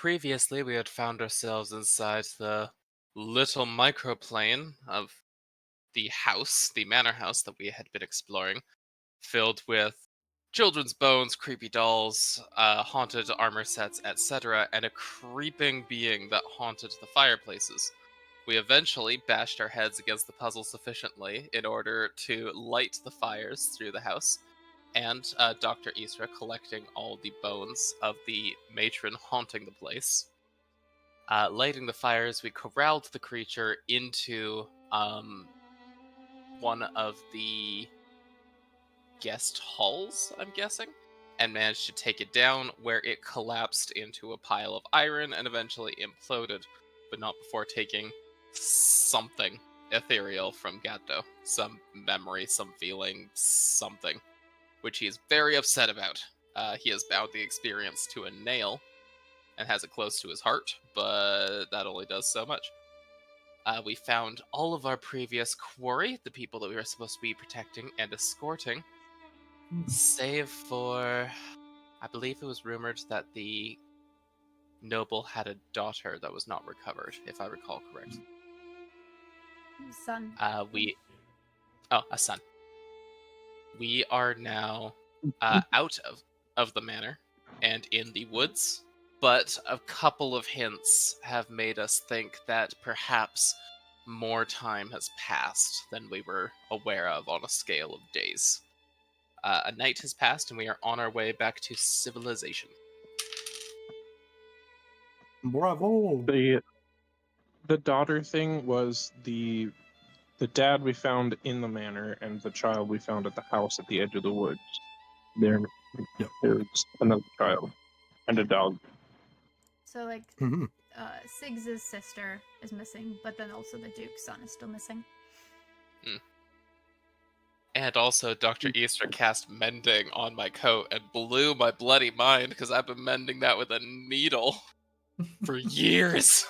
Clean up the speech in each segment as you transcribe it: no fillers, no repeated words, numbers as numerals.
previously we had found ourselves inside the little microplane of the house, the manor house that we had been exploring, filled with children's bones, creepy dolls, haunted armor sets, etc., and a creeping being that haunted the fireplaces. We eventually bashed our heads against the puzzle sufficiently in order to light the fires through the house, and Dr. Isra collecting all the bones of the matron haunting the place. Lighting the fires, we corralled the creature into one of the guest halls, I'm guessing, and managed to take it down where it collapsed into a pile of iron and eventually imploded, but not before taking something ethereal from Gatto. Some memory, some feeling, something, which he is very upset about. He has bound the experience to a nail and has it close to his heart, but that only does so much. We found all of our previous quarry, the people that we were supposed to be protecting and escorting, save for, I believe it was rumored that the noble had a daughter that was not recovered, if I recall correctly. Son. A son. We are now out of the manor and in the woods, but a couple of hints have made us think that perhaps more time has passed than we were aware of on a scale of days. A night has passed, and we are on our way back to civilization. Bravo! The daughter thing was the dad we found in the manor and the child we found at the house at the edge of the woods. There's another child and a dog. So, like, Mhm. Siggs's sister is missing, but then also the Duke's son is still missing. And also, Dr. Easter cast mending on my coat and blew my bloody mind because I've been mending that with a needle for years.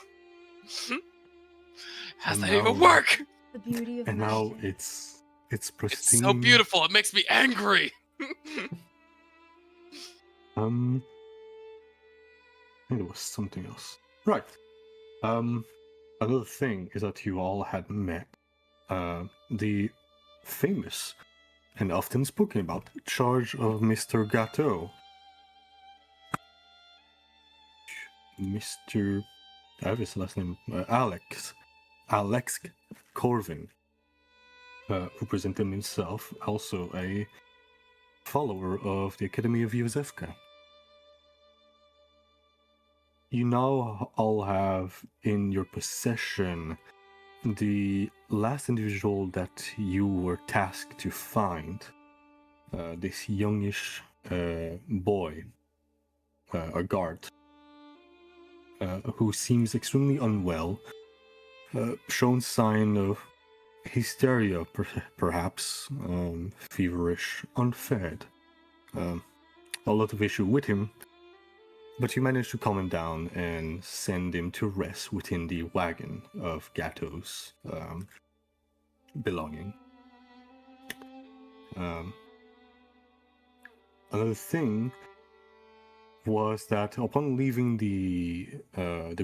How's that even work? The beauty of And magic. now it's pristine. It's so beautiful. It makes me angry. I think there was something else. Right. Another thing is that you all had met the famous and often spoken about charge of Mr. Gatto. Mr. I have his last name, Alex Corvin, who presented himself also a follower of the Academy of Józefka. You now all have in your possession the last individual that you were tasked to find. This youngish boy, a guard, who seems extremely unwell, shown sign of hysteria, perhaps, feverish, unfed. A lot of issue with him, but you managed to calm him down and send him to rest within the wagon of Gatto's belonging. Another thing was that upon leaving the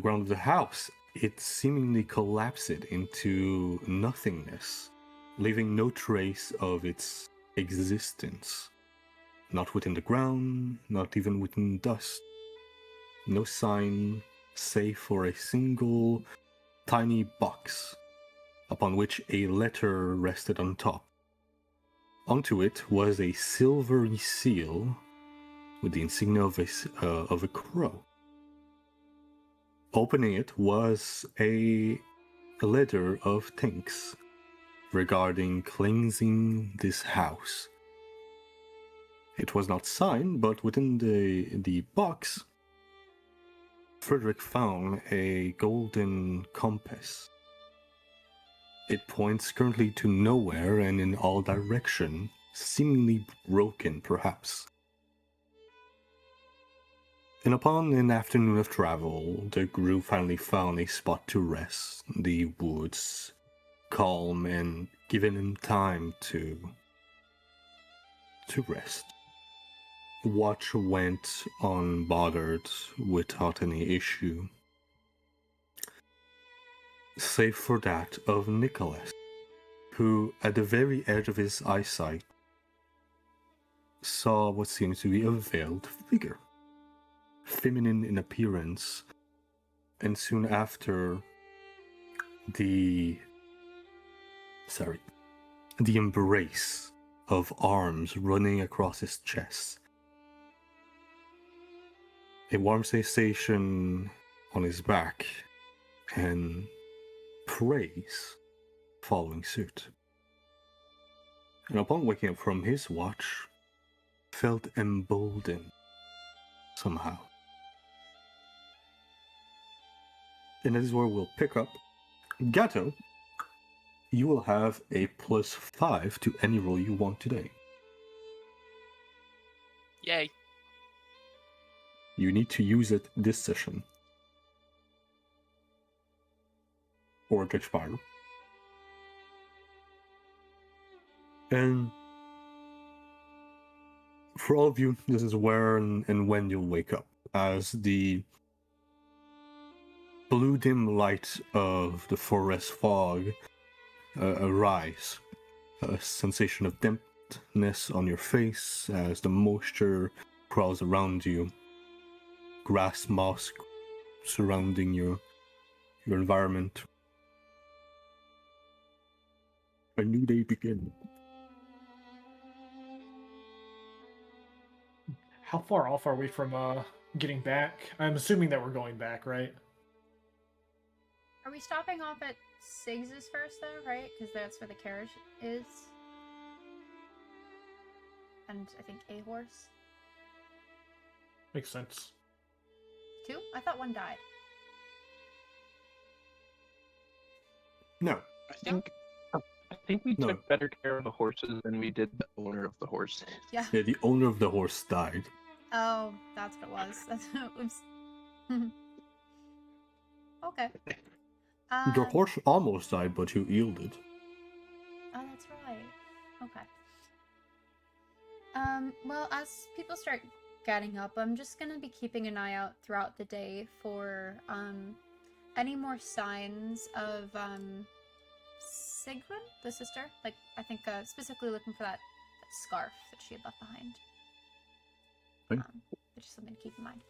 ground of the house, it seemingly collapsed into nothingness, leaving no trace of its existence. Not within the ground, not even within dust. No sign, save for a single tiny box, upon which a letter rested on top. Onto it was a silvery seal with the insignia of a crow. Opening it was a letter of thanks regarding cleansing this house. It was not signed, but within the box, Frederick found a golden compass. It points currently to nowhere and in all directions, seemingly broken perhaps. And upon an afternoon of travel, the group finally found a spot to rest, the woods, calm and giving them time to rest. watch went unbothered without any issue, save for that of Nicholas, who, at the very edge of his eyesight, saw what seemed to be a veiled figure, feminine in appearance, and soon after, the embrace of arms running across his chest. A warm sensation on his back, and praise following suit. And upon waking up from his watch, felt emboldened somehow. And that is where we'll pick up. Gato, you will have a +5 to any roll you want today. Yay. You need to use it this session. Or it expires. And for all of you, this is where and when you'll wake up, as the blue dim light of the forest fog arise. A sensation of dampness on your face as the moisture crawls around you. Grass moss surrounding your environment. A new day begins. How far off are we from getting back? I'm assuming that we're going back, right? Are we stopping off at Siggs's first, though, right? Because that's where the carriage is. And I think a horse. Makes sense. 2? I thought 1 died. No. I think we No. took better care of the horses than we did the owner of the horse. Yeah. Yeah, the owner of the horse died. Oh, that's what it was. That's oops. Okay. Your horse almost died, but you yielded. Oh, that's right. Okay. Well, as people start getting up, I'm just gonna be keeping an eye out throughout the day for, any more signs of, Sigrun, the sister. Like, I think, specifically looking for that scarf that she had left behind. Okay. Which is something to keep in mind.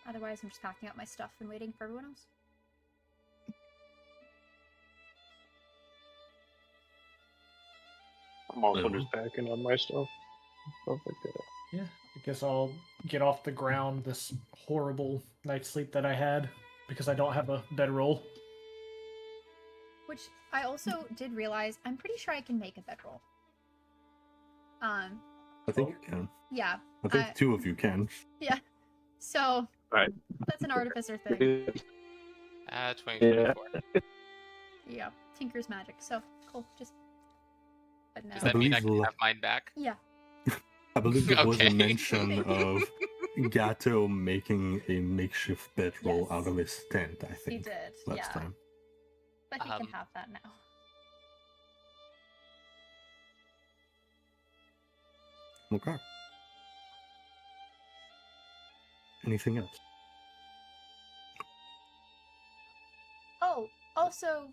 Otherwise, I'm just packing up my stuff and waiting for everyone else. I'm also just packing on my stuff like that. Yeah, I guess I'll get off the ground this horrible night's sleep that I had because I don't have a bedroll. Which I also did realize, I'm pretty sure I can make a bedroll. I think you can. Yeah. I think 2 of you can. Yeah. So, Right. that's an artificer thing. 2024. Yeah. Tinker's magic. So, cool. Just... But no. Does that mean I can believe have mine back? Yeah. I believe there was a Okay. mention of Gato making a makeshift bedroll Yes. out of his tent, I He think, did. last Yeah. time. But he can have that now. Okay. Anything else? Oh, also,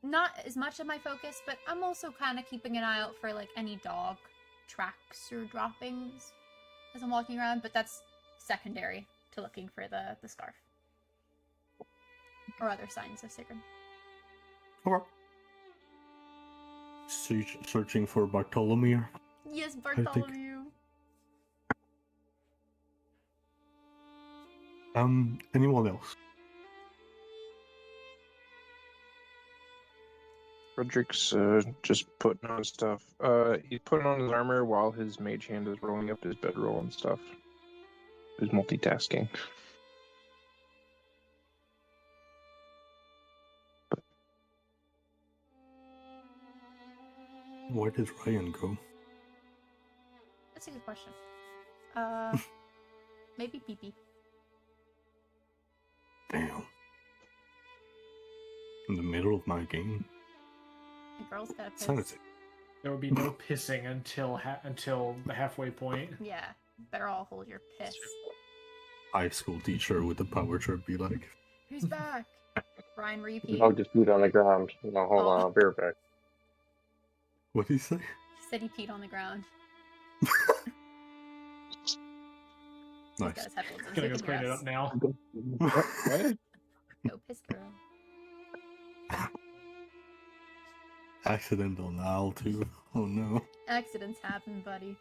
not as much of my focus, but I'm also kind of keeping an eye out for, like, any dog tracks or droppings as I'm walking around, but that's secondary to looking for the scarf. Or other signs of Sigrun. Okay. Searching for Bartholomew. Yes, think- Bartholomew. Anyone else? Frederick's just putting on stuff. He's putting on his armor while his mage hand is rolling up his bedroll and stuff. He's multitasking. Where did Ryan go? That's a good question. Maybe Pee-Pee. Damn. In the middle of my game. The girl's got a piss. Sanity. There will be no pissing until the halfway point. Yeah, better all hold your piss. High school teacher with the power trip be like, Who's back? Brian repeat. I'll just put it on the ground. No, hold on, I'll be right back. what did he say? He said he peed on the ground. Nice. He's got his headphones in, so Gonna he go can clean hear it us. up now. What? Go piss girl. Accidental now too. Oh no. Accidents happen, buddy.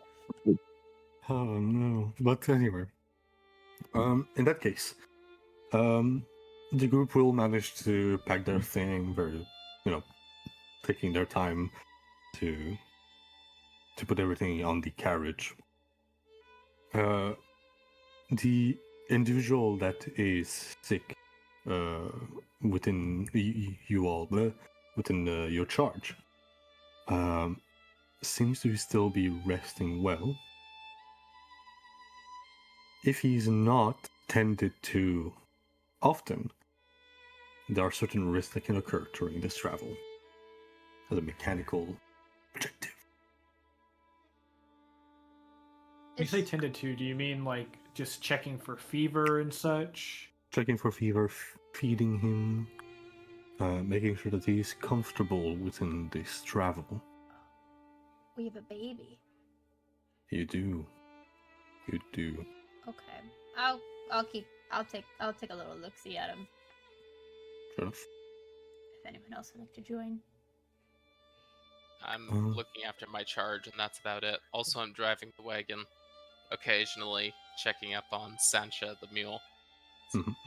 Oh no. But anyway. In that case, the group will manage to pack their thing very, taking their time to put everything on the carriage. The individual that is sick, within you all, within your charge, seems to still be resting well. If he's not tended to often, there are certain risks that can occur during this travel as a mechanical objective. When you say tended to, do you mean like just checking for fever and such? Checking for fever, feeding him, making sure that he's comfortable within this travel. We have a baby. You do. You do. Okay. I'll take a little look-see at him. Fair enough. If anyone else would like to join. I'm looking after my charge, and that's about it. Also, I'm driving the wagon, occasionally checking up on Sancha the mule.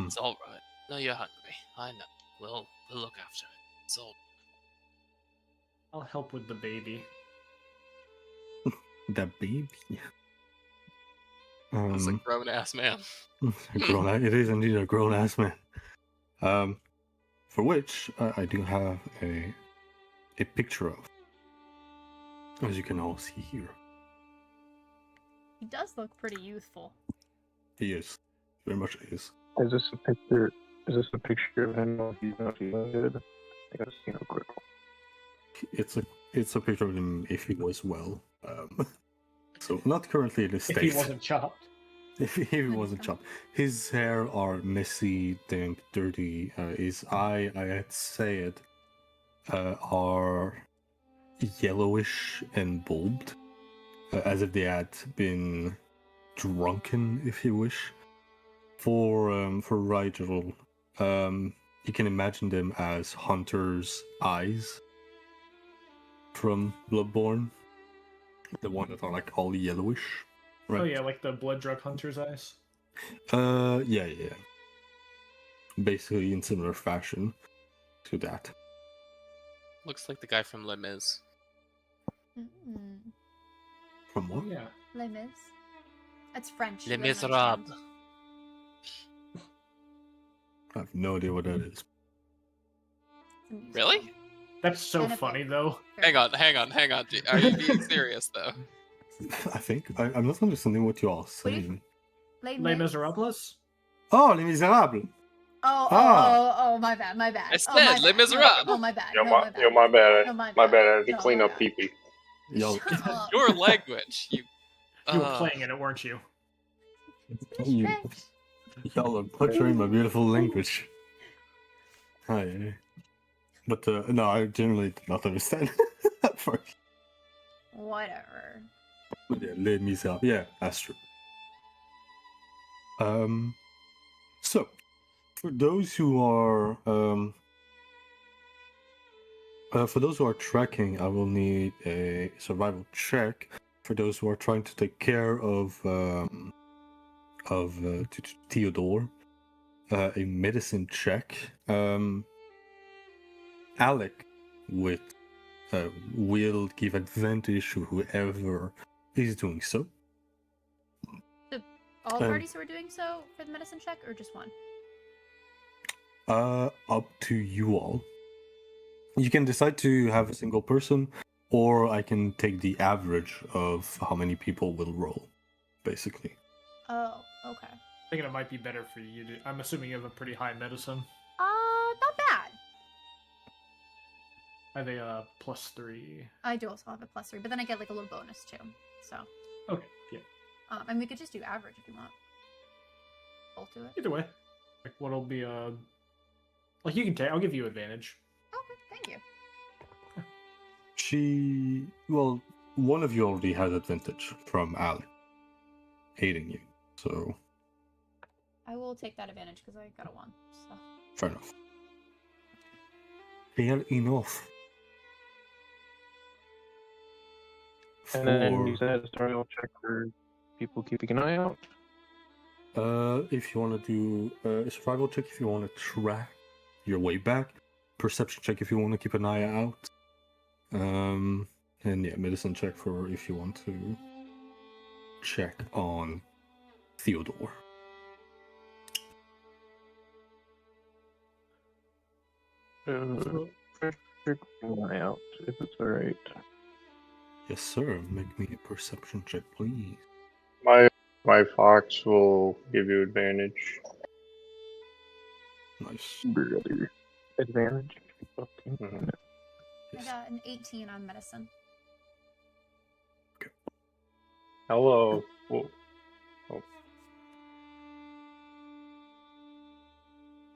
It's all right. No, you're hungry. I know. We'll look after it. It's all. I'll help with the baby. That baby. It's a grown ass man. It is indeed a grown ass man. For which I do have a picture of, as you can all see here. He does look pretty youthful. He is, very much is. Is this a picture? Is this a picture of him while he's not feeling good? I gotta see real quick. It's a picture of him if he was well. So not currently in this If state. he wasn't chopped. If he wasn't chopped. His hair are messy, damp, dirty. His eye, I'd say it, are yellowish and bulbed, as if they had been drunken, if you wish. For Rigel, you can imagine them as hunters' eyes from Bloodborne. The one that are like all yellowish. Right. Oh yeah, like the blood drug hunter's eyes. Yeah. Basically in similar fashion to that. Looks like the guy from Les Mis. Mm-mm. From what? Yeah. Les Mis. That's French. Les you wouldn't Miserables. understand. I have no idea what that is. It's a musical. Really? That's so And a funny book. though. Very Hang on. Are you being serious though? I think I'm not understanding what you are What do you- saying. Les Les Mis? Miserables? Oh, Les Miserables! Oh, my bad. I Oh, my said Les bad. Miserables. Oh, my bad. Yo, No, my, my bad. yo, my bad. No, my My bad. bad. I had to No, clean my up bad. pee-pee. Y'all, Shut up. Your language, you. You were playing in it, weren't you? you, French. y'all are butchering my beautiful language. Hi. But no, I generally did not understand at first. Whatever. But yeah, Les Miserables. Yeah, that's true. So, for those who are tracking, I will need a survival check. For those who are trying to take care of Theodore, a medicine check. Alec will give advantage to whoever is doing so. All parties who are doing so for the medicine check, or just one? Up to you all. You can decide to have a single person, or I can take the average of how many people will roll, basically. Oh, okay. Thinking it might be better for you to. I'm assuming you have a pretty high medicine. Not bad. I have a +3. I do also have a +3, but then I get like a little bonus too. So. Okay, yeah. And we could just do average if you want. Both do it. Either way, like what'll be like you can take. I'll give you advantage. Okay, thank you. Well, one of you already has advantage from Alec hating you, so I will take that advantage because I got a 1. So. fair enough. Fair enough. And then you said survival check for people keeping an eye out. If you want to do a survival check, if you want to track your way back, perception check if you want to keep an eye out, and yeah, medicine check for if you want to check on Theodore. Keep an eye out, if it's alright. Yes, sir. Make me a perception check, please. My fox will give you advantage. Nice. Brother. Advantage. Okay. Mhm. I got an 18 on medicine. Hello. Whoa. Oh.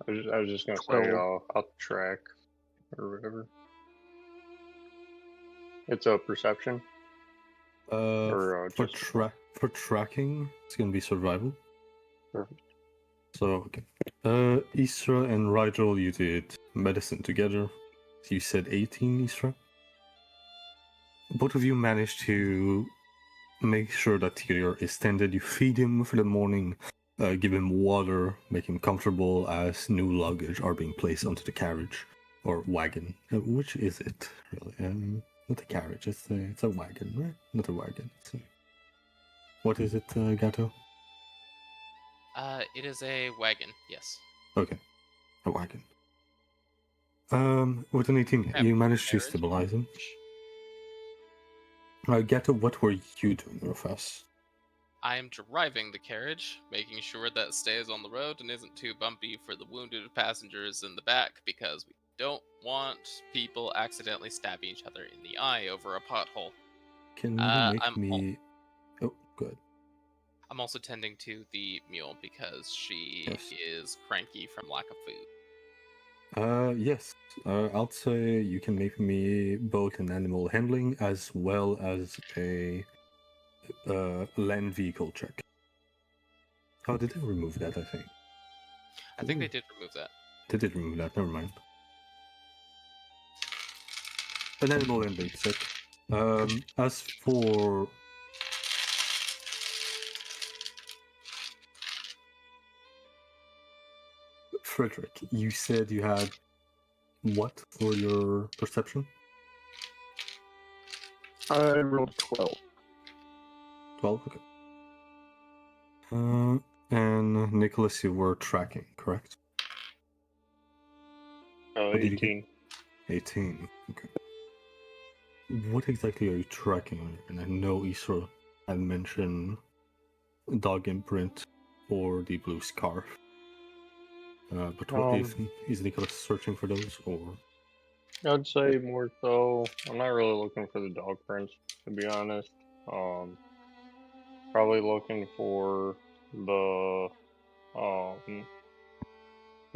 I was just gonna say 12. I'll track or whatever. It's a perception. Or For just tracking, it's gonna be survival. Perfect. So okay. Isra and Rigel, you did medicine together. You said 18, Isra. Both of you managed to make sure that Theodore is tended. You feed him for the morning, give him water, make him comfortable as new luggage are being placed onto the carriage or wagon. Which is it really? Not a carriage. It's a wagon, right? Not a wagon. What is it, Gato? It is a wagon, yes. Okay, a wagon. With an 18, you managed to stabilize him. Gato, what were you doing real fast? I am driving the carriage, making sure that it stays on the road and isn't too bumpy for the wounded passengers in the back, because we don't want people accidentally stabbing each other in the eye over a pothole. Can you make I'm me... Oh, good. I'm also tending to the mule because she Yes. is cranky from lack of food. Yes. I'll say you can make me both an animal handling as well as a land vehicle check. Oh, did they remove that, I think? I think they did remove that. They did remove that, never mind. An animal handling check. As for... Frederick, you said you had what for your perception? I rolled 12. 12, okay. And Nicholas, you were tracking, correct? What did you get? 18. 18, okay. What exactly are you tracking? And I know Isra had mentioned dog imprint or the blue scarf. But what is Nicholas searching for those, or? I'd say more so. I'm not really looking for the dog prints, to be honest. Probably looking for the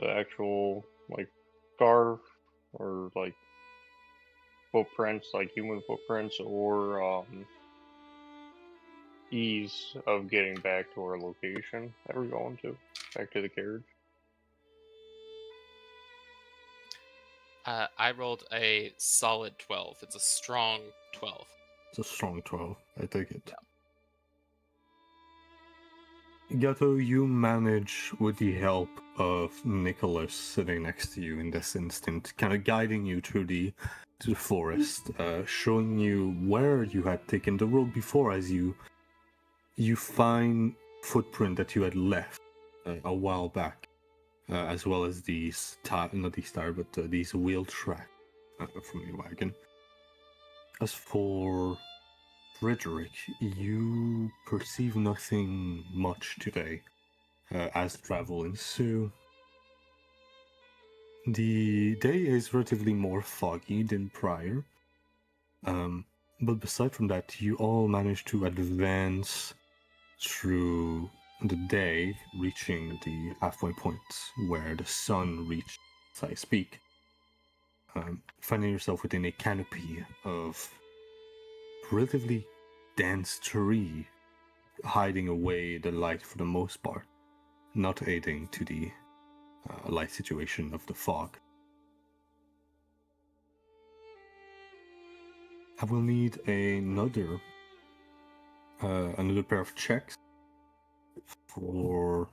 actual like scarf or like footprints, like human footprints, or ease of getting back to our location that we're going to, back to the carriage. I rolled a solid 12. It's a strong 12. It's a strong 12, I take it. Yeah. Gato, you manage, with the help of Nicholas sitting next to you in this instant, kind of guiding you to the forest, showing you where you had taken the road before, as you find footprint that you had left a while back, as well as these these wheel tracks from your wagon. As for Frederick, you perceive nothing much today as travel ensue. The day is relatively more foggy than prior. But beside from that, you all manage to advance through the day, reaching the halfway point where the sun reached as I speak. Finding yourself within a canopy of relatively dense tree, hiding away the light for the most part, not aiding to the light situation of the fog. I will need another pair of checks for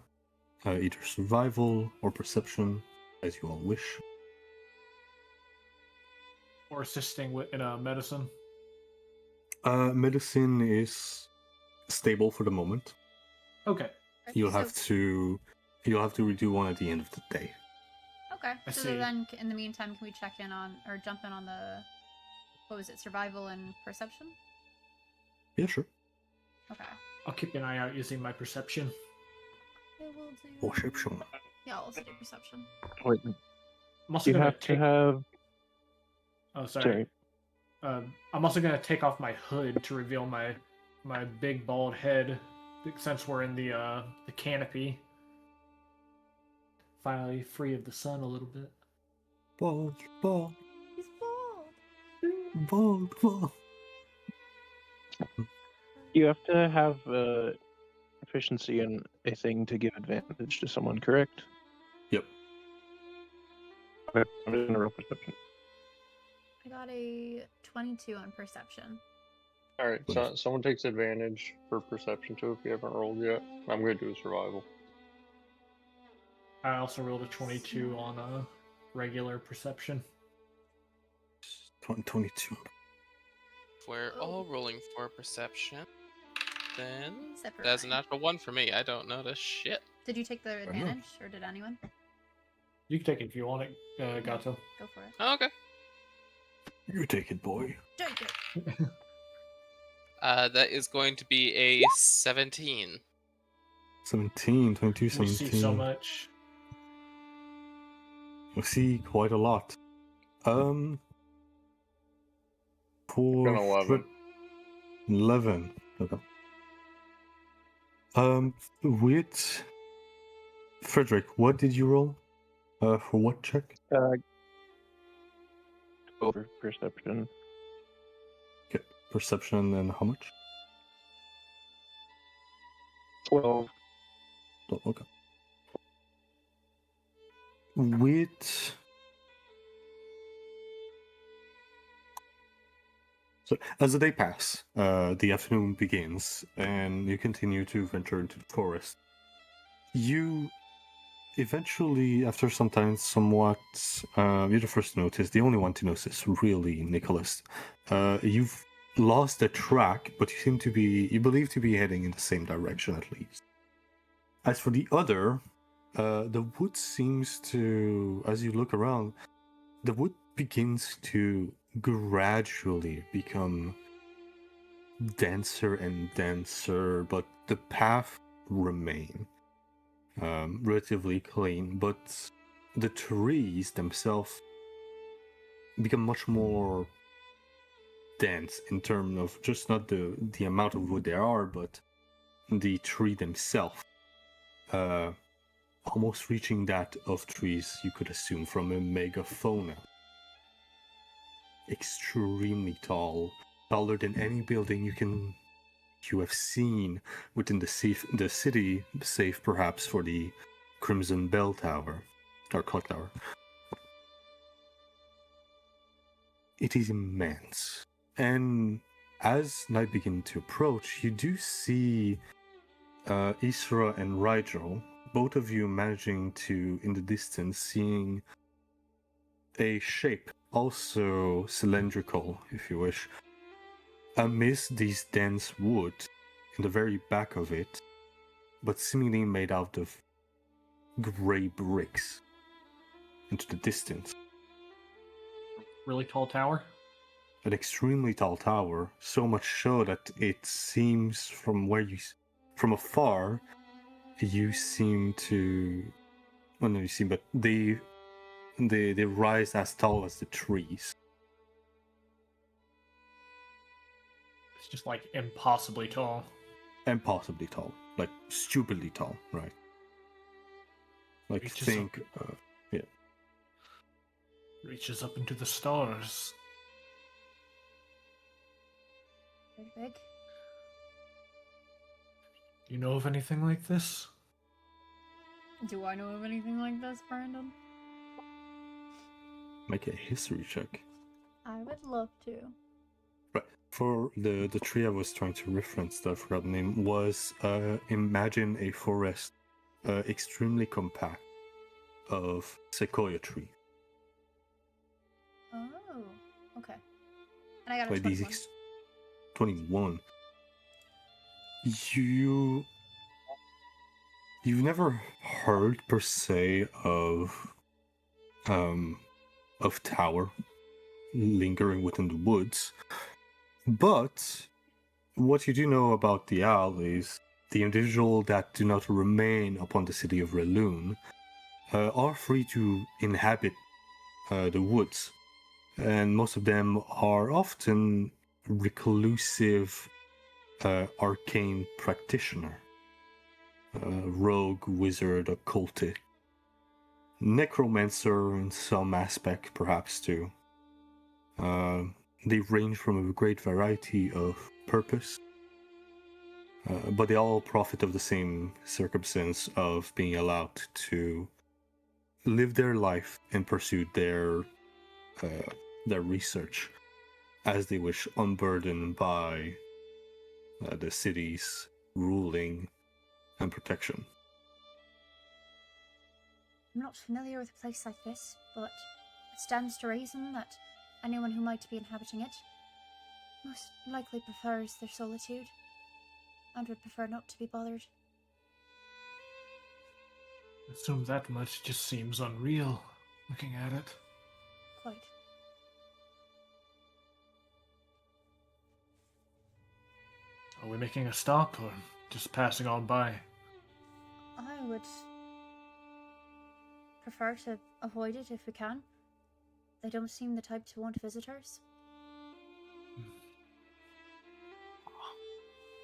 either survival or perception, as you all wish. Or assisting in a medicine. Medicine is stable for the moment. Okay. You'll have to redo one at the end of the day. Okay. I So see. then, in the meantime, can we check in on or jump in on the what was it? Survival and perception. Yeah, sure. Okay. I'll keep an eye out using my perception. I will do. Perception. Yeah, I'll also do perception. Wait, I'm also you gonna have take. to have. Oh, sorry. Sorry. I'm also gonna take off my hood to reveal my big bald head, since we're in the canopy. Finally free of the sun a little bit. Bald. He's bald. You have to have efficiency in a thing to give advantage to someone, correct? Yep. Okay, I'm just gonna roll perception. I got a 22 on perception. Alright, so someone takes advantage for perception too if you haven't rolled yet. I'm going to do a survival. I also rolled a 22 on a regular perception. 22. If we're all rolling for perception, then Except for that's a Ryan. natural one for me. I don't notice shit. Did you take the enough. advantage, or did anyone? You can take it if you want it, Gato. Go for it. Oh, okay. You take it, boy. Take it. That is going to be a 17. 17, 22, We 17. see so much. You see quite a lot. For An 11. 11. Okay. With Frederick, what did you roll? For what check? Over perception. Okay. Perception and how much? 12. Oh, okay. With so as the day passes, the afternoon begins, and you continue to venture into the forest. You eventually, after some time, somewhat, you're the first to notice, the only one to notice, really, Nicholas. You've lost the track, but you believe to be heading in the same direction at least. As for the other, the wood seems to, as you look around, the wood begins to gradually become denser and denser, but the path remain relatively clean, but the trees themselves become much more dense in terms of just not the amount of wood there are, but the tree themselves. Almost reaching that of trees you could assume from a megafauna. Extremely tall, taller than any building you have seen within the city, save perhaps for the Crimson Bell Tower, or Clock Tower. It is immense, and as night begins to approach, you do see Isra and Rigel, both of you managing to, in the distance, seeing a shape, also cylindrical, if you wish, amidst these dense wood in the very back of it, but seemingly made out of grey bricks into the distance. Really tall tower. An extremely tall tower, so much so that it seems from afar, you seem to, well, no, you see, but the they rise as tall as the trees. It's just like impossibly tall. Impossibly tall. Like stupidly tall, right? Like Reaches think, reaches up into the stars. Very big. Do you know of anything like this? Do I know of anything like this, Brandon? make a history check. I would love to. Right. For the tree I was trying to reference, that I forgot the name, was imagine a forest extremely compact of sequoia trees. Oh, okay. And I got a Like 21. 21. You've never heard per se of tower lingering within the woods, but what you do know about the owl is the individual that do not remain upon the city of Reloon are free to inhabit the woods, and most of them are often reclusive arcane practitioner, rogue, wizard, occultic, necromancer in some aspect perhaps too. They range from a great variety of purpose, but they all profit of the same circumstance of being allowed to live their life and pursue their research as they wish, unburdened by the city's ruling and protection. I'm not familiar with a place like this, but it stands to reason that anyone who might be inhabiting it most likely prefers their solitude and would prefer not to be bothered. Assume that much just seems unreal, looking at it. Quite. Are we making a stop, or just passing on by? I would prefer to avoid it if we can. They don't seem the type to want visitors.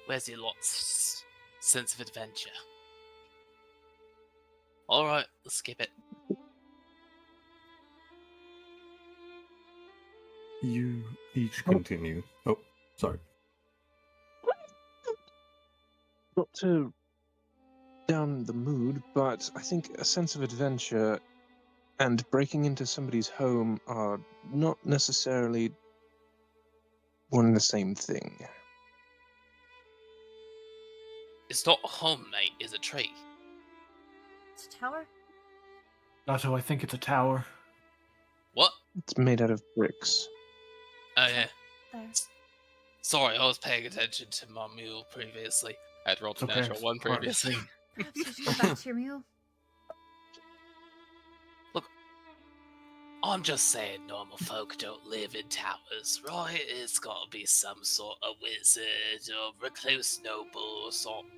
Where's your lot's sense of adventure? Alright, let's skip it. You each continue. Oh, sorry. Not to down the mood, but I think a sense of adventure and breaking into somebody's home are not necessarily one and the same thing. It's not a home, mate, it's a tree. It's a tower? Nato, I think it's a tower. What? It's made out of bricks. Oh yeah. There. Sorry, I was paying attention to my mule previously. I had rolled a It's okay, natural one it's part of the previously. thing. Perhaps you should go back to your mule. I'm just saying normal folk don't live in towers, right? It's gotta be some sort of wizard or recluse noble or something.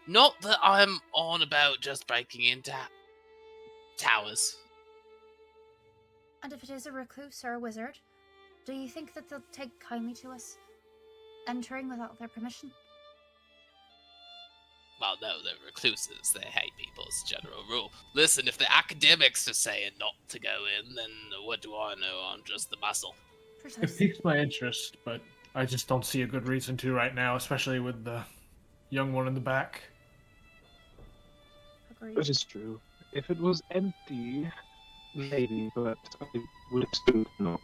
Not that I'm on about just breaking into towers. And if it is a recluse or a wizard, do you think that they'll take kindly to us entering without their permission? Well, no, they're recluses. They hate people as a general rule. Listen, if the academics are saying not to go in, then what do I know? I'm just the muscle. It Precisely. piques my interest, but I just don't see a good reason to right now, especially with the young one in the back. Agreed. That is true. If it was empty, maybe, but I would assume not.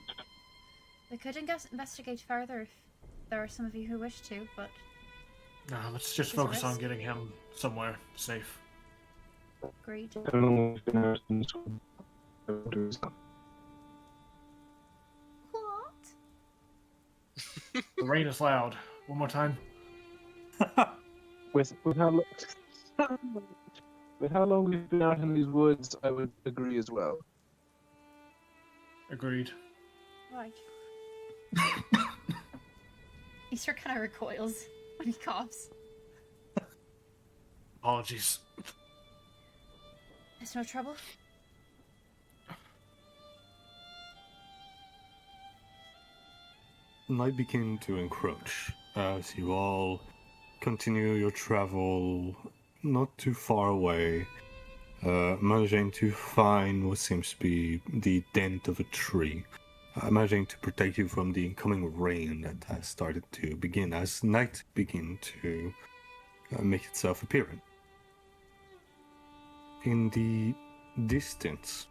We could investigate further if there are some of you who wish to, but No, let's just Is it focus on risk? getting him somewhere safe. agreed. I don't know if we've been in this one. What? The rain is loud. One more time. With how with how long we've been out in these woods, I would agree as well. Agreed. Right. Easter kind of recoils when he coughs. Apologies. It's no trouble. night begin to encroach as you all continue your travel not too far away, managing to find what seems to be the dent of a tree, managing to protect you from the incoming rain that has started to begin as night begin to make itself apparent. In the distance,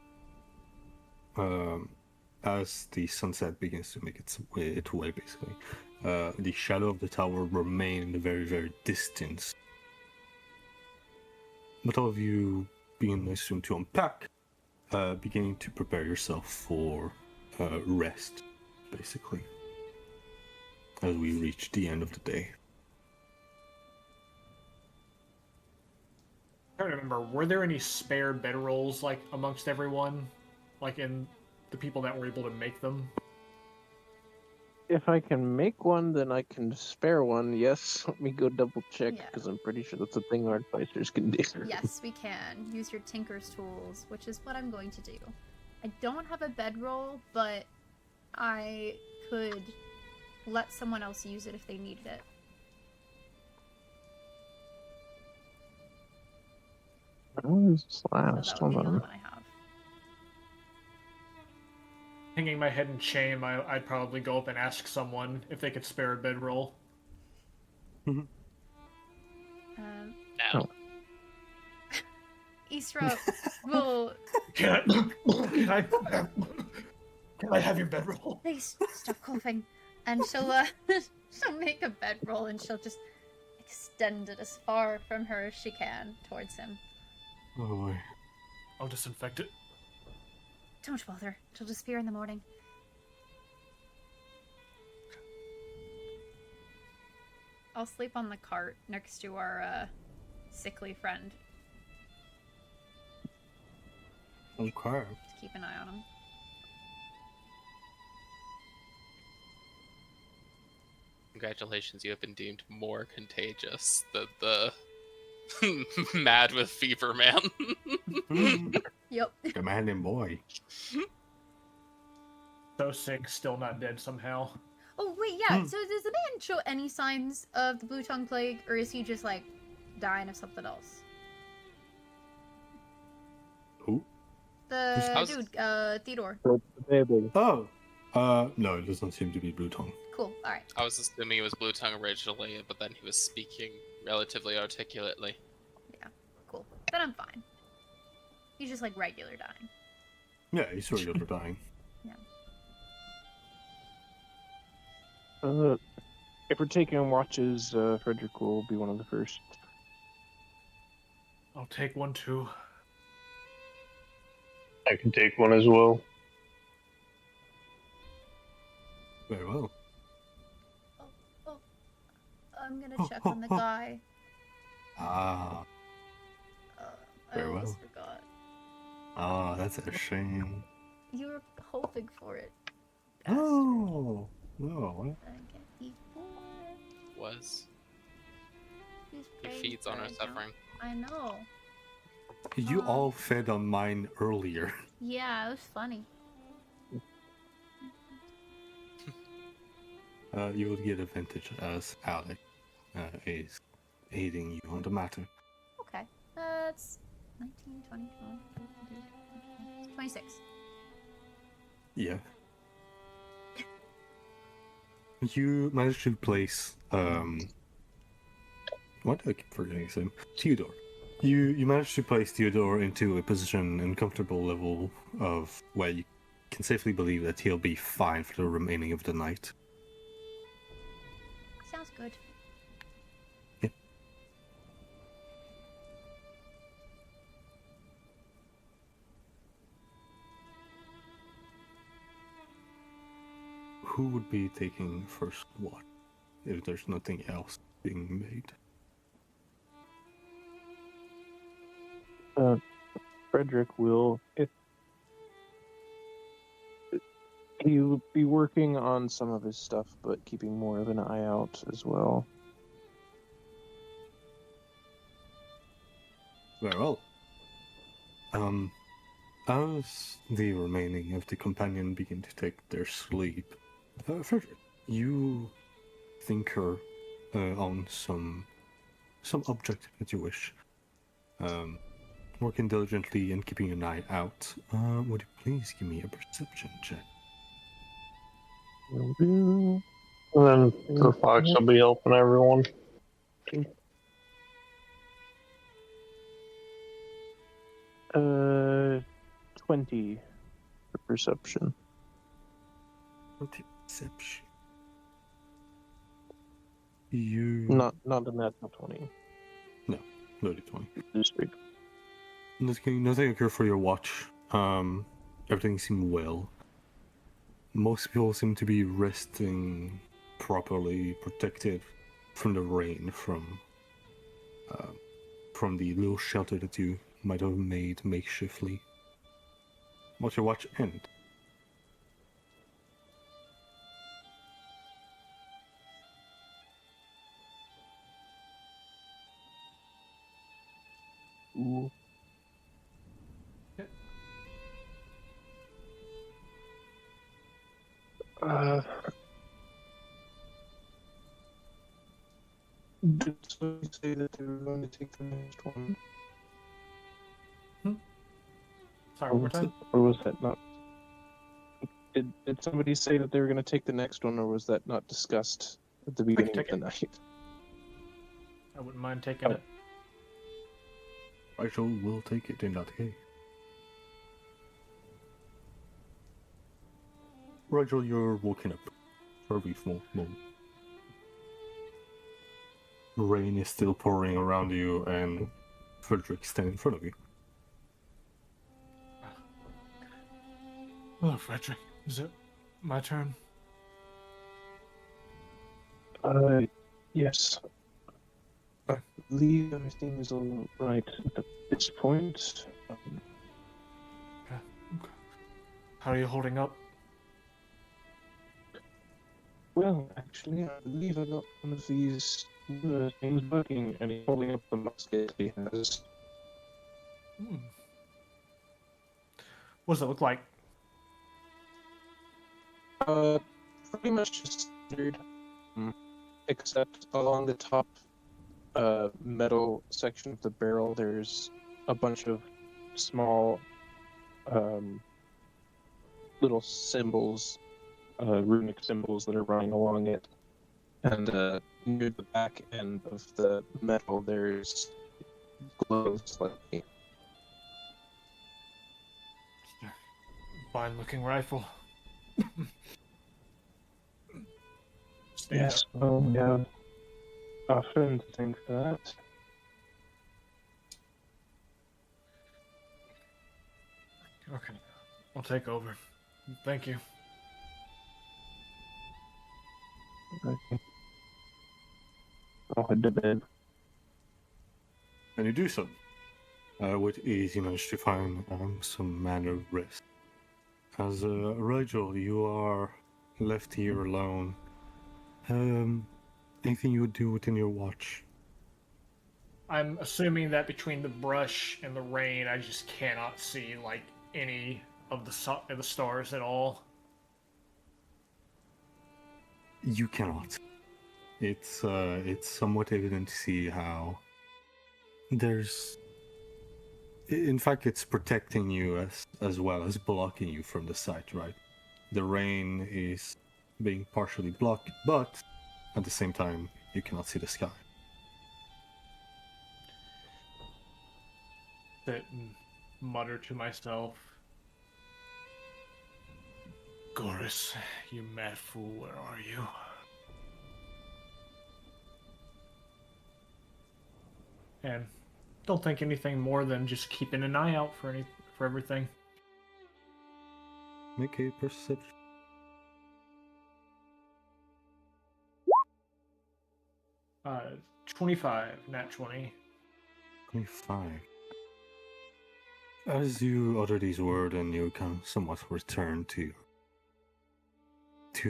as the sunset begins to make its way, basically, the shadow of the tower remain in the very, very distance. But all of you begin soon to unpack, beginning to prepare yourself for rest, basically, as we reach the end of the day. I'm trying to remember, were there any spare bedrolls, like, amongst everyone? Like, in the people that were able to make them? If I can make one, then I can spare one. Yes, let me go double check Yeah. because I'm pretty sure that's a thing artificers can do. Yes, we can. Use your tinker's tools, which is what I'm going to do. I don't have a bedroll, but I could let someone else use it if they needed it. What was this So last? that would be Hold the only on. one I have. Hanging my head in shame, I'd probably go up and ask someone if they could spare a bedroll. Um, No. Isra will... Can I have your bedroll? Please, stop coughing. And she'll, she'll make a bedroll and she'll just extend it as far from her as she can towards him. Oh boy. I'll disinfect it. Don't bother. She'll disappear in the morning. I'll sleep on the cart next to our sickly friend Okay. to keep an eye on him. Congratulations, you have been deemed more contagious than the mad with fever man. Yep. Commanding boy. So sick, still not dead somehow. Oh, wait, yeah. So does the man show any signs of the blue tongue plague, or is he just, like, dying of something else? Who? The How's- dude, Theodore. Baby. Oh. No, it doesn't seem to be blue tongue. Cool, alright. I was assuming it was blue tongue originally, but then he was speaking relatively articulately. Cool. Then I'm fine. He's just, like, regular dying. Yeah, he's sort of dying. If we're taking watches, Frederick will be one of the first. I'll take one too. I can take one as well. Very well. I'm gonna check on the guy. Ah. I Very almost well. forgot. Ah, that's a shame. You were hoping for it. Oh. No. What? I get before. Was He's he praying feeds on for our it now. suffering. I know. You all fed on mine earlier. Yeah, it was funny. You would get advantage as Alec is aiding you on the matter. Okay. That's 19, 20, 21, 26. Yeah. You managed to place what? I keep forgetting his name. Theodore. You managed to place Theodore into a position and comfortable level of where you can safely believe that he'll be fine for the remaining of the night. Sounds good. Yep. Who would be taking first watch if there's nothing else being made? Frederick will, if he will be working on some of his stuff, but keeping more of an eye out as well. Very well. As the remaining of the companion begin to take their sleep, Frederick, you thinker on some object that you wish. Working diligently and keeping an eye out. Would you please give me a perception check? Will do. And then the fox will be helping everyone. 20 for perception. Perception. You Not a natural 20. loaded 20. Just big. Nothing occurred for your watch. Everything seemed well. Most people seem to be resting properly, protected from the rain, from the little shelter that you might have made makeshiftly. Watch your watch end. Ooh. Did somebody say that they were going to take the next one? Sorry, one more time. Or was that not? Did somebody say that they were going to take the next one, or was that not discussed at the beginning of take the it. night? I wouldn't mind taking it. Rachel will take it in that case. Rachel, you're walking up for a brief moment. Rain is still pouring around you, and Frederick standing in front of you. Hello, Frederick. Is it my turn? Yes. I believe everything is all right at this point. Okay. How are you holding up? Well, actually, I believe I got one of these things working, and he's holding up the musket he has. What does it look like? Pretty much just standard, except along the top metal section of the barrel, there's a bunch of small little symbols, runic symbols that are running along it. And near the back end of the metal, there's glowing slightly. Fine looking rifle. Yes, well, we have our friends to thank for that. Okay. I'll take over. Thank you. Okay. I'll head to bed. And you do so. With ease, you manage to find some manner of rest. As Rigel, you are left here alone. Anything you would do within your watch? I'm assuming that between the brush and the rain, I just cannot see like any of the stars at all. You cannot. It's somewhat evident to see how there's. In fact, it's protecting you as well as blocking you from the sight, right? The rain is being partially blocked, but at the same time, you cannot see the sky. Sit and mutter to myself. Goris, you mad fool, where are you? And don't think anything more than just keeping an eye out for everything. Make a perception. 25, nat 20. 25. As you utter these words and you can somewhat return to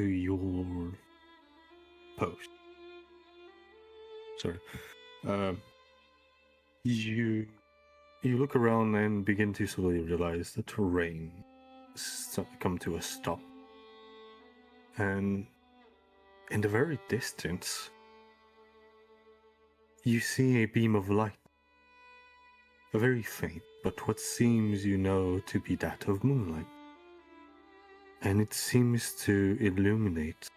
your post. Sorry. You look around and begin to slowly realize the terrain has come to a stop. And in the very distance, you see a beam of light. A very faint, but what seems to be that of moonlight. And it seems to illuminate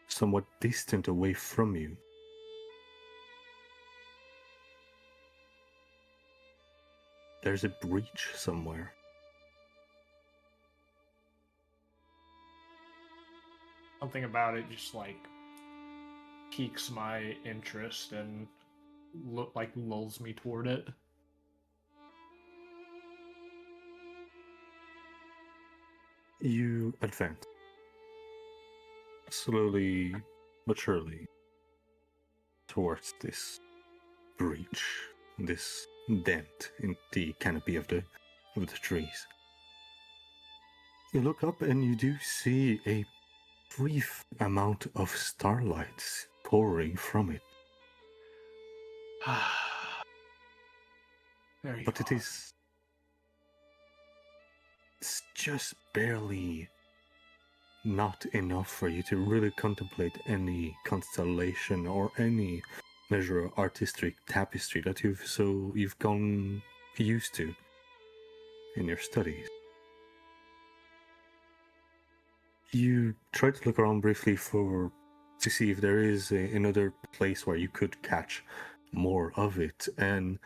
somewhat distant away from you. There's a breach somewhere. Something about it just like piques my interest and lulls me toward it. You advance, slowly but surely, towards this breach, this dent in the canopy of the trees. You look up and you do see a brief amount of starlight pouring from it. But it's just barely not enough for you to really contemplate any constellation or any measure of artistic tapestry that you've gone used to in your studies. You try to look around briefly to see if there is another place where you could catch more of it, and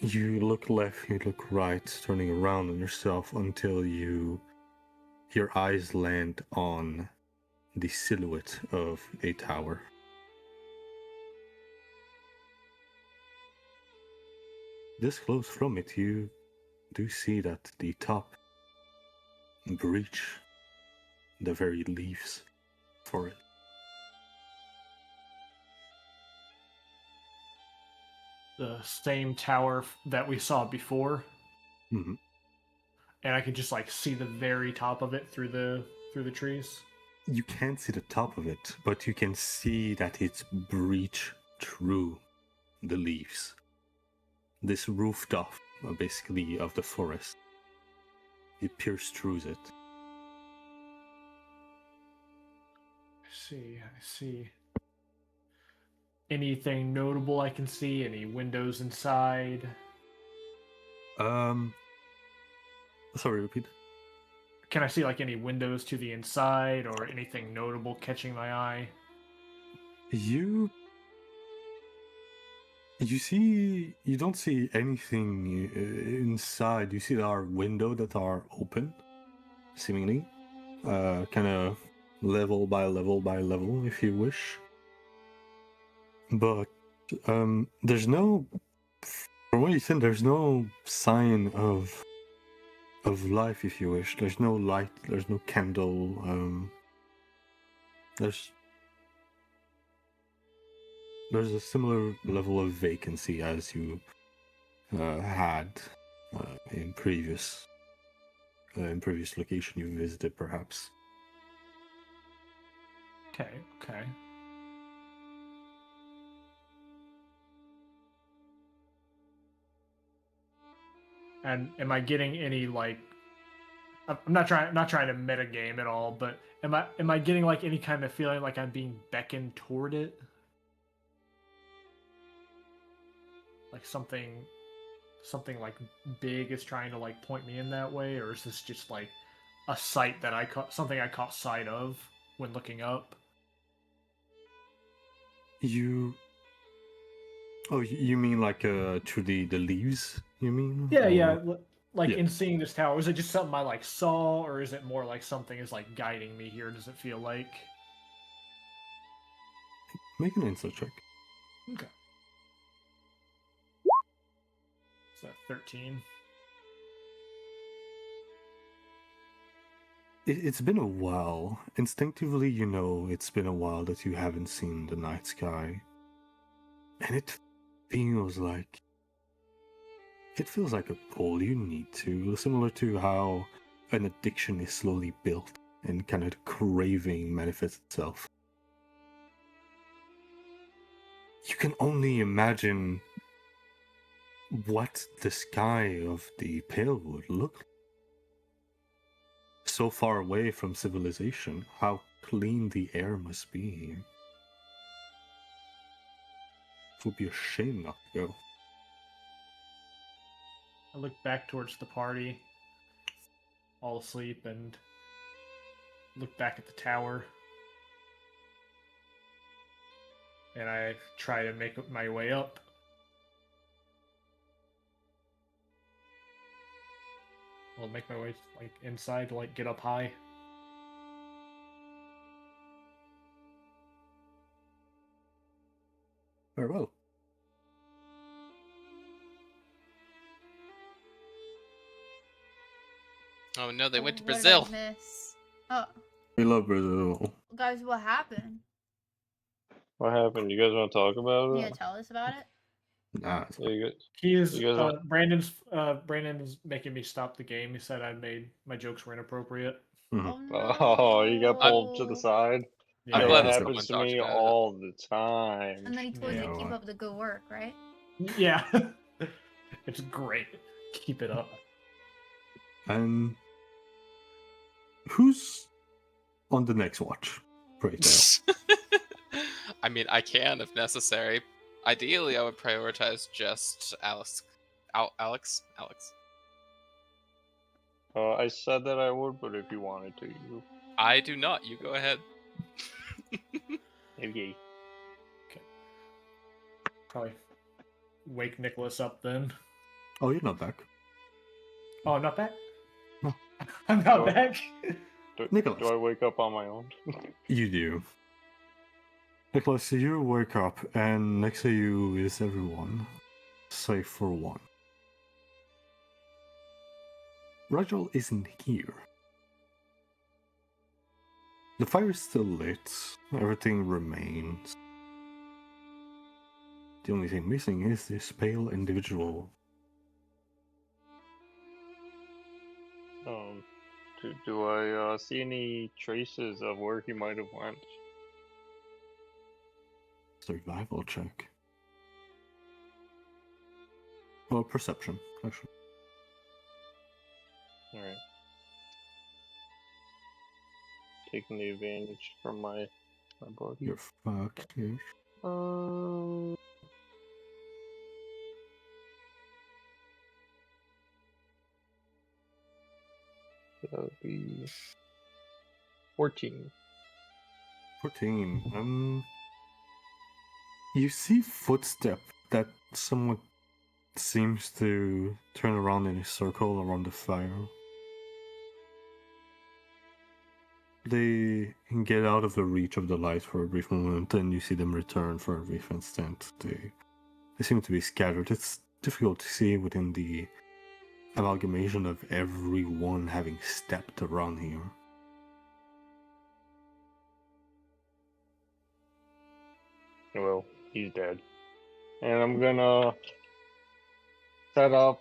you look left, you look right, turning around on yourself until your eyes land on the silhouette of a tower. This close from it, you do see that the top breach the very leaves for it. The same tower that we saw before. Mm-hmm. And I can just like see the very top of it through the trees. You can't see the top of it, but you can see that it's breached through the leaves. This rooftop, basically, of the forest. It pierced through it. I see. Anything notable I can see? Any windows inside? Sorry, repeat. Can I see like any windows to the inside or anything notable catching my eye? You don't see anything inside. You see there are windows that are open, seemingly, kind of level by level by level, if you wish. But there's no, from what you said, there's no sign of life, if you wish. There's no light. There's no candle. There's a similar level of vacancy as you had in previous location you visited, perhaps. Okay. And am I getting any like? I'm not trying to metagame at all, but am I getting like any kind of feeling like I'm being beckoned toward it? Like something like big is trying to like point me in that way, or is this just like a sight that I caught sight of when looking up? You mean like through the leaves? You mean? Yeah. Like Yeah. in seeing this tower, is it just something I like saw, or is it more like something is like guiding me here? Does it feel like? Make an insight check. Okay. So 13. It's been a while. Instinctively, it's been a while that you haven't seen the night sky. And it feels like a pull you need to, similar to how an addiction is slowly built and kind of the craving manifests itself. You can only imagine what the sky of the Pale would look like. So far away from civilization, how clean the air must be here. It would be a shame not to go. I look back towards the party, all asleep, and look back at the tower. And I try to make my way up. I'll make my way like inside to like get up high. Very well. Oh no, they went to What did Brazil. I miss? Oh, We love Brazil. guys, what happened? What happened? You guys want to talk about Can it? you tell us about it? Nah, Yeah, you guys, He is You guys want- Brandon's making me stop the game. He said I made my jokes were inappropriate. Oh no! Oh, you got pulled to the side. I'm Yeah. glad That that happens to someone me talked about it. all the time. And then he told you to Yeah. keep up the good work, right? Yeah. It's great. Keep it up. and who's on the next watch? Pray tell. I mean, I can if necessary. Ideally, I would prioritize just Alex. Alex? I said that I would, but if you wanted to, you. I do not. You go ahead. Okay. Probably wake Nicholas up then. Oh, you're not back. Oh, I'm not back? No. I'm not Oh. back. Nicholas. Do I wake up on my own? You do. Nicholas, you wake up, and next to you is everyone, save for one. Rigel isn't here. The fire is still lit, everything remains. The only thing missing is this pale individual. Do I see any traces of where he might have went? Survival check. Well, perception, actually. Alright. Taking the advantage from my body. You're fucked, yes. That would be 14. 14. You see footstep that someone seems to turn around in a circle around the fire. They get out of the reach of the light for a brief moment, and you see them return for a brief instant. They seem to be scattered. It's difficult to see within the amalgamation of everyone having stepped around here. Well, he's dead. And I'm gonna set up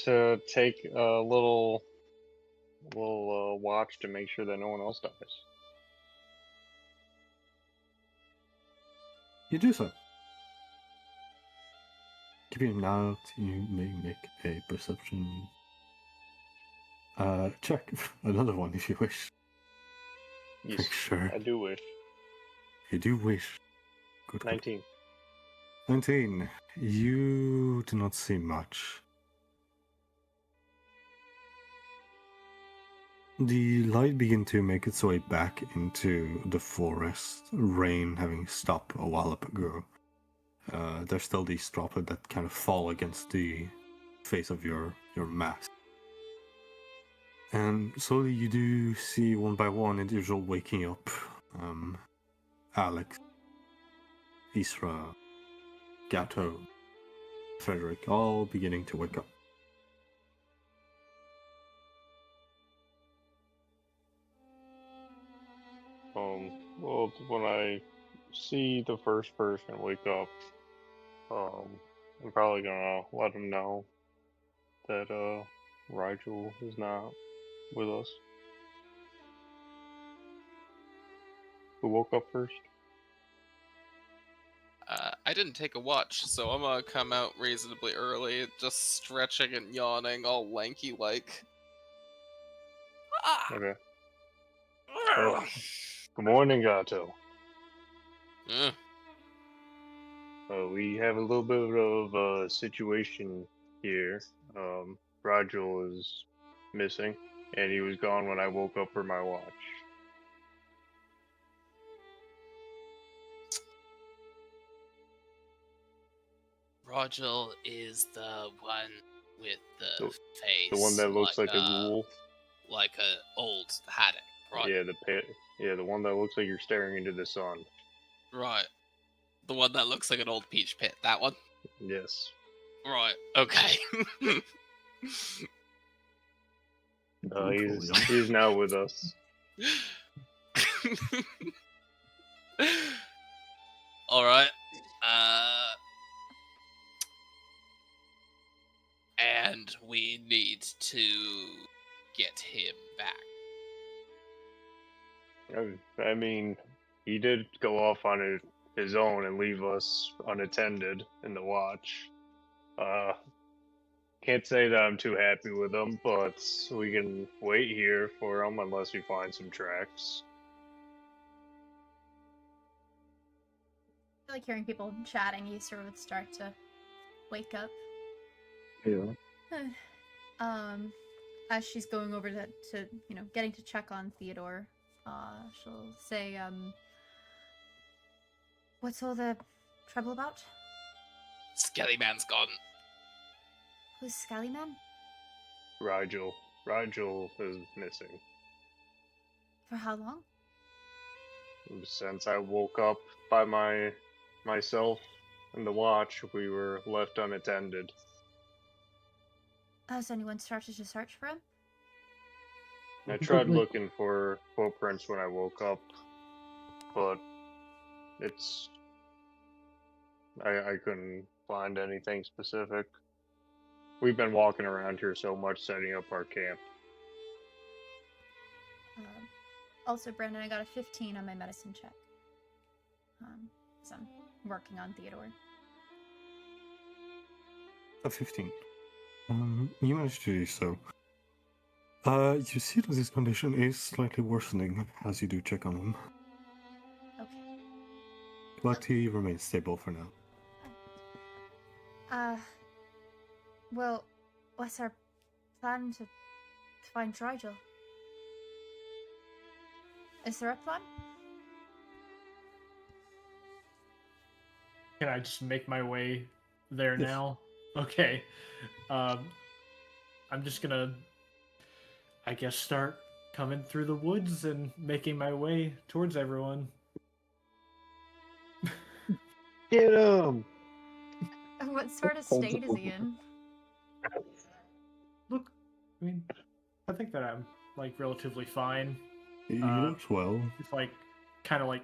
to take a little watch to make sure that no one else dies. You do so. Keeping out, you may make a perception check. Another one if you wish. Yes, Sure. I do wish. You do wish. Good. 19. 19. You do not see much. The light began to make its way back into the forest, rain having stopped a while ago. There's still these droplets that kind of fall against the face of your mask. And slowly you do see one by one individual waking up. Alex, Isra, Gato, Frederick, all beginning to wake up. Well, when I see the first person wake up, I'm probably gonna let him know that Rigel is not with us. Who woke up first? I didn't take a watch, so I'm gonna come out reasonably early, just stretching and yawning, all lanky like. Ah! Okay. Ugh. Good morning, Gato. Mm. We have a little bit of a situation here. Rigel is missing, and he was gone when I woke up for my watch. Rogel is the one with the The- face, The one that looks like a ghoul. like a old haddock. Right. Yeah, the one that looks like you're staring into the sun. Right. The one that looks like an old peach pit. That one. Yes. Right. Okay. Brutal, yeah. He's now with us. All right. And we need to get him back. I mean, he did go off on his own and leave us unattended in the watch. Can't say that I'm too happy with him, but we can wait here for him unless we find some tracks. I like hearing people chatting. You sort of would start to wake up. Yeah. As she's going over to getting to check on Theodore, she'll say, what's all the trouble about? Skellyman's gone. Who's Skellyman? Rigel is missing. For how long? Since I woke up by myself in the watch, we were left unattended. Has anyone started to search for him? I tried looking for footprints when I woke up, but I couldn't find anything specific. We've been walking around here so much setting up our camp. Also, Brandon, I got a 15 on my medicine check. So I'm working on Theodore. A 15. You managed to do so. You see that his condition is slightly worsening as you do check on him, Okay. but he remains stable for now. Well, what's our plan to find Rigel? Is there a plan? Can I just make my way there Yes. now? Okay. I'm just gonna, I guess, start coming through the woods and making my way towards everyone. Get him! What sort of state is he in? Look, I mean, I think that I'm, like, relatively fine. He looks well. Just, like, kind of, like,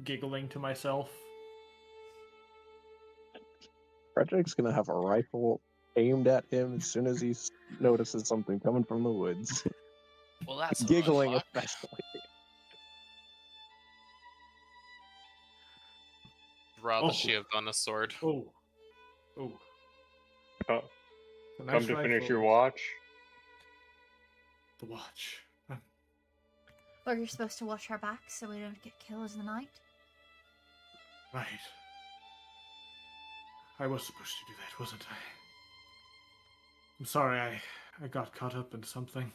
giggling to myself. Frederick's gonna have a rifle aimed at him as soon as he notices something coming from the woods. Well, that's a Giggling fuck. especially. Rather Oh. she have done a sword. Oh. Oh. Oh, A come nice to finish rifle. your watch. The watch. Or you're supposed to watch our backs so we don't get killed in the night? Right. I was supposed to do that, wasn't I? I'm sorry, I got caught up in something.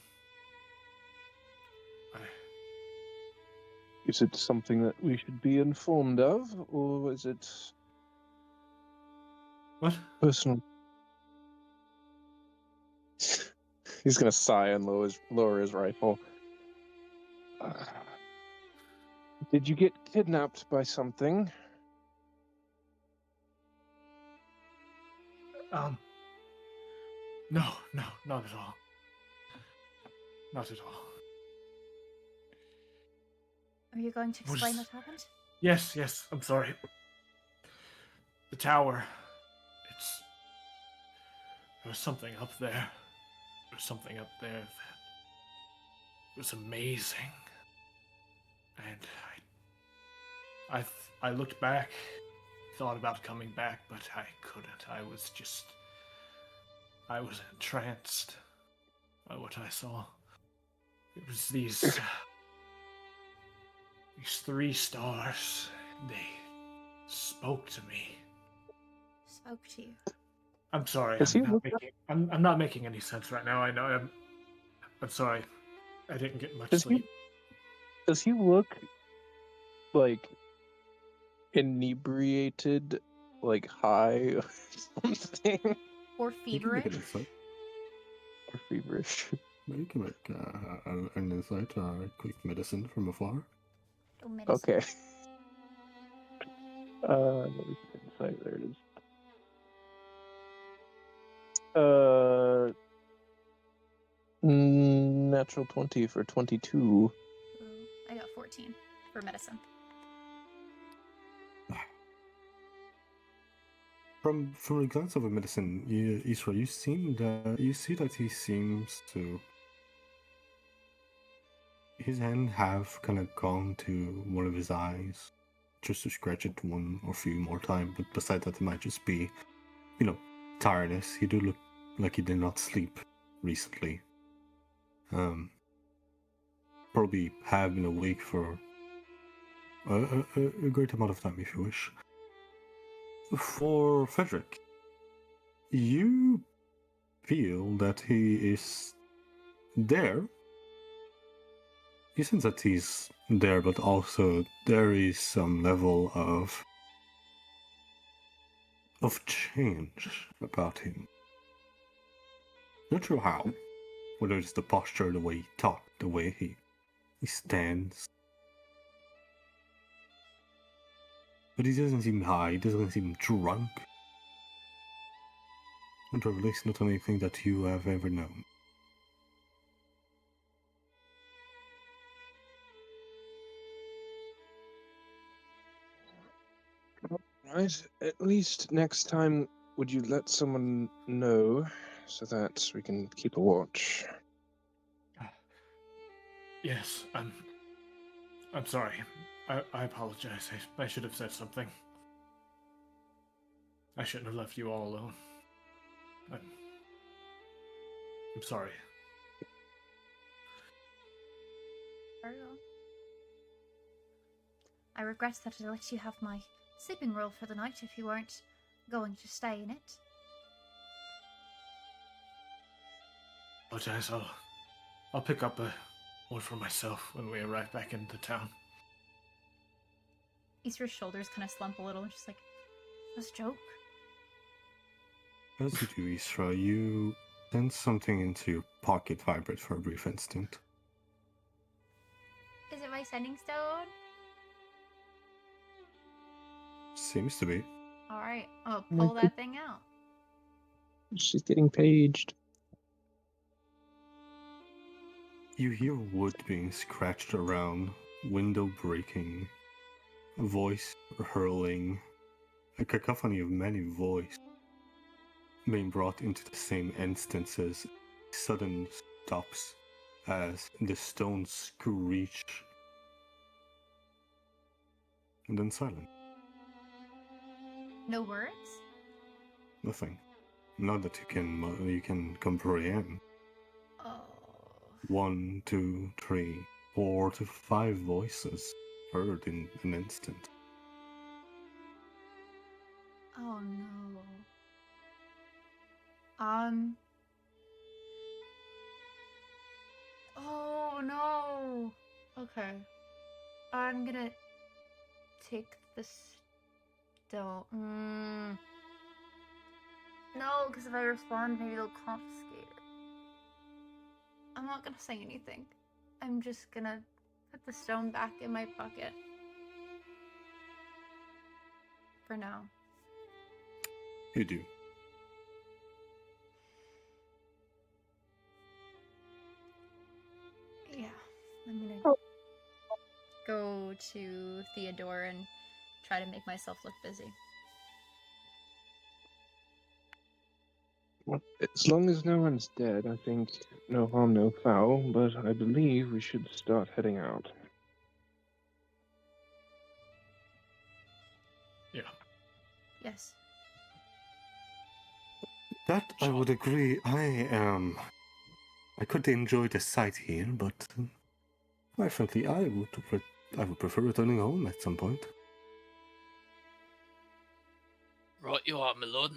Is it something that we should be informed of, or is it What? personal? He's gonna sigh and lower his rifle. Did you get kidnapped by something? No, not at all. Not at all. Are you going to explain Was- what happened? Yes, I'm sorry. The tower. There was something up there. There was something up there that was amazing. And I looked back, thought about coming back, but I couldn't. I was entranced by what I saw. It was these These 3 stars, they spoke to me. Spoke to you. I'm sorry. Does he look I'm not making any sense right now. I know. I'm sorry. I didn't get much Does sleep. does he look like inebriated, like high or something? Or You can make an feverish. insight. Or feverish? You can make an insight, quick medicine from afar. Oh, medicine. Okay. Let me see insight. There it is. Natural 20 for 22. Ooh, I got 14 for medicine. From a glance of a medicine, Isra, you see that he seems to. His hand have kind of gone to one of his eyes, just to scratch it one or few more times. But besides that, it might just be, tiredness. He do look like he did not sleep recently. Probably have been awake for a great amount of time, if you wish. For Frederick, you feel that he is there. You sense that he's there, but also there is some level of change about him. Not sure how. Whether it's the posture, the way he talks, the way he stands. But he doesn't seem high, he doesn't seem drunk. And or at least not anything that you have ever known. Right. At least next time, would you let someone know so that we can keep a watch? Yes, I'm sorry. I apologize. I should have said something. I shouldn't have left you all alone. I'm sorry. Very well. I regret that I let you have my sleeping roll for the night if you weren't going to stay in it. Apologize. I'll pick up one for myself when we arrive back into town. Easter's shoulders kind of slump a little and she's like, "This joke?" As you do, Isra, you sense something into your pocket vibrate for a brief instant. Is it my sending stone? Seems to be. Alright, I'll pull that thing out. She's getting paged. You hear wood being scratched around, window breaking, voice hurling, a cacophony of many voices being brought into the same instances. Sudden stops as the stones screech, and then silence. No words? Nothing. Not that you can comprehend. Oh. 1, 2, 3, 4 to 5 voices heard in an instant. Oh no. Oh no. Okay. I'm gonna take the stone. No, because if I respond, maybe they'll confiscate it. I'm not gonna say anything. I'm just gonna put the stone back in my pocket. For now. You do. Yeah. I'm gonna go to Theodore and try to make myself look busy. Well, as long as no one's dead, I think no harm, no foul, but I believe we should start heading out. Yeah. Yes. That I would agree. I could enjoy the sight here, but quite frankly, I would I would prefer returning home at some point. Right you are, my lord.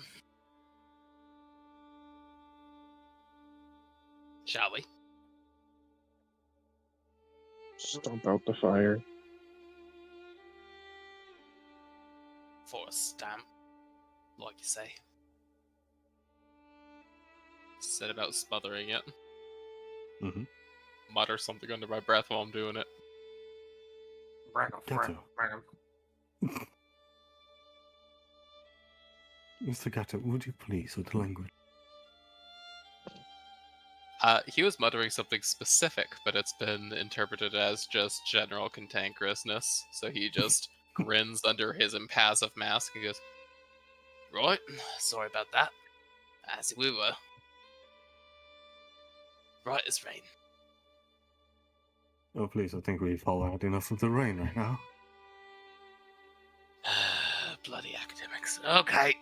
Shall we? Stomp out the fire. For a stamp, like you say. Said about smothering it. Mm-hmm. Mutter something under my breath while I'm doing it. Gato. Mr. Gato, would you please with the language? He was muttering something specific, but it's been interpreted as just general cantankerousness. So he just grins under his impassive mask and goes, "Right, sorry about that. As we were. Right as rain." Oh, please, I think we've all had enough of the rain right now. Bloody academics. Okay.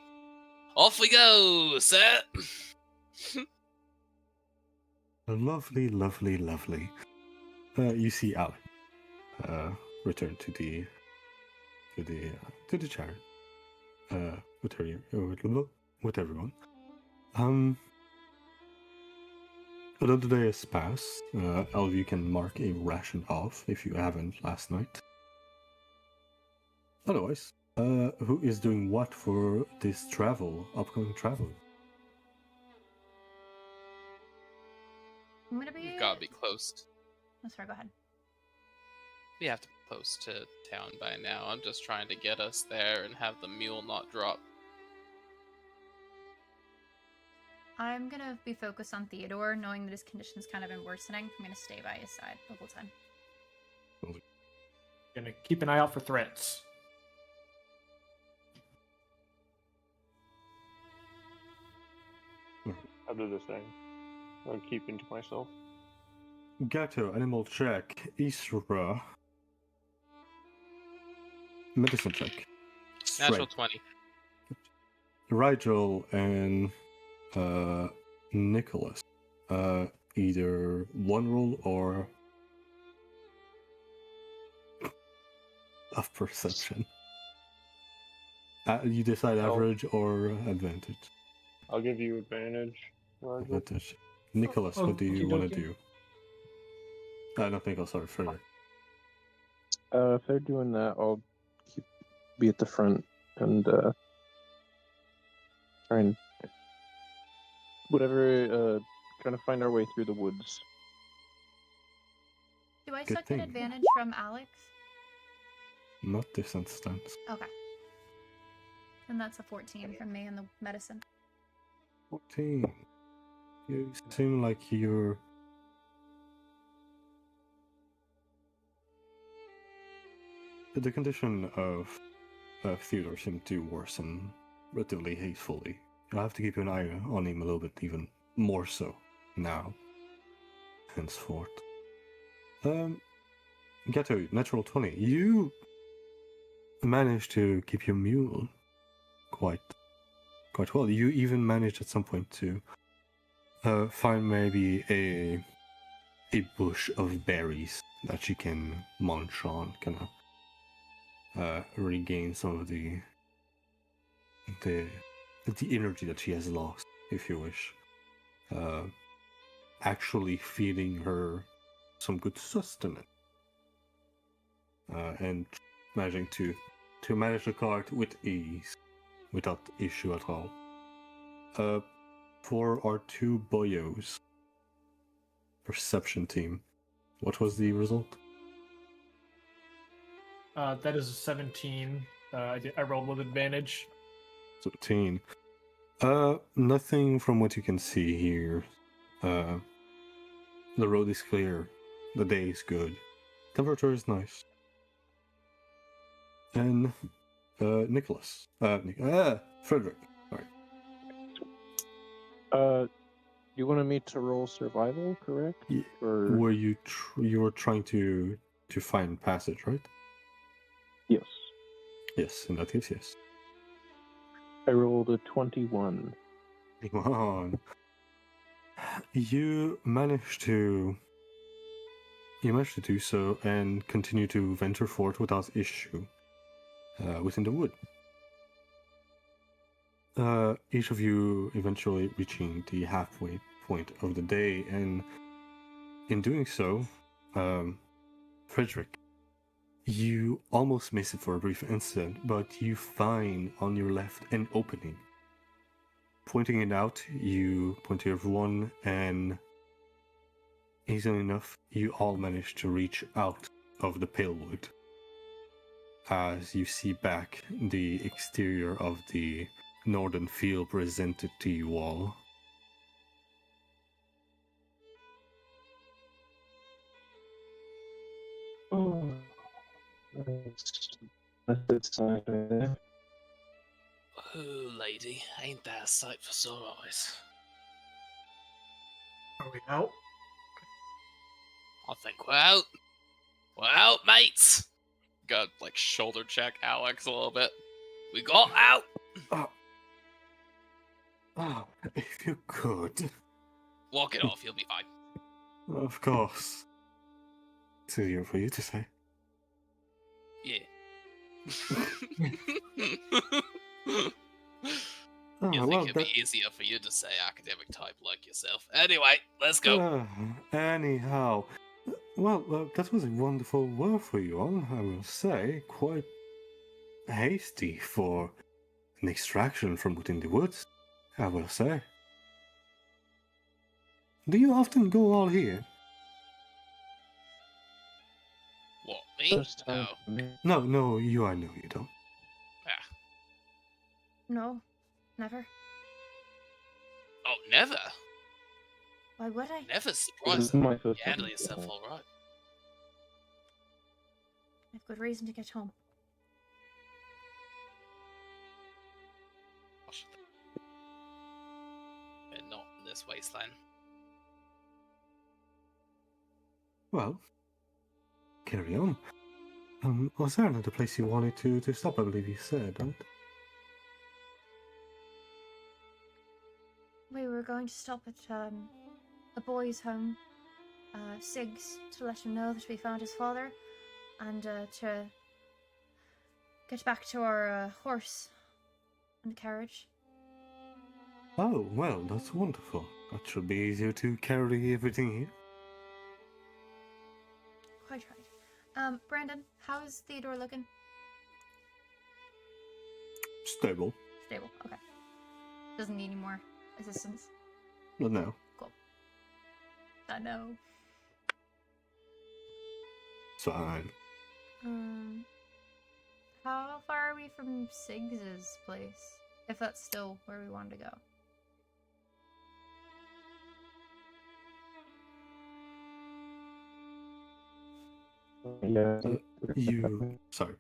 Off we go, sir. Lovely, lovely, lovely. You see Alec return to the chariot. With everyone. Another day has passed. All of you can mark a ration off if you haven't last night. Otherwise, who is doing what for this upcoming travel? I'm gonna be. We've got to be close. Oh, sorry, go ahead. We have to be close to town by now. I'm just trying to get us there and have the mule not drop. I'm gonna be focused on Theodore, knowing that his condition's kind of been worsening. I'm gonna stay by his side the whole time. Gonna keep an eye out for threats. I'll do the same. I'll keep into myself. Gato, animal check. Isra. Medicine check. Natural Strength. 20. Rigel and Nicholas. Either one roll or of perception. You decide average or advantage. I'll give you advantage, Roger. Advantage. Nicholas, what do you want to okey-dokey. do? Not Nicholas, sorry, Frederick. If they're doing that, I'll be at the front and try and trying to find our way through the woods. Do I Good suck thing. an advantage from Alex? Not this instance. Okay. And that's a 14 from me in the medicine. 14. You seem like you're... The condition of Theodore seemed to worsen relatively hastily. I'll have to keep an eye on him a little bit even more so now. Henceforth. Gato, natural 20. You managed to keep your mule quite well. You even managed at some point to find maybe a bush of berries that she can munch on, kind of regain some of the energy that she has lost, if you wish. Actually feeding her some good sustenance. And managing to manage the cart with ease, without issue at all. For our two boyos, perception team, what was the result? That is a 17. I rolled with advantage. 17. Nothing from what you can see here. The road is clear. The day is good. Temperature is nice. And Nicholas. Frederick. Sorry. You wanted me to roll survival, correct? Yeah. Or Were you you were trying to find passage, right? yes, Yes, in that case, yes. I rolled a 21. Come on. You managed to you manage to do so and continue to venture forth without issue within the wood. Each of you eventually reaching the halfway point of the day, and in doing so, Frederick, you almost miss it for a brief instant, but you find on your left an opening. Pointing it out, you point to everyone, and easily enough, you all manage to reach out of the pale wood as you see back the exterior of the northern field presented to you all. Oh, that's a good sign right there. Oh, lady, ain't that a sight for sore eyes? Are we out? I think we're out. We're out, mates! Got, like, shoulder check Alex a little bit. We got out! If you could. Walk it off, you'll be fine. Of course. It's easier for you to say. Yeah. Oh, You think it'd be easier for you to say, academic type like yourself. Anyway, let's go. Anyhow, that was a wonderful work for you all, I will say. Quite hasty for an extraction from within the woods, I will say. Do you often go all here? What, me? First time for me. No, I know you don't. Ah. No, never. Oh, never? Why would I? Never This surprised is them. my You first handle time. yourself alright. I have good reason to get home. But not in this wasteland. Well, carry on. Was there another place you wanted to stop, I believe you said, right? We were going to stop at a boy's home, Sig's, to let him know that we found his father, and to get back to our horse and carriage. Oh, well, that's wonderful. That should be easier to carry everything here. Quite right. Brandon, how's Theodore looking? Stable. Stable. Okay. Doesn't need any more assistance. But no. Cool. I know. It's fine. How far are we from Siggs's place? If that's still where we wanted to go. Yeah. Sorry.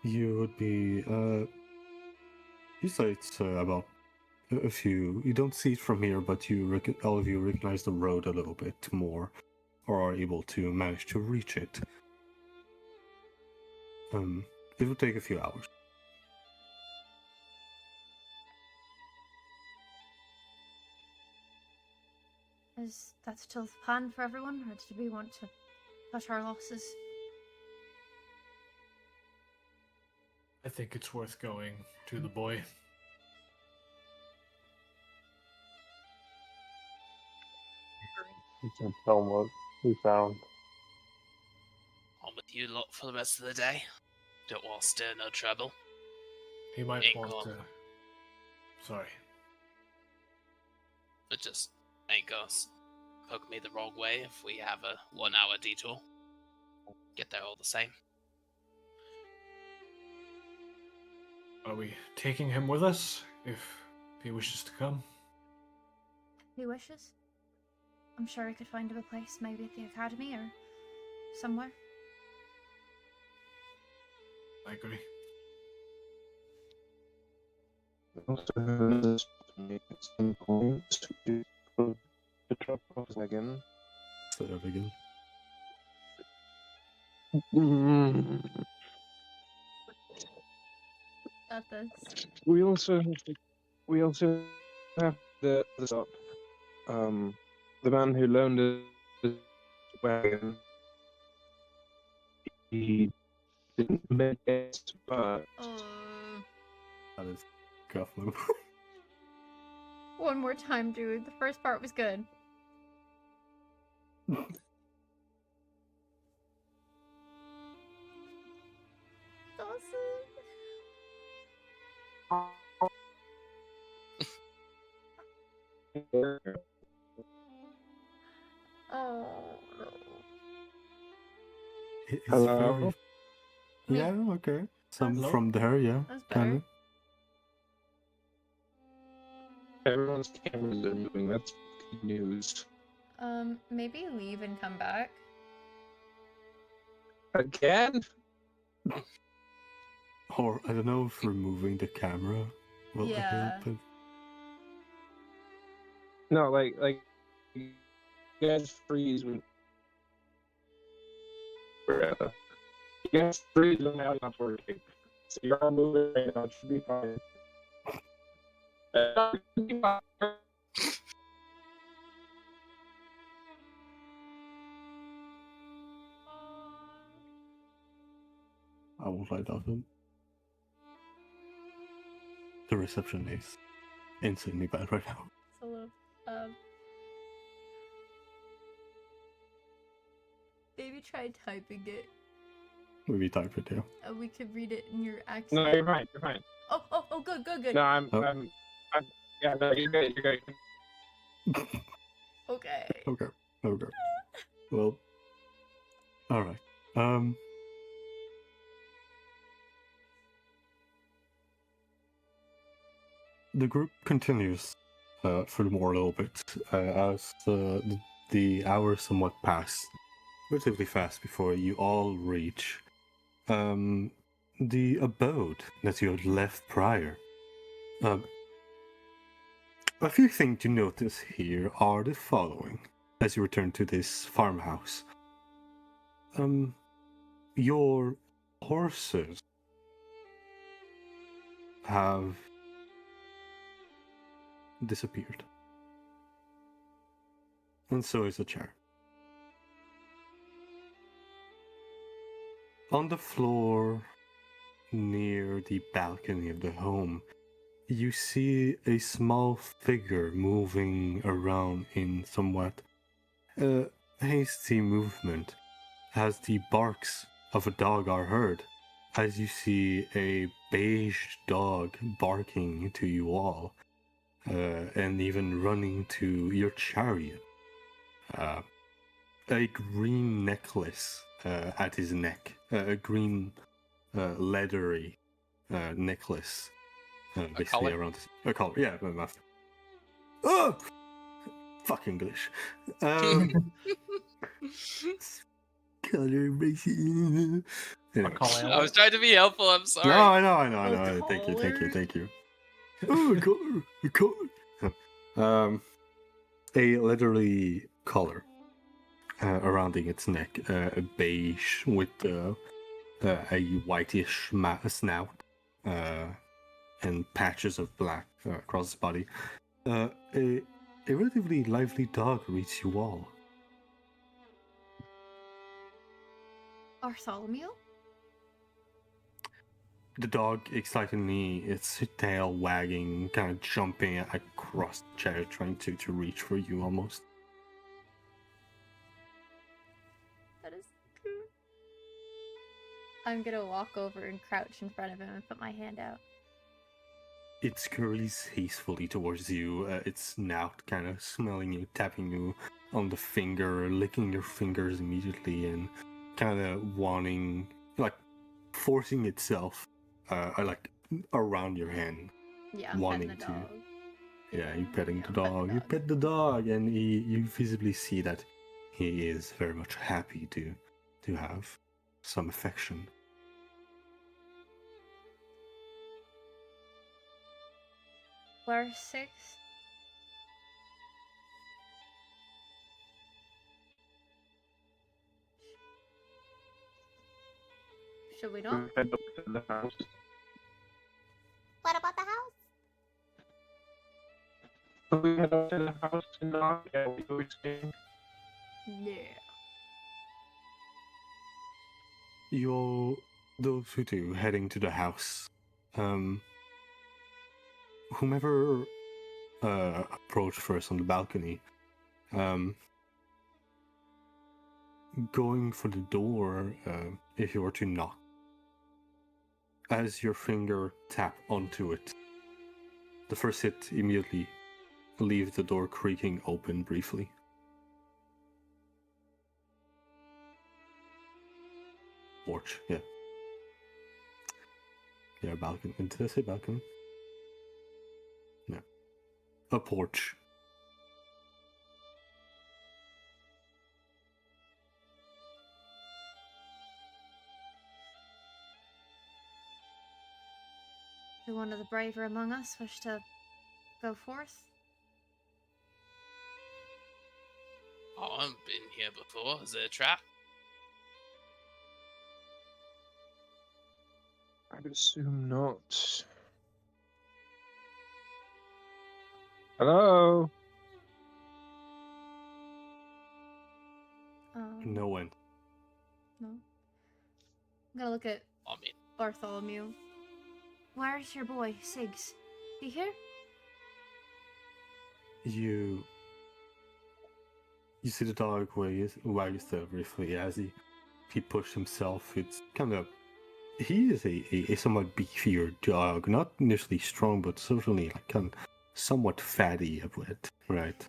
You would be, you say it's about a few, you don't see it from here, but all of you recognize the road a little bit more, or are able to manage to reach it. It will take a few hours. Is that still the plan for everyone, or did we want to cut our losses? I think it's worth going to the boy. You can tell him what we found. I'm with you lot for the rest of the day. Don't want to stir no trouble. He might Ain't want gone. to. Sorry. It just ain't gonna poke me the wrong way if we have a 1 hour detour. Get there all the same. Are we taking him with us if he wishes to come? He wishes? I'm sure we could find him a place, maybe at the academy or somewhere. I agree. Also, to make some points to put the drop off again. Say that again. Got this. We also have the stop. The man who loaned us wagon. He didn't make it, but That is cuff move. One more time, dude. The first part was good. Oh no. It's Hello? very... Yeah, okay. Some Hello? from there, yeah. That's better. Kind of. Everyone's cameras are moving. That's good news. Maybe leave and come back. Again? Or, I don't know if removing the camera will Yeah. help. No, like you guys freeze when you guys freeze when the audio's not working. So you're all moving right now. It should be fine. I won't lie about them. The reception is insanely bad right now. So, maybe try typing it. Maybe type it down. We could read it in your accent. No, you're fine. You're fine. Oh, good. No, I'm yeah, no, you're good. You're good. Okay. Okay. Well, alright. The group continues furthermore a little bit as the hours somewhat pass relatively fast before you all reach the abode that you had left prior. A few things to notice here are the following as you return to this farmhouse. Your horses have disappeared. And so is a chair. On the floor near the balcony of the home, you see a small figure moving around in somewhat hasty movement as the barks of a dog are heard, as you see a beige dog barking to you all, and even running to your chariot. A green necklace at his neck, a green leathery necklace. Basically collar? around a collar, yeah, my master. Oh, fuck English. Color basically. Anyway. I was trying to be helpful. I'm sorry. No, I know. A Thank you. collar. Oh, a collar. A leathery collar surrounding its neck, a beige with a whitish snout. And patches of black across his body. A relatively lively dog greets you all. Bartholomew? The dog excitedly, its tail wagging, kind of jumping across the chair, trying to reach for you almost. That is cute. I'm gonna walk over and crouch in front of him and put my hand out. It scurries hastily towards you, its snout kind of smelling you, tapping you on the finger, licking your fingers immediately, and kind of wanting, like, forcing itself, like, around your hand. Yeah, I'm wanting petting the to. dog. Yeah, you petting Yeah, the I'm petting dog. the You dog. pet the dog, and you visibly see that he is very much happy to have some affection. Floor 6. Should we not? Head up to the house. What about the house? So we head up to the house and knock at what you were saying. Yeah. Those who do heading to the house. Whomever approached first on the balcony, going for the door, if you were to knock, as your finger tap onto it, the first hit immediately leaves the door creaking open briefly. Porch, yeah. Yeah, balcony. Did I say balcony? No. A porch. Do one of the braver among us wish to go forth? Oh, I've been here before. Is there a trap? I would assume not. Hello? No one. No. I'm gonna look at I mean, Bartholomew. Where's your boy, Siggs? He here? You see the dog wags there briefly as he pushed himself. It's kind of, he is a somewhat beefier dog, not initially strong, but certainly like kind of somewhat fatty a bit, right?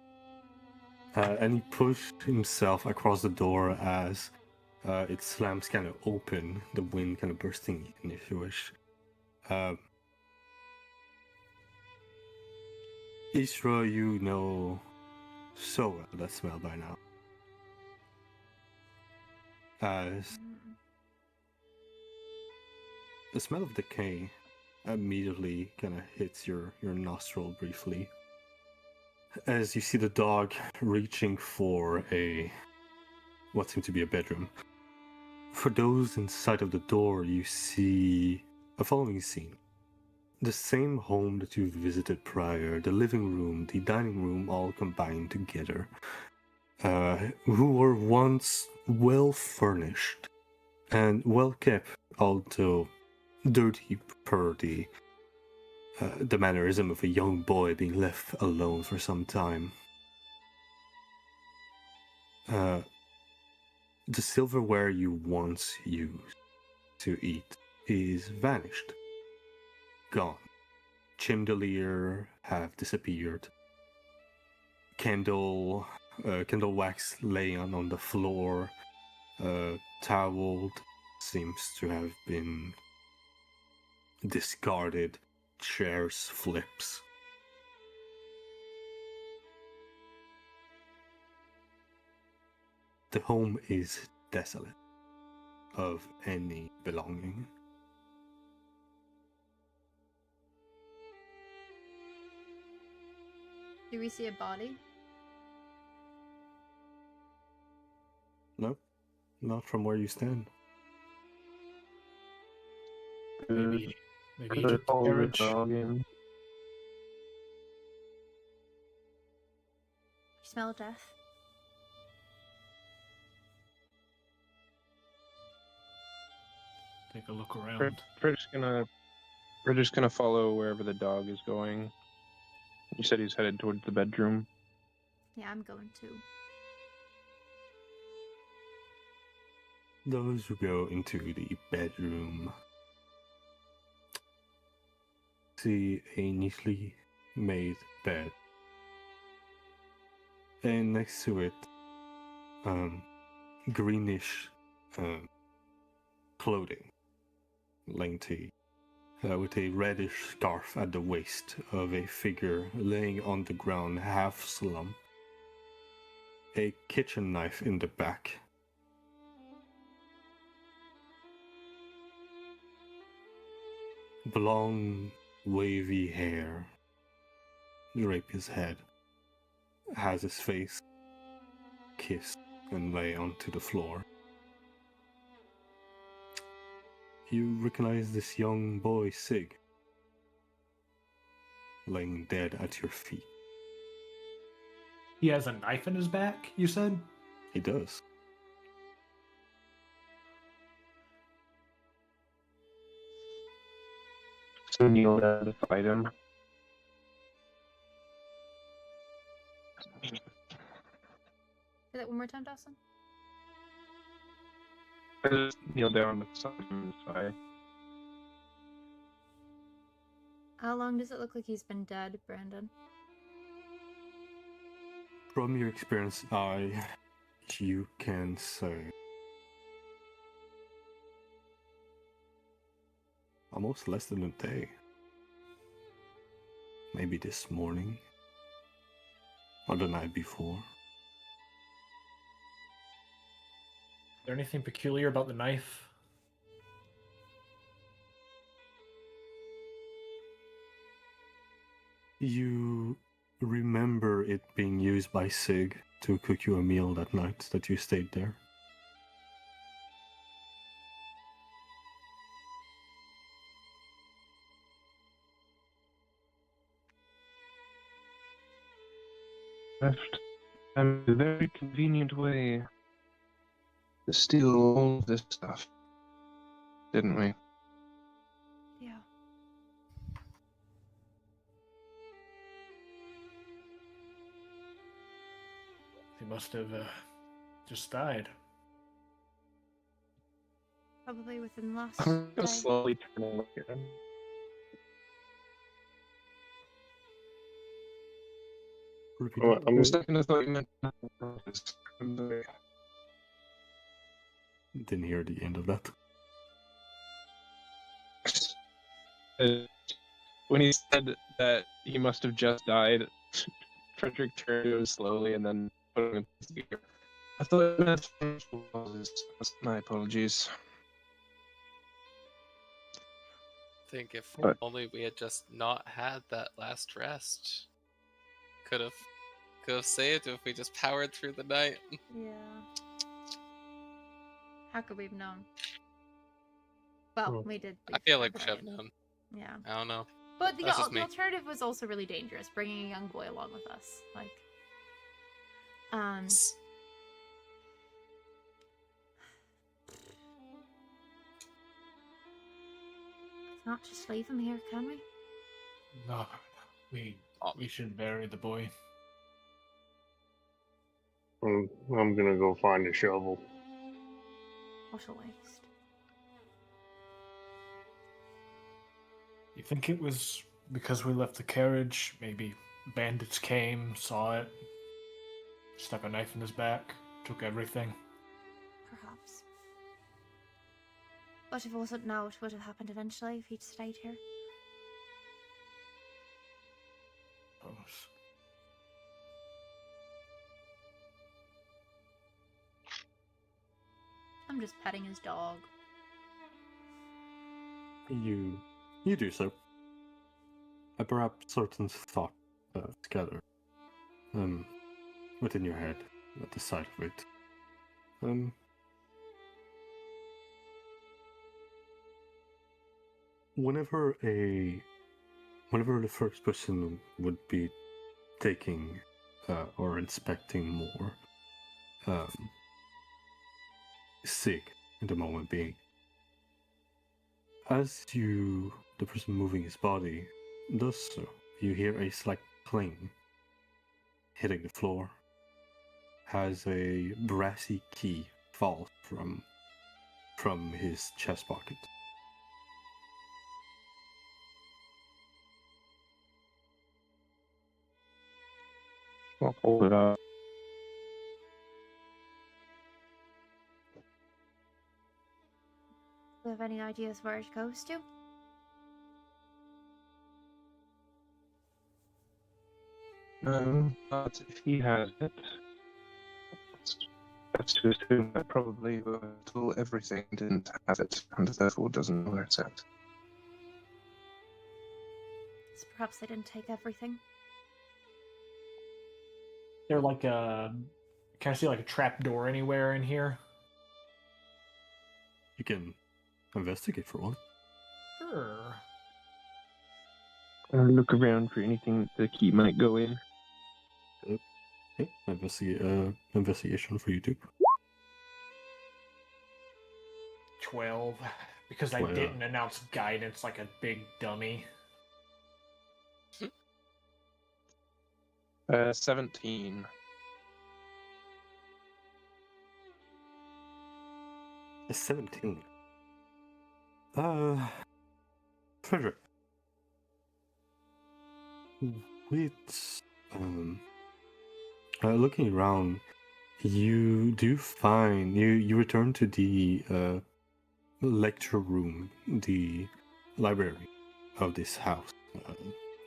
And he pushed himself across the door as it slams kind of open, the wind kind of bursting in, if you wish. Isra, you know so well that smell by now. As the smell of decay immediately kind of hits your nostril briefly. As you see the dog reaching for what seemed to be a bedroom. For those inside of the door, you see a following scene. The same home that you visited prior, the living room, the dining room, all combined together, who were once well furnished and well kept, although dirty per the mannerism of a young boy being left alone for some time. The silverware you once used to eat is vanished. Gone. Chandelier have disappeared. Candle wax laying on the floor, toweled, seems to have been discarded. Chairs flips. The home is desolate of any belonging. Do we see a body? No, not from where you stand. Maybe he Could I took the follow the carriage. dog in? You smell death? Take a look We're, around. we're just gonna follow wherever the dog is going. You said he's headed towards the bedroom. Yeah, I'm going to. Those who go into the bedroom see a neatly made bed, and next to it, greenish clothing, lengthy, with a reddish scarf at the waist of a figure laying on the ground, half slump. A kitchen knife in the back. Blonde, wavy hair drape his head, has his face kissed and lay onto the floor. You recognize this young boy, Sig, laying dead at your feet. He has a knife in his back, you said? He does. to kneel down to fight him. Say that one more time, Dawson. I just kneel down beside him and fight. How long does it look like he's been dead, Brandon? From your experience, you can say almost less than a day. Maybe this morning or the night before. Is there anything peculiar about the knife? You remember it being used by Sig to cook you a meal that night that you stayed there. Left a very convenient way to steal all of this stuff, didn't we? Yeah. He must have just died. Probably within the last I'm day. just slowly turn and look at him. I'm a second, I thought you meant I'm sorry. Didn't hear the end of that. When he said that he must have just died, Frederick turned to him slowly and then put him in his ear. I thought you meant financial causes. My apologies. Think if But- only we had just not had that last rest. Could have saved if we just powered through the night. Yeah. How could we have known? Well, Well, we did. I feel like we should have known. Yeah. I don't know. But the That's just me. alternative was also really dangerous, bringing a young boy along with us. Like, S- not just leave him here, can we? No, we should bury the boy. I'm gonna go find a shovel. What a waste. You think it was because we left the carriage? Maybe bandits came, saw it, stuck a knife in his back, took everything. Perhaps. But if it wasn't now, it would have happened eventually if he'd stayed here. Suppose. I'm just petting his dog. You do so. Perhaps certain thought gather within your head at the sight of it. Whenever the first person would be taking or inspecting more, Sig in the moment being, as the person moving his body does so, you hear a slight cling hitting the floor as a brassy key falls from his chest pocket. I'll hold it up. Do you have any ideas where it goes to? No, but if he has it, that's to assume that probably everything didn't have it, and therefore doesn't know where it's at. So perhaps they didn't take everything. They're like a. Can I see like a trap door anywhere in here? You can investigate for one. Sure. Look around for anything the key might go in. Okay, investigation for you too. 12. because I Well, didn't announce guidance like a big dummy. 17. 17. Frederick. With looking around, you do find you return to the lecture room, the library of this house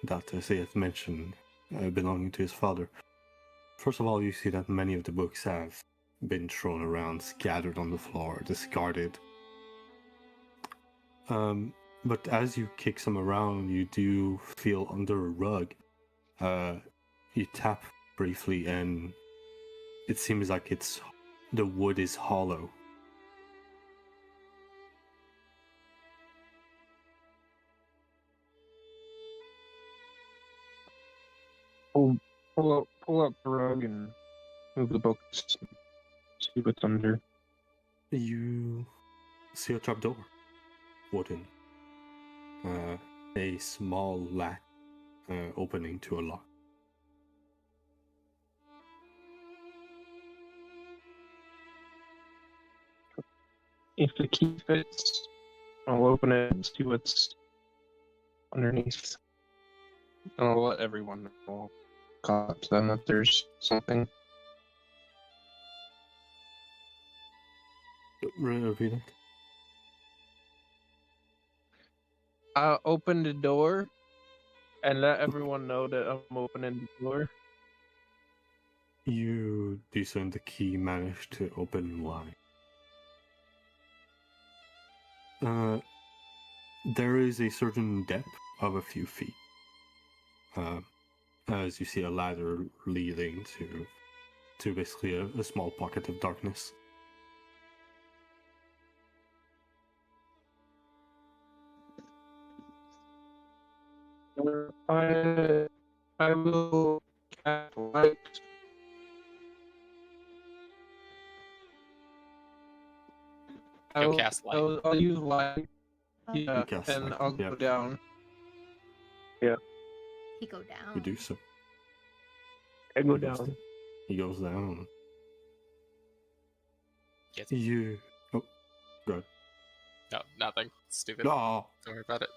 that, as he has mentioned, belonging to his father. First of all, you see that many of the books have been thrown around, scattered on the floor, discarded. But as you kick some around, you do feel under a rug. You tap briefly, and it seems like the wood is hollow. Pull up the rug and move the books. See what's under. You see a trapdoor, wooden. A small latch opening to a lock. If the key fits, I'll open it and see what's underneath. And I'll let everyone know. Cops them that there's something. Repeat it. I'll open the door and let everyone know that I'm opening the door. You discern the key managed to open wide. There is a certain depth of a few feet. As you see a ladder leading to basically a small pocket of darkness. I will cast light. Go cast light. I'll use light. Oh, Yeah, cast and light, I'll yeah. go down. he go down. You do so. I go He goes down. He goes down. Yes. You. Oh, good. No, nothing. Stupid. Oh, Don't worry about it.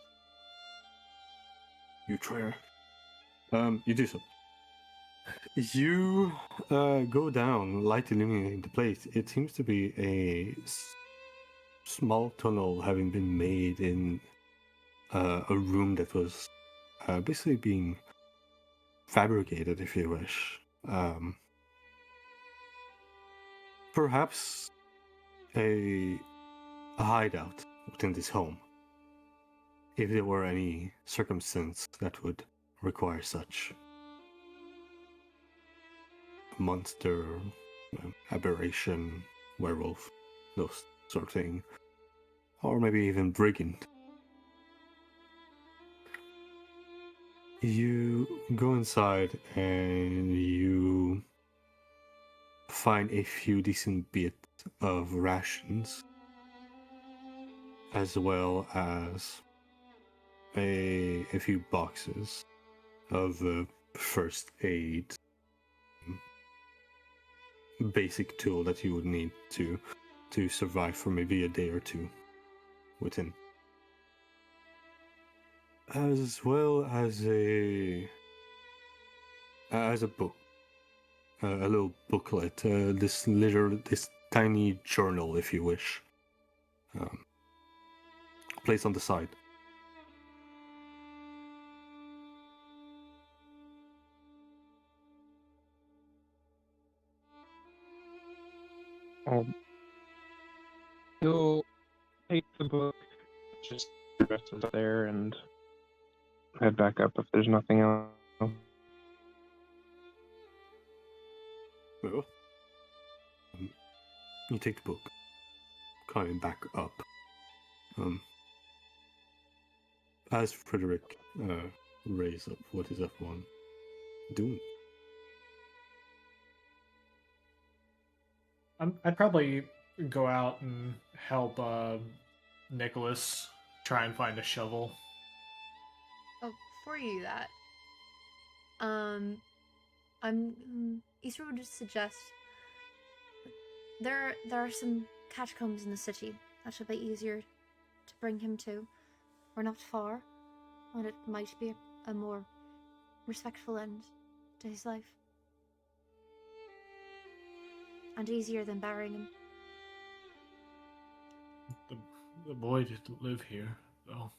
you traitor. You do so. You go down, light illuminating the place. It seems to be a small tunnel having been made in a room that was basically being fabricated, if you wish. Perhaps a hideout within this home, if there were any circumstance that would require such. Monster, aberration, werewolf, those sort of thing. Or maybe even brigand. You go inside and you find a few decent bits of rations, as well as a few boxes of first aid, basic tool that you would need to survive for maybe a day or two within, as well as a book, a little booklet, this tiny journal, if you wish, placed on the side. You'll take the book, just the rest is there, and head back up if there's nothing else. Well, you take the book, climbing back up. As Frederick raise up, what is everyone doing? I'd probably go out and help Nicholas try and find a shovel. Oh, before you do that, Easter would just suggest there are some catacombs in the city that should be easier to bring him to. We're not far, and it might be a more respectful end to his life. And easier than burying him. The boy didn't live here, though.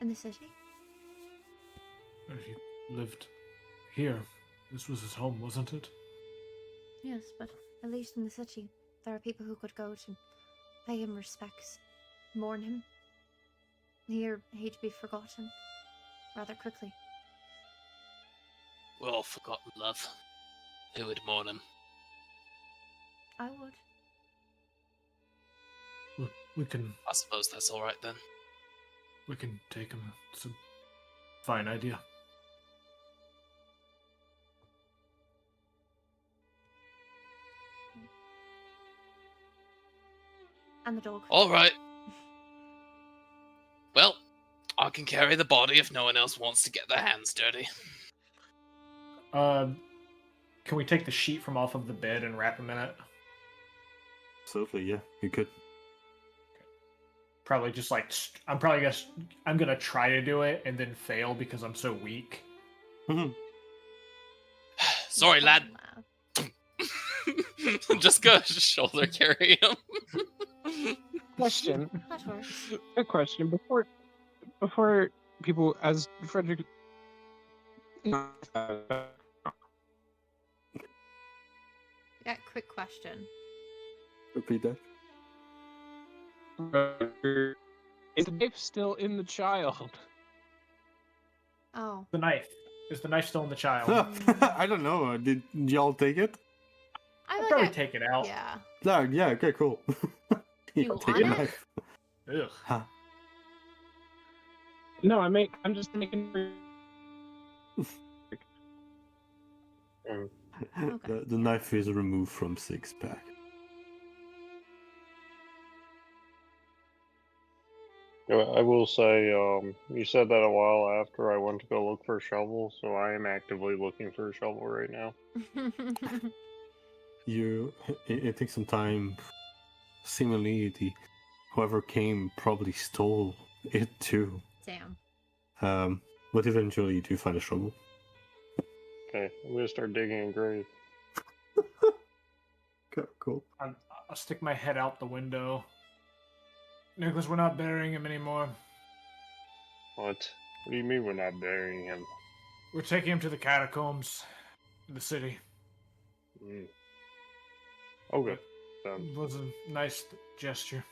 In the city? He lived here. This was his home, wasn't it? Yes, but at least in the city, there are people who could go to pay him respects, mourn him. Here, he'd be forgotten rather quickly. We're all forgotten, love. Who would mourn him? I would. We can I suppose that's all right then. take him. It's a fine idea. And the dog. All right. Well, I can carry the body if no one else wants to get their hands dirty. Can we take the sheet from off of the bed and wrap him in it? Absolutely, yeah, you could. Probably just like I'm gonna try to do it and then fail because I'm so weak. Sorry, lad. Just go shoulder carry him. Question. That works. A question before people, as Frederick. Yeah, quick question. Repeat that. Is the knife still in the child? Oh. The knife. Is the knife still in the child? I don't know. Did y'all take it? I I'll probably take it out. Yeah. No, yeah, okay, cool. You take want a it? knife. Ugh. Huh. No, I'm just making. Okay. The knife is removed from Six Pack. I will say, you said that a while after I went to go look for a shovel, so I am actively looking for a shovel right now. It takes some time. Seemingly, whoever came probably stole it too. Damn. But eventually you do find a shovel. Okay, I'm gonna start digging a grave. Okay, cool. I'll stick my head out the window. Nicholas, we're not burying him anymore. What? What do you mean we're not burying him? We're taking him to the catacombs in the city. Okay. It was a nice gesture.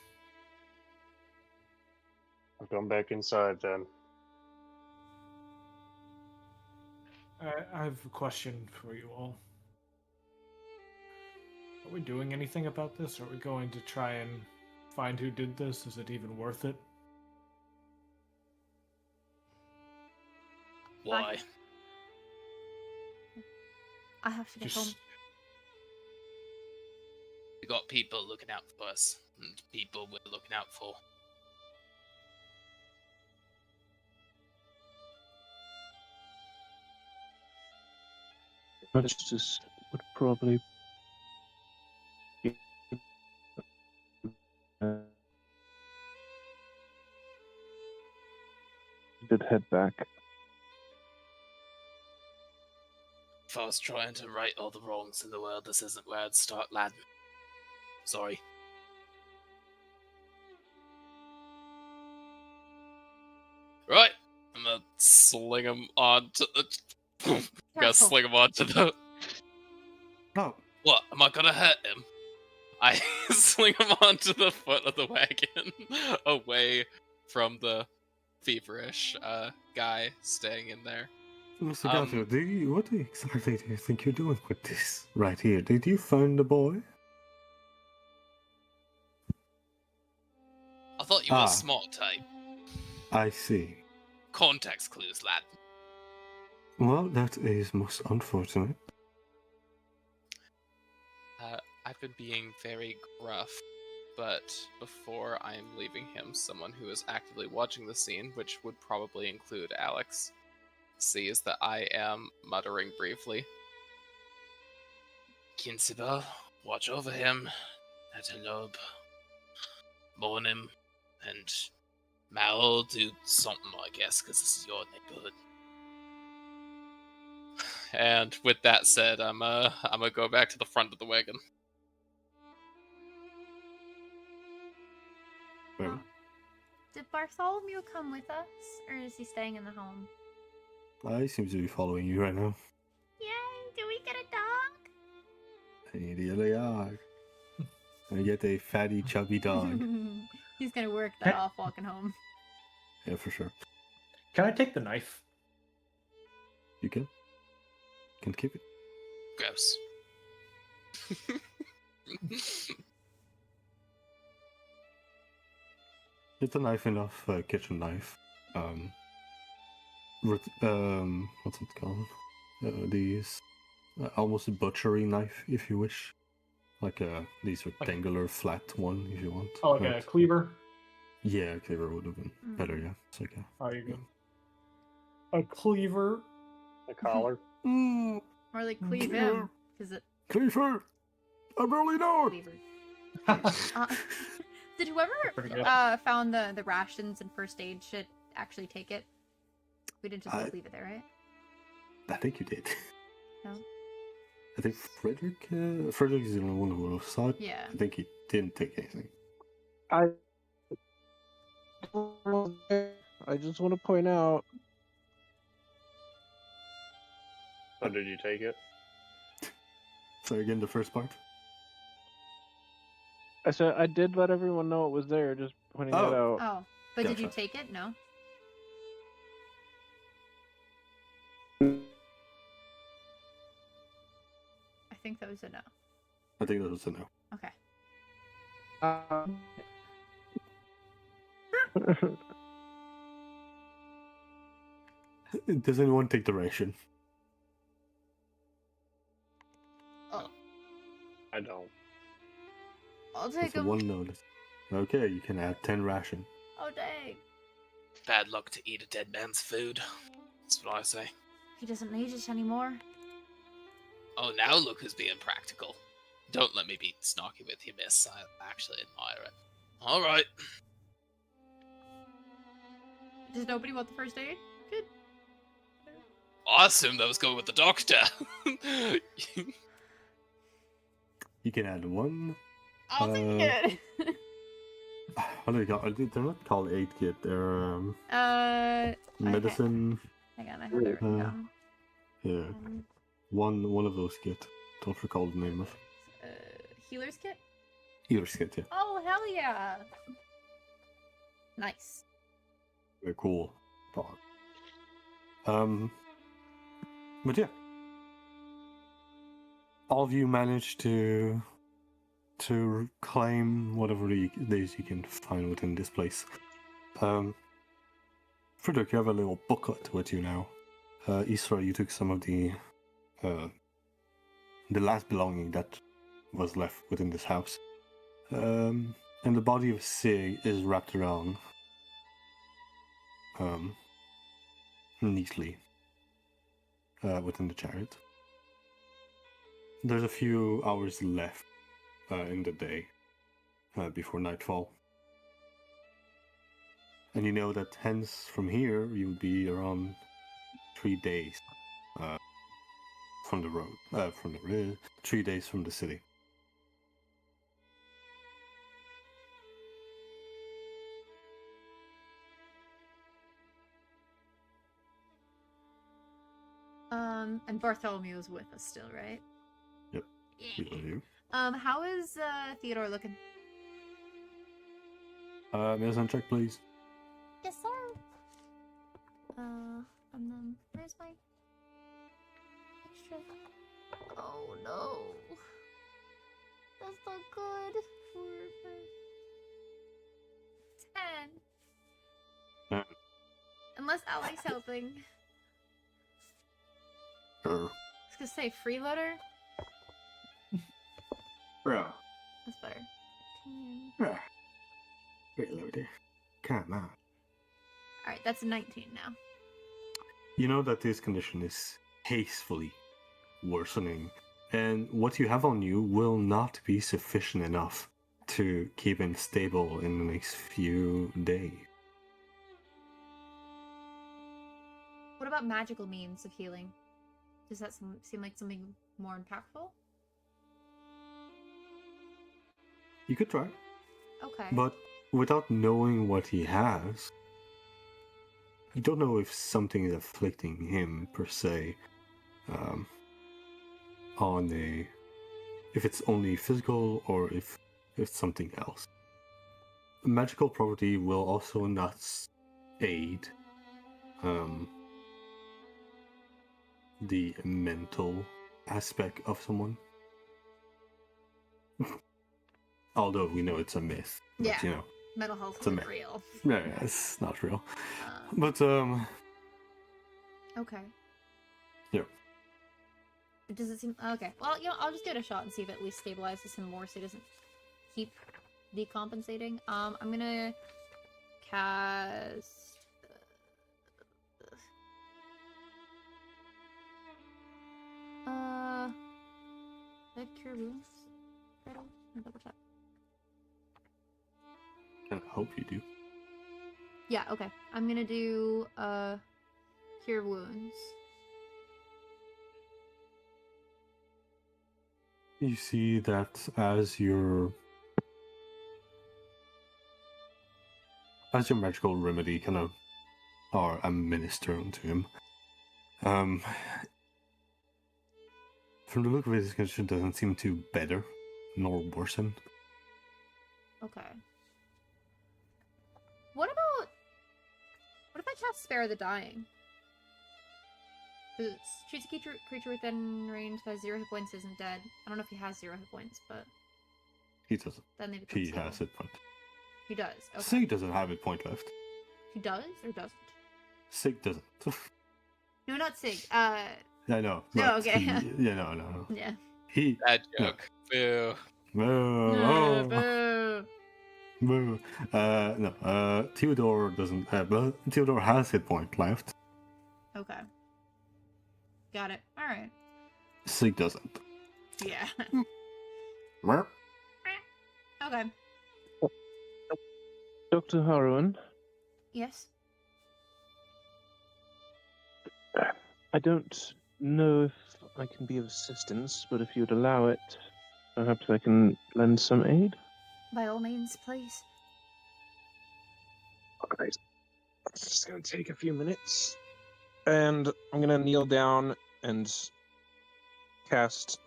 I'll come back inside then. I have a question for you all. Are we doing anything about this? Are we going to try and find who did this? Is it even worth it? Why? I have to get home. We got people looking out for us, and people we're looking out for. Justice would probably be. Did head back. If I was trying to right all the wrongs in the world, this isn't where I'd start, lad. Sorry. Right, I'm gonna sling him onto the. Gonna sling him onto the. Oh. What? Am I gonna hurt him? I sling him onto the foot of the wagon, away from the feverish guy staying in there. Mr. Gato, what exactly do you think you're doing with this right here? Did you find the boy? I thought you were a smart type. I see. Context clues, lad. Well, that is most unfortunate. I've been being very gruff, but before I am leaving him, someone who is actively watching the scene, which would probably include Alex, sees that I am muttering briefly. Kinsibel, watch over him. Atanob, mourn him, and Mal do something, I guess, because this is your neighborhood. And with that said, I'm gonna go back to the front of the wagon. Well, Did Bartholomew come with us, or is he staying in the home? I seem to be following you right now. Yay! Do we get a dog? Hey, really are. I get a fatty, chubby dog. He's gonna work that off walking home. Yeah, for sure. Can I take the knife? You can. Can keep it. Gross. It's a knife enough, kitchen knife. What's it called? These almost a butchery knife, if you wish. Like these rectangular flat one, if you want. Oh, like a cleaver? Yeah, a cleaver would have been better. Yeah, it's like Oh, you're good. A cleaver. A collar. Mm, Or like cleave him, because it cleaver. I'm really not. cleaver. Did whoever Pretty good. found the rations and first aid should actually take it? We didn't just leave it there, right? I think you did. No. I think Frederick is the only one who saw it. Yeah. I think he didn't take anything. I just want to point out. So did you take it? So again, the first part. I said I did let everyone know it was there. Just pointing that out. Oh, but did you Gotcha. take it? No. I think that was a no. I think that was a no. Okay. Does anyone take the ration? I don't. I'll take That's him. one notice. Okay, you can add 10 ration. Oh dang. Bad luck to eat a dead man's food. That's what I say. He doesn't need it anymore. Oh, now look who's being practical. Don't let me be snarky with you, miss. I actually admire it. Alright. Does nobody want the first aid? Good. I assumed that was going with the doctor. You can add one. I'll take it. What do they call? They're not called aid kit. They're medicine. Hang on, I have it written down. Yeah, one of those kit. Don't recall the name of. Healer's kit? Healer's kit, yeah. Oh, hell yeah. Nice. Very cool dog. But yeah, all of you managed to claim whatever it is you can find within this place. Frederick, you have a little booklet with you now. Isra, you took some of the last belonging that was left within this house. And the body of Sig is wrapped around neatly within the chariot. There's a few hours left in the day before nightfall. And you know that hence from here you'll be around 3 days from the road, 3 days from the city. And Bartholomew is with us still, right? Yep. You. How is Theodore looking? Medicine check, please. Yes, sir. And then where's my extra? Oh no, that's not good. 4, 5, 10. Unless Ali's helping. Sure. I was gonna say freeloader. Bro. That's better. 15, Ah, reloaded. Come on. Alright, that's a 19 now. You know that this condition is hastily worsening, and what you have on you will not be sufficient enough to keep him stable in the next few days. What about magical means of healing? Does that seem like something more impactful? You could try, Okay. but without knowing what he has, you don't know if something is afflicting him per se. If it's only physical or if it's something else. Magical property will also not aid the mental aspect of someone. Although we know it's a myth, but Yeah. you know, Mental health it's a is myth. real. Yeah, it's not real. But Okay. yeah. Does it seem okay? Well, I'll just give it a shot and see if it at least stabilizes him more, so he doesn't keep decompensating. I'm gonna cast. Did I cure wounds? Double check. I hope you do. Yeah. Okay. I'm gonna do cure wounds. You see that as your magical remedy kind of are administered to him, from the look of it, his condition doesn't seem to better nor worsen. Okay. What if I cast Spare the Dying? Because shoots a creature within range that has 0 hit points isn't dead. I don't know if he has 0 hit points, but He doesn't. then they become He stable. has hit point. He does. Okay. Sig doesn't have hit point left. He does or doesn't? Sig doesn't. No, not Sig. I know. No, but okay. No. Yeah. He. Bad joke. Boo. No. Boo. Boo. No. Theodore doesn't. But Theodore has hit point left. Okay. Got it. All right. Sig doesn't. Yeah. Well, Okay. Dr. Harwin, Yes. I don't know if I can be of assistance, but if you'd allow it, perhaps I can lend some aid. By all means, please. Alright. It's just gonna take a few minutes. And I'm gonna kneel down and cast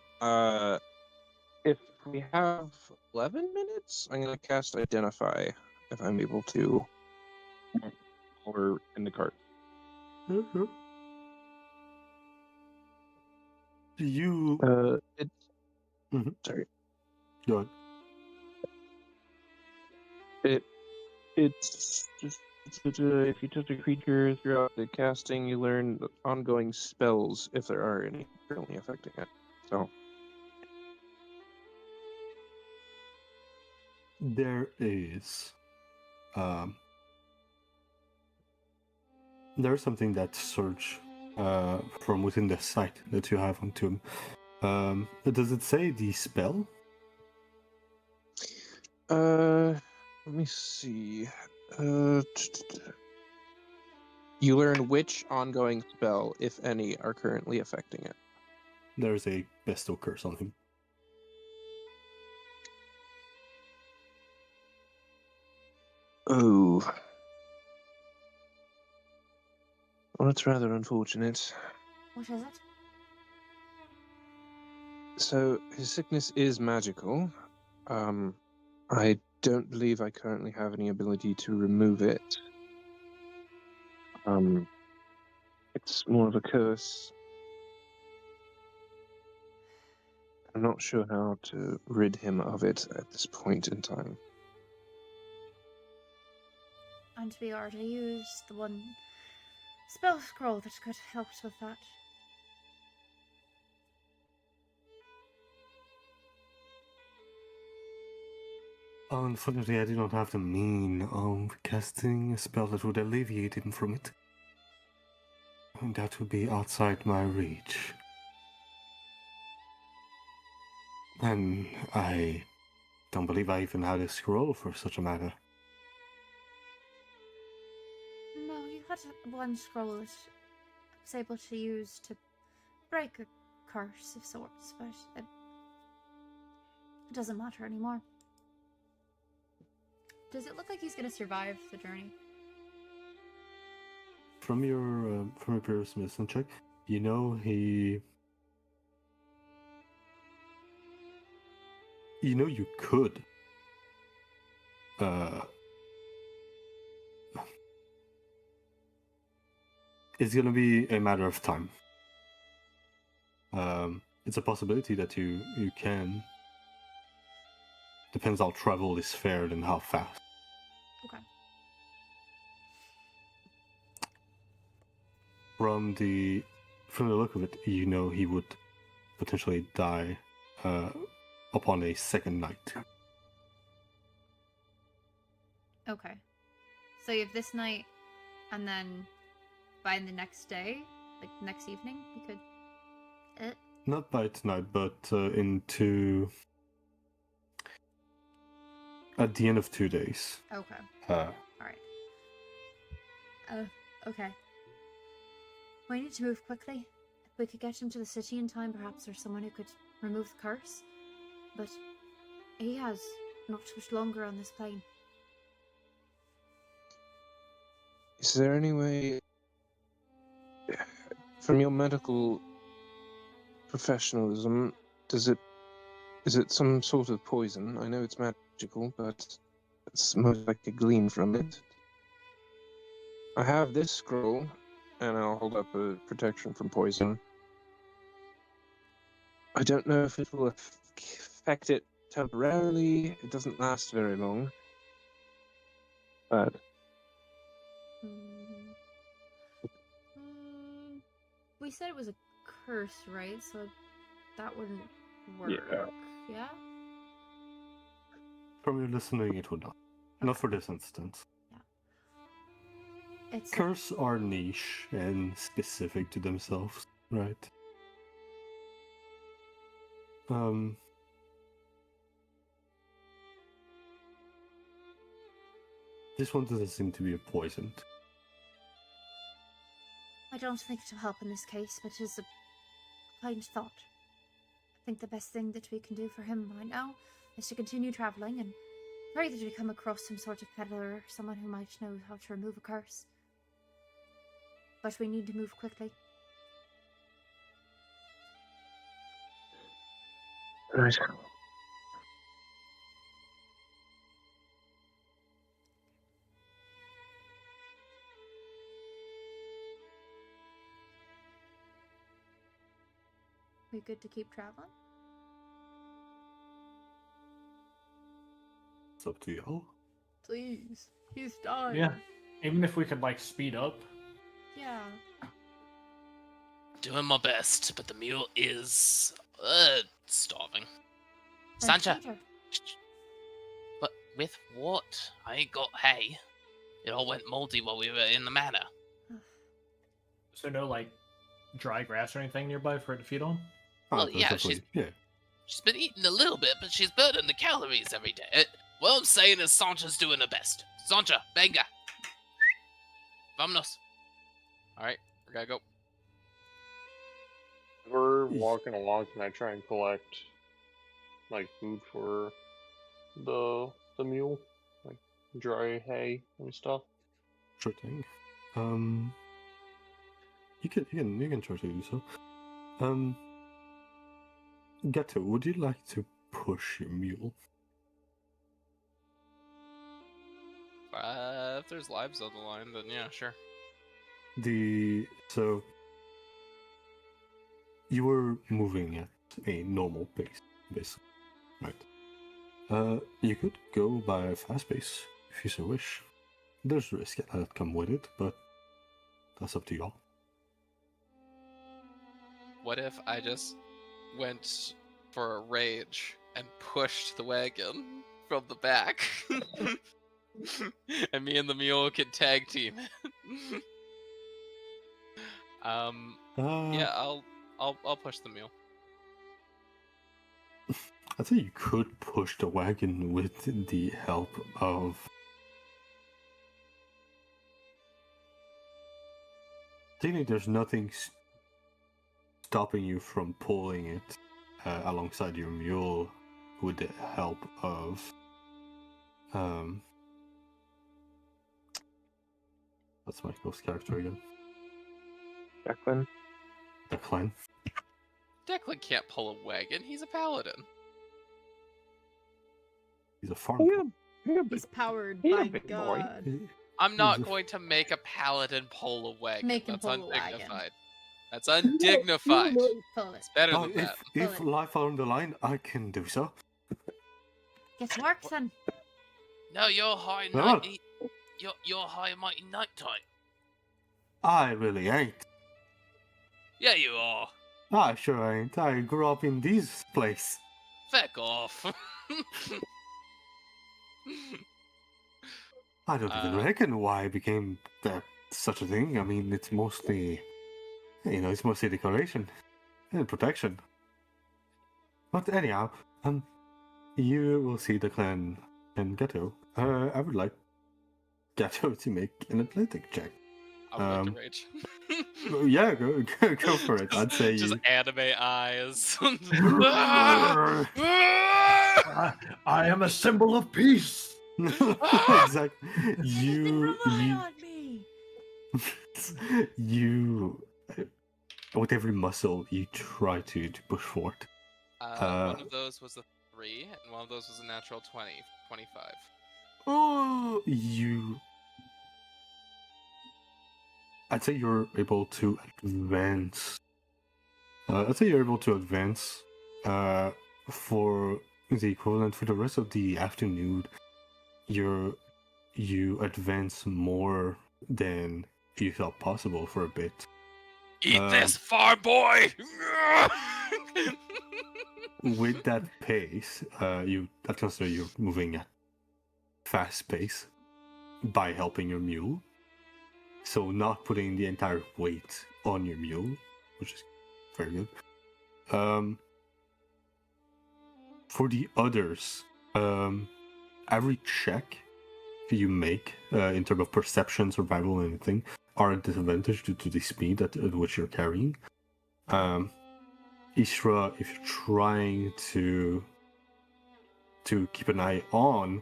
if we have 11 minutes, I'm gonna cast Identify if I'm able to. Or in the cart. you. It's Mhm. sorry. Go ahead. It's just if you touch a creature throughout the casting, you learn ongoing spells if there are any currently affecting it. So There is. There's something that surge from within the sight that you have on Tomb. Does it say the spell? let me see. You learn which ongoing spell, if any, are currently affecting it. There's a bestial curse on him. Oh. Well, that's rather unfortunate. What is it? So, his sickness is magical. I don't believe I currently have any ability to remove it. It's more of a curse. I'm not sure how to rid him of it at this point in time. And we already used the one spell scroll that could help with that. Unfortunately, I do not have the mean of casting a spell that would alleviate him from it. That would be outside my reach. And I don't believe I even had a scroll for such a matter. No, you had one scroll that I was able to use to break a curse of sorts, but it doesn't matter anymore. Does it look like he's gonna survive the journey? From your previous medicine check, you know you could it's gonna be a matter of time. It's a possibility that you can. Depends how travel is fared and how fast. Okay. From the look of it, you know he would potentially die upon a second night. Okay. So you have this night, and then by the next day, like next evening, you could. Not by tonight, but at the end of 2 days. Okay. Uh, Alright. Okay. We need to move quickly. If we could get him to the city in time, perhaps there's someone who could remove the curse. But he has not much longer on this plane. Is there any way, from your medical professionalism, is it some sort of poison? I know it's magical, but it's most likely glean from it. I have this scroll, and I'll hold up a protection from poison. I don't know if it will affect it temporarily. It doesn't last very long. But We said it was a curse, right? So that wouldn't work. Yeah? From your listening, it would not. Okay. Not for this instance. It's Curse are niche and specific to themselves, right? This one doesn't seem to be poisoned. I don't think it'll help in this case, but it is a kind thought. I think the best thing that we can do for him right now is to continue traveling and pray that we come across some sort of peddler or someone who might know how to remove a curse. But we need to move quickly. right. We good to keep traveling? It's up to y'all. Please. He's dying. Yeah. Even if we could like speed up. Yeah. Doing my best, but the mule is starving. Then Sancha, feed her. but with what? I ain't got hay. It all went moldy while we were in the manor. So no like dry grass or anything nearby for it to feed on? Well, that's yeah, definitely- she's been eating a little bit, but she's burning the calories every day. What I'm saying is Sancha's doing her best. Sancha, venga. Vámonos. Alright, we gotta go. We're walking along. Can I try and collect like food for the mule, like dry hay and stuff? Sure thing. You can try to do so. Gato, would you like to push your mule? If there's lives on the line, then yeah, sure. So you were moving at a normal pace, basically, right? You could go by a fast pace if you so wish. There's risk that come with it, but that's up to y'all. What if I just went for a rage and pushed the wagon from the back. And me and the mule can tag team it. Yeah, I'll push the mule. I think you could push the wagon with the help of. Technically, there's nothing stopping you from pulling it alongside your mule with the help of. That's my ghost character again. Declan. Declan. Declan can't pull a wagon. He's a paladin. He's a farm. He's powered He's a by big boy. God. I'm not going to make a paladin pull a wagon. Make him That's pull a wagon. undignified. That's undignified. Pull it. It's better Oh, than that. if life are on the line, I can do so. Guess work, son. No, you're high No. mighty. You're high and mighty night type. I really ain't. Yeah, you are. I sure ain't. I grew up in this place. Feck off. I don't even reckon why I became such a thing. I mean, it's mostly, it's mostly decoration and protection. But anyhow, you will see the clan and Gato. I would like Gato to make an athletic check. I would like to rage. Yeah, go for it. I'd say Just you. anime eyes. I am a symbol of peace. Exactly. You've been relying on me. You, with every muscle, you try to push forward. One of those was a 3, and one of those was a natural 20, 25. Oh, I'd say you're able to advance. I'd say you're able to advance for the equivalent for the rest of the afternoon. You advance more than you thought possible for a bit. Eat this, farm boy! With that pace, I consider you're moving at fast pace by helping your mule. So not putting the entire weight on your mule, which is very good. For the others, every check you make in terms of perception, survival, and anything are at disadvantage due to the speed at which you're carrying. Ishra, if you're trying to keep an eye on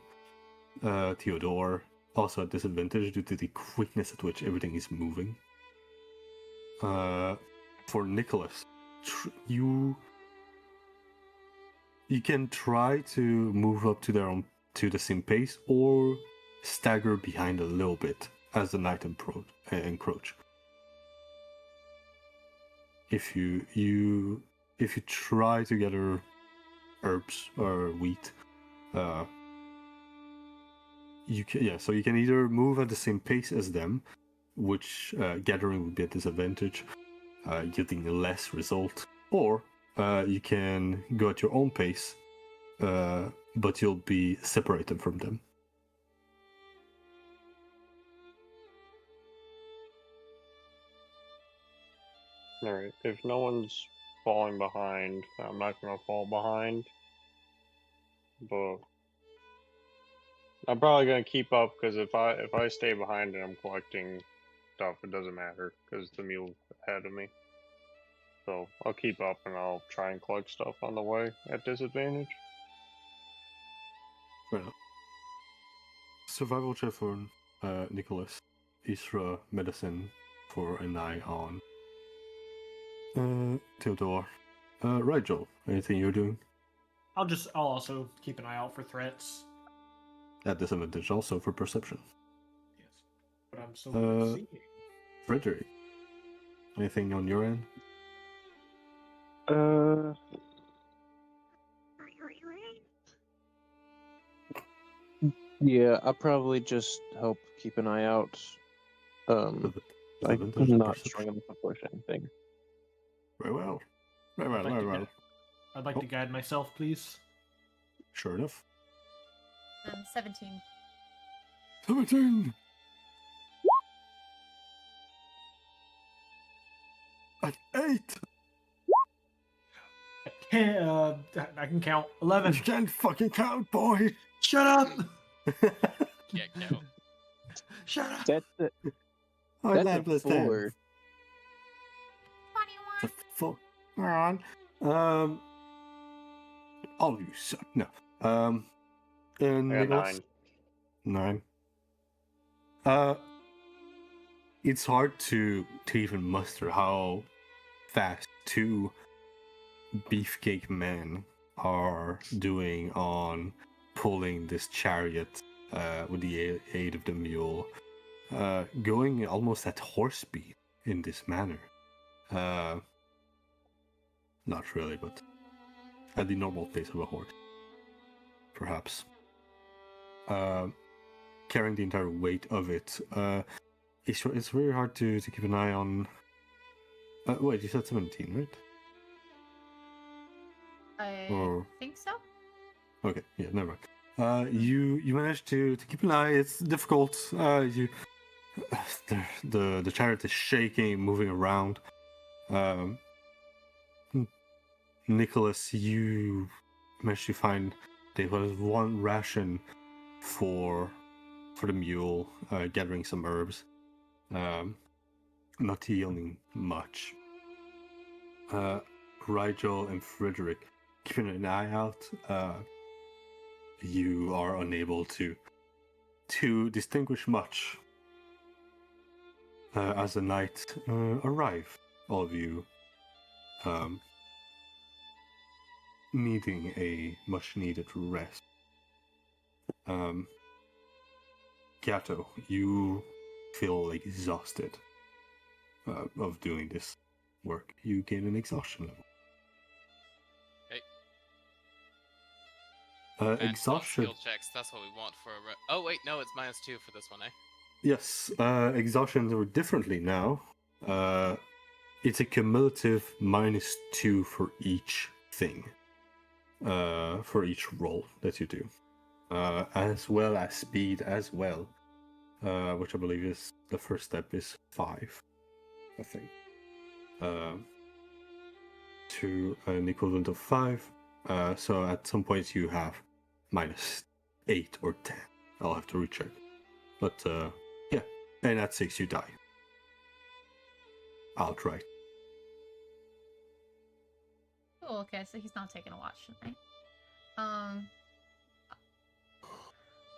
Theodore, also at disadvantage due to the quickness at which everything is moving. For Nicholas, you can try to move up to the same pace, or stagger behind a little bit as the night encroach. If you try to gather herbs or wheat, you can either move at the same pace as them, which gathering would be a disadvantage, getting less result, or you can go at your own pace, but you'll be separated from them. Alright, if no one's falling behind, I'm not gonna fall behind. But I'm probably gonna keep up, because if I stay behind and I'm collecting stuff, it doesn't matter because the mule's ahead of me. So I'll keep up and I'll try and collect stuff on the way at disadvantage. Fair enough. Survival check for Nicholas. Isra medicine for an eye on Theodore. Right, Joel. Anything you're doing? I'll also keep an eye out for threats. At disadvantage also for perception. Yes. But I'm still seeing. Frederick. Anything on your end? Yeah, I'll probably just help keep an eye out. I'm Disadvantage or not perception? strong enough to push anything. Very well. Very well. I'd like to guide myself, please. Sure enough. 17. 17. At 8. I can count. 11. You can't fucking count, boy. Shut up! Can't count. Shut up! That's a, Oh, that's 9 a plus 10. 4. 21. Come on. All of you suck. No. And I got Nicholas? 9. 9. It's hard to even muster how fast 2 beefcake men are doing on pulling this chariot with the aid of the mule, going almost at horse speed in this manner. Not really, but at the normal pace of a horse, perhaps. Carrying the entire weight of it. It's very hard to keep an eye on. Wait, you said 17, right? I think so. Okay, yeah, never mind. You managed to keep an eye. It's difficult. The chariot is shaking, moving around. Nicholas, you managed to find there was 1 ration for the mule, gathering some herbs. Not yielding much. Rigel and Frederick, keeping an eye out. You are unable to distinguish much as the night arrive. All of you needing a much needed rest. Kato, you feel like exhausted of doing this work. You gain an exhaustion level. Exhaustion. Skill checks. That's what we want for a. Oh wait, no, it's -2 for this one, eh? Yes, exhaustions are differently now. It's a cumulative -2 for each thing. For each roll that you do. As well as speed as well. Which I believe is the first step is 5, I think. To an equivalent of 5. So at some points you have -8 or 10. I'll have to recheck. But yeah, and at 6 you die. Outright. Cool, okay, so he's not taking a watch tonight.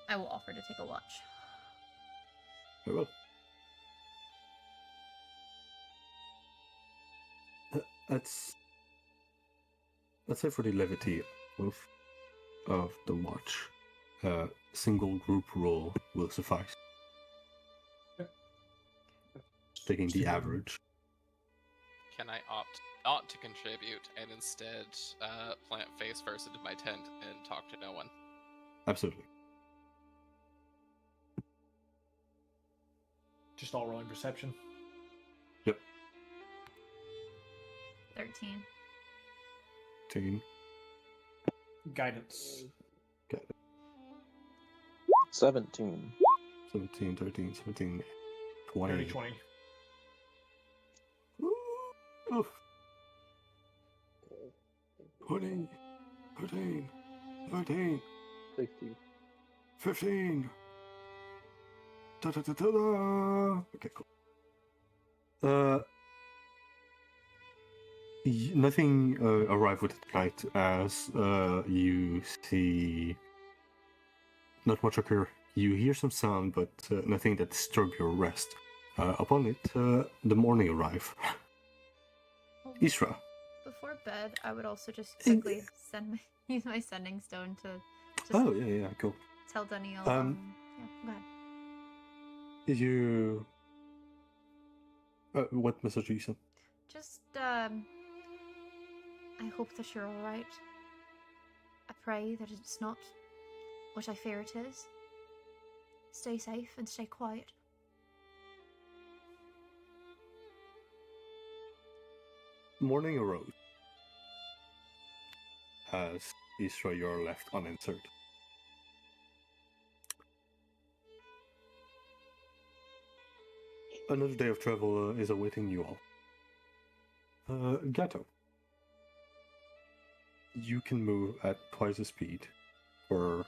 I will offer to take a watch. Very well. Let's say for the levity of the watch, single group roll will suffice. Taking the average. Can I opt not to contribute and instead plant face first into my tent and talk to no one? Absolutely. Just all rolling perception. Yep. 13. 13. Guidance. Got it. 17. 17, 13, 17, 20. 30, 20. Oof. 20, 13, 13, 16. 15. Da, da, da, da, da. Okay, cool. Nothing arrived with the night as you see not much occur. You hear some sound, but nothing that disturbs your rest. Upon it, the morning arrive. Isra. Before bed, I would also just quickly use my sending stone to just Oh yeah, cool. tell Daniel. Um, Yeah, go ahead. You. What message you sent? Just I hope that you're all right. I pray that it's not what I fear it is. Stay safe and stay quiet. Morning arose. As Isra, you're left unanswered. Another day of travel is awaiting you all. Gato. You can move at twice the speed for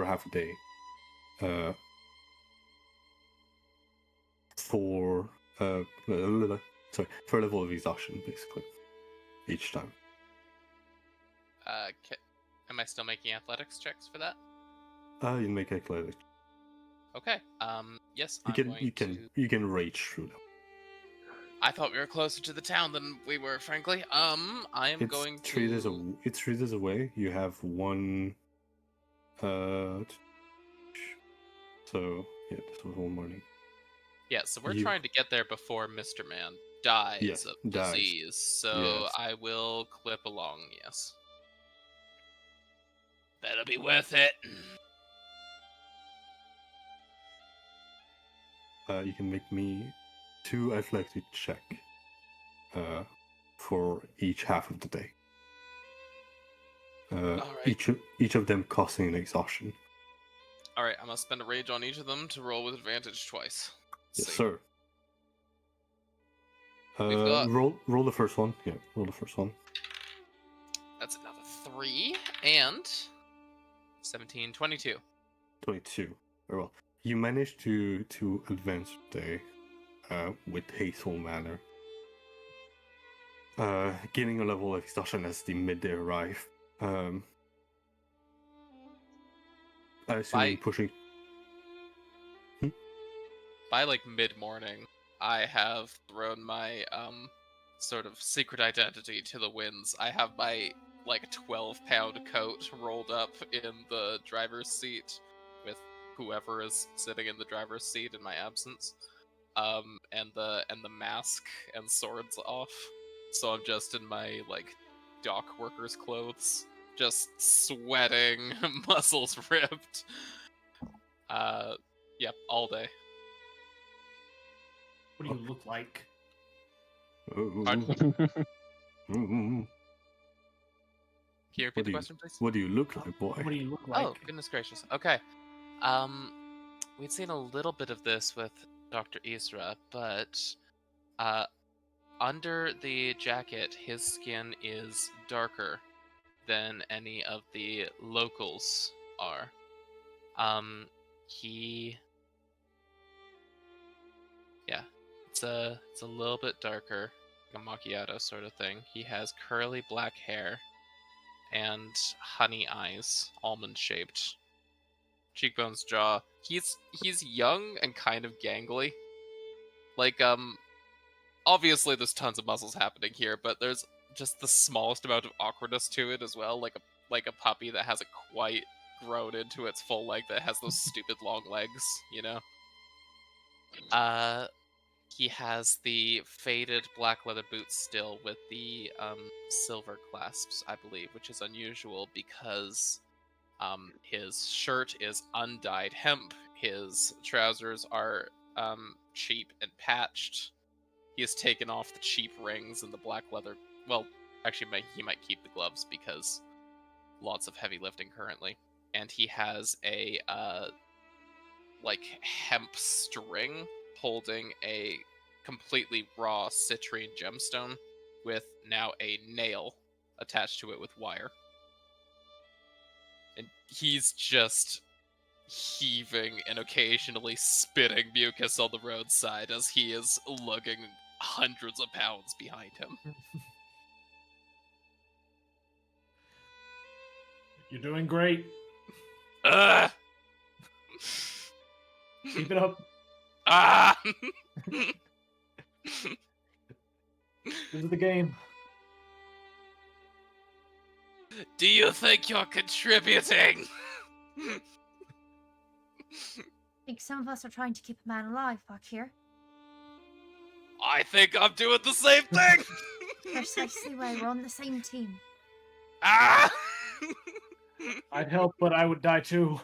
half a day. For for a level of exhaustion, basically, each time. Am I still making athletics checks for that? You make athletics. Okay. Yes, You can rage through them. I thought we were closer to the town than we were, frankly. I am going to. It's 3 days away. You have one. So yeah, this was one morning. Yeah, so we're trying to get there before Mr. Man dies of disease. So yes. I will clip along. Yes. That'll be worth it. You can make me 2 athletic check for each half of the day. Right. Each of them costing an exhaustion. Alright, I'm gonna spend a rage on each of them to roll with advantage twice. Yes, sir. Roll the first one. Yeah, roll the first one. That's another 3 and 17, 22. 22. Very well. You managed to advance the day with hasteful manner. Gaining a level of exhaustion as the midday arrive. I assume pushing. By like mid-morning, I have thrown my sort of secret identity to the winds. I have my like 12-pound coat rolled up in the driver's seat with whoever is sitting in the driver's seat in my absence, and the mask and swords off. So I'm just in my like dock worker's clothes, just sweating, muscles ripped. Yep, all day. What do you look like? Pardon? Can you repeat the question, please? What do you look like, boy? What do you look like? Oh, goodness gracious. Okay. We'd seen a little bit of this with Dr. Isra, but under the jacket, his skin is darker than any of the locals are. It's a little bit darker, like a macchiato sort of thing. He has curly black hair and honey eyes, almond-shaped. Cheekbones, jaw. He's young and kind of gangly. Like, obviously there's tons of muscles happening here, but there's just the smallest amount of awkwardness to it as well, like a puppy that hasn't quite grown into its full length, that has those stupid long legs, you know? He has the faded black leather boots still with the silver clasps, I believe, which is unusual because his shirt is undyed hemp, his trousers are cheap and patched. He has taken off the cheap rings and the black leather. Well, actually, he might keep the gloves because lots of heavy lifting currently. And he has a like hemp string holding a completely raw citrine gemstone with now a nail attached to it with wire. And he's just heaving and occasionally spitting mucus on the roadside as he is lugging hundreds of pounds behind him. You're doing great. Keep it up. This is the game. Do you think you're contributing? I think some of us are trying to keep a man alive back here. I think I'm doing the same thing! Precisely why we're on the same team. I'd help, but I would die too.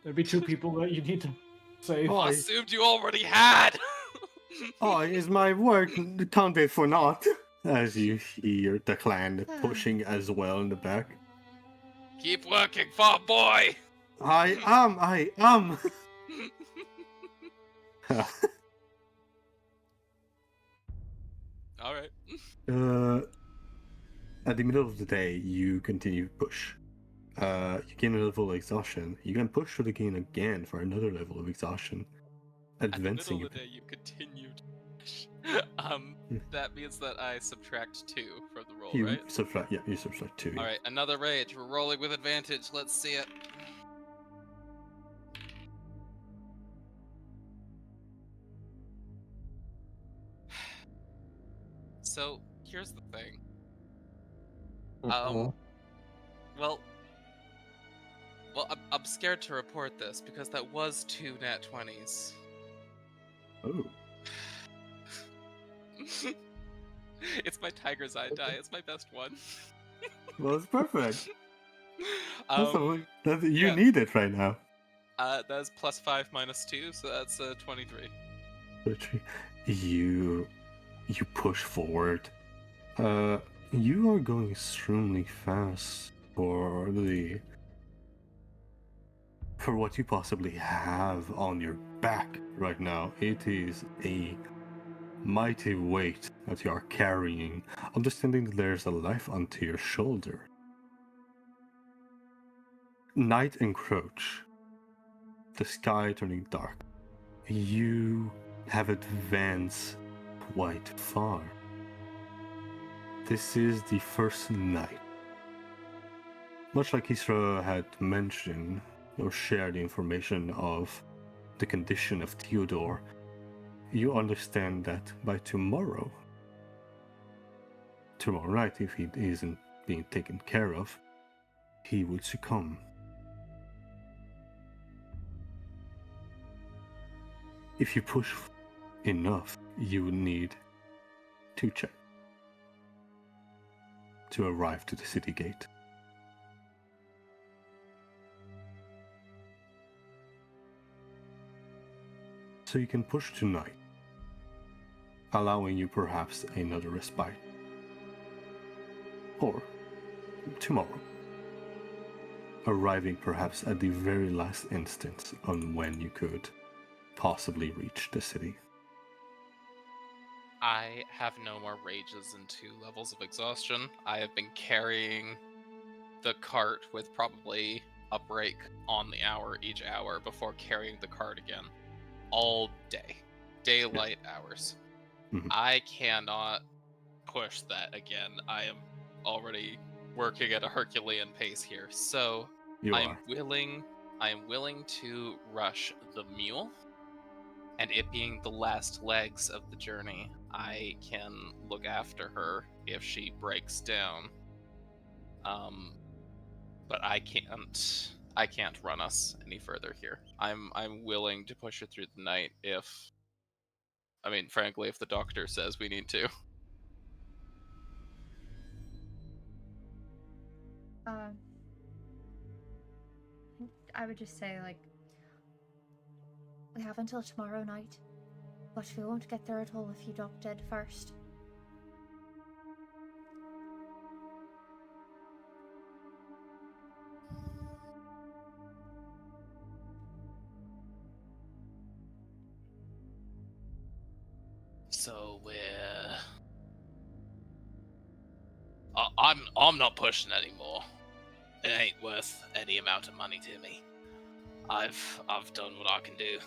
There'd be 2 people that you need to save. I assumed you already had! Is my work counted for naught? As you hear the clan pushing as well in the back. Keep working, fat boy! I am. All right. At the middle of the day, you continue to push. You gain a level of exhaustion. You can push to the gain again for another level of exhaustion. At the Advancing middle of the day, you continued. That means that I subtract 2 from the roll, you right? subtract. Yeah, you subtract 2. All right, another rage. We're rolling with advantage. Let's see it. So here's the thing. Mhm. Well, I'm scared to report this because that was 2 nat 20s. Oh. It's my tiger's eye die. It's my best one. Well, it's perfect. Um, You yeah. need it right now. That's +5 -2, so that's 23. You push forward. You are going extremely fast for what you possibly have on your back right now. It is a mighty weight that you are carrying, understanding that there's a life onto your shoulder. Night encroach, the sky turning dark. You have advanced quite far. This is the first night. Much like Isra had mentioned or shared the information of the condition of Theodore, you understand that by tomorrow night, if he isn't being taken care of, he would succumb. If you push enough, you would need 2 checks to arrive to the city gate. So you can push tonight, allowing you perhaps another respite. Or tomorrow, arriving perhaps at the very last instance on when you could possibly reach the city. I have no more rages and 2 levels of exhaustion. I have been carrying the cart with probably a break on the hour each hour before carrying the cart again. All day. Daylight hours. Mhm. I cannot push that again. I am already working at a Herculean pace here. So You I am are. willing to rush the mule. And it being the last legs of the journey, I can look after her if she breaks down. But I can't run us any further here. I'm willing to push her through the night frankly, if the doctor says we need to. I would just say, like, we have until tomorrow night, but we won't get there at all if you drop dead first. So I'm not pushing anymore. It ain't worth any amount of money to me. I've done what I can do.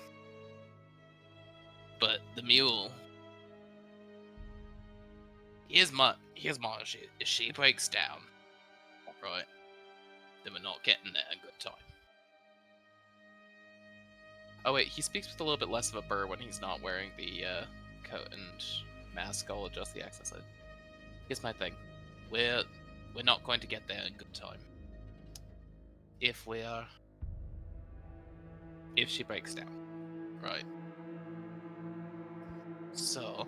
But the mule, here's my issue. If she breaks down, right, then we're not getting there in good time. Oh wait, he speaks with a little bit less of a burr when he's not wearing the coat and mask. I'll adjust the accent side. Here's my thing. We're not going to get there in good time. If she breaks down, right? So,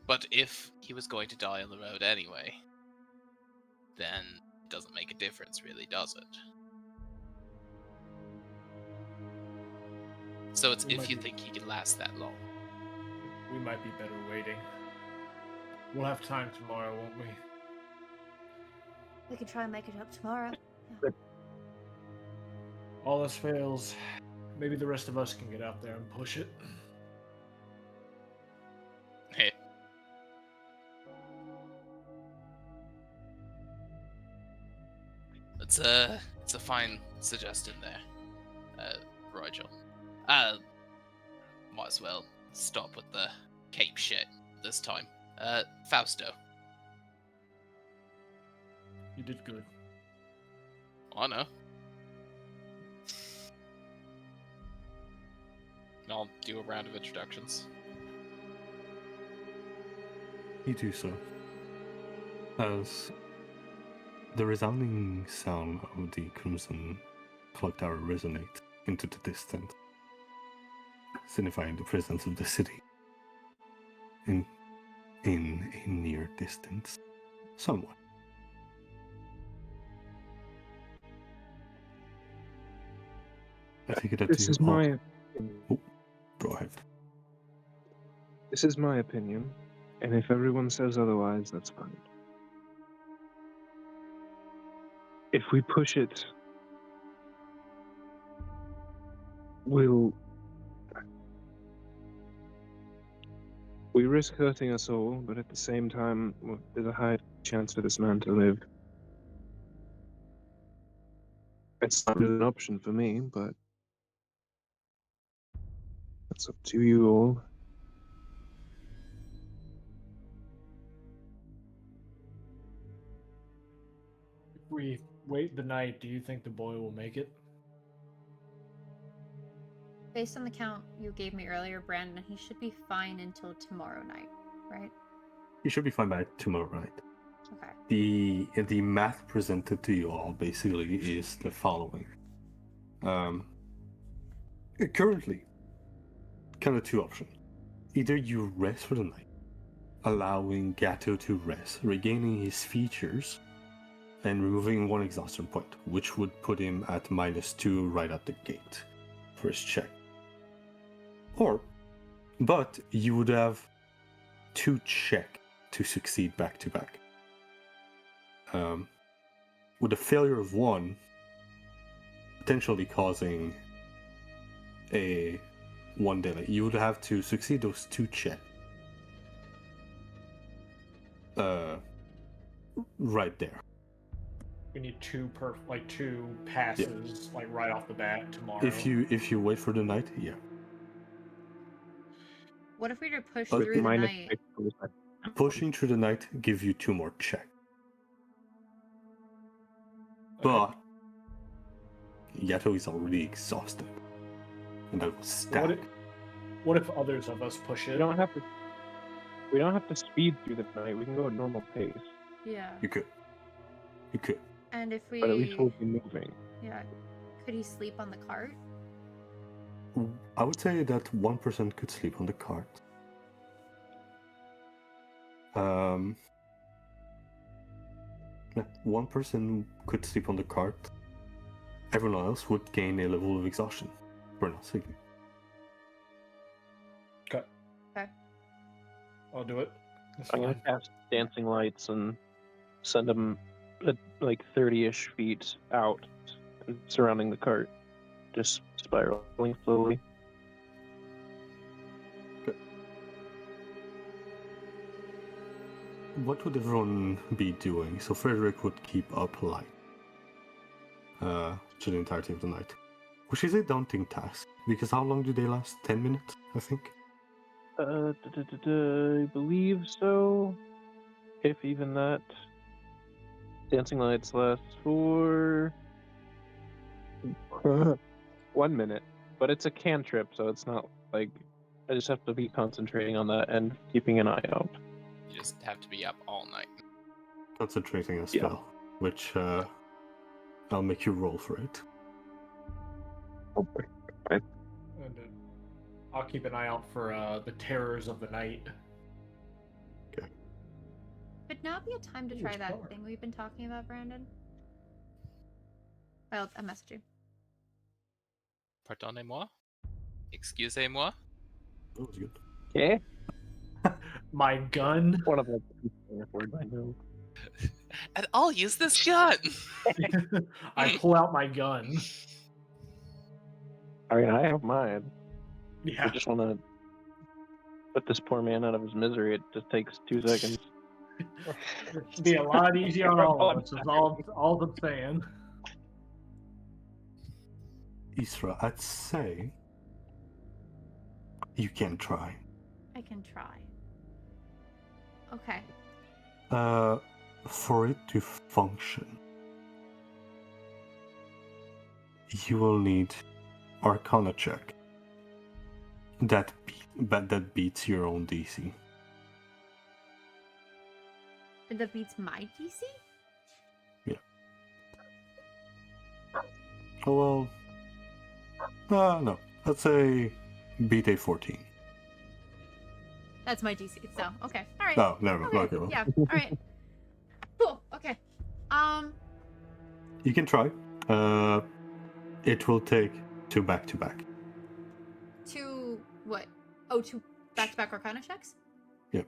but if he was going to die on the road anyway, then it doesn't make a difference, really, does it? So it's if you think he can last that long. We might be better waiting. We'll have time tomorrow, won't we? We can try and make it up tomorrow. all else fails, maybe the rest of us can get out there and push it. Hey. It's a fine suggestion there, Rigel. Might as well stop with the cape shit this time. Fausto. You did good. I know. I'll do a round of introductions. You do so. As the resounding sound of the Crimson Clock Tower resonates into the distance, signifying the presence of the city in a near distance, somewhat. I think that This you is all... my opinion. Oh, go ahead. This is my opinion, and if everyone says otherwise, that's fine. If we push it, we risk hurting us all, but at the same time, there's a high chance for this man to live. It's not really an option for me, but that's up to you all. If we wait the night, do you think the boy will make it? Based on the count you gave me earlier, Brandon, he should be fine until tomorrow night, right? You should be fine by tomorrow night. Okay. The math presented to you all basically is the following. Currently, kind of two options. Either you rest for the night, allowing Gato to rest, regaining his features, and removing one exhaustion point, which would put him at -2 right at the gate for his check. But you would have 2 check to succeed back to back. With a failure of 1, potentially causing a 1 delay, you would have to succeed those 2 check. Right there. We need two passes, like right off the bat tomorrow. If you wait for the night, yeah. What if we were to push But through the night? Pushing through the night gives you 2 more check. But Yato is already exhausted. And that was static. What if others of us push it? We don't have to speed through the night. We can go at normal pace. Yeah. You could. And if we... But at least we'll be moving. Yeah. Could he sleep on the cart? I would say that 1% could sleep on the cart. One person could sleep on the cart. Everyone else would gain a level of exhaustion for not sleeping. Okay. I'll do it. I'm going to cast dancing lights and send them like 30-ish feet out and surrounding the cart, just spiraling slowly. What would everyone be doing? So Frederick would keep up light to the entirety of the night, which is a daunting task, because how long do they last? 10 minutes, I think? I believe so. If even that. Dancing lights last for 1 minute, but it's a cantrip, so it's not like I just have to be concentrating on that and keeping an eye out. You just have to be up all night. Concentrating a spell, which I'll make you roll for it. Okay. And I'll keep an eye out for the terrors of the night. Okay. Would now be a time to try that thing we've been talking about, Brandon? I messaged you. Pardonnez-moi? Excusez-moi? That was good. Okay. My gun? One of the word I know. And I'll use this gun! I pull out my gun. I mean, I have mine. If Yeah. we just want to put this poor man out of his misery, it just takes 2 seconds. It'd be a lot easier on all of us. That's all I'm saying. Isra, I'd say you can try. I can try. Okay. For it to function, you will need Arcana check that beats your own DC. That beats my DC? Oh well. No. Let's say beat a 14. That's my DC. So okay. All right. No, never. Okay. Okay, well. Yeah. All right. Cool. Okay. You can try. It will take 2 back-to-back. 2 what? Oh, 2 back-to-back Arcana checks? Yep.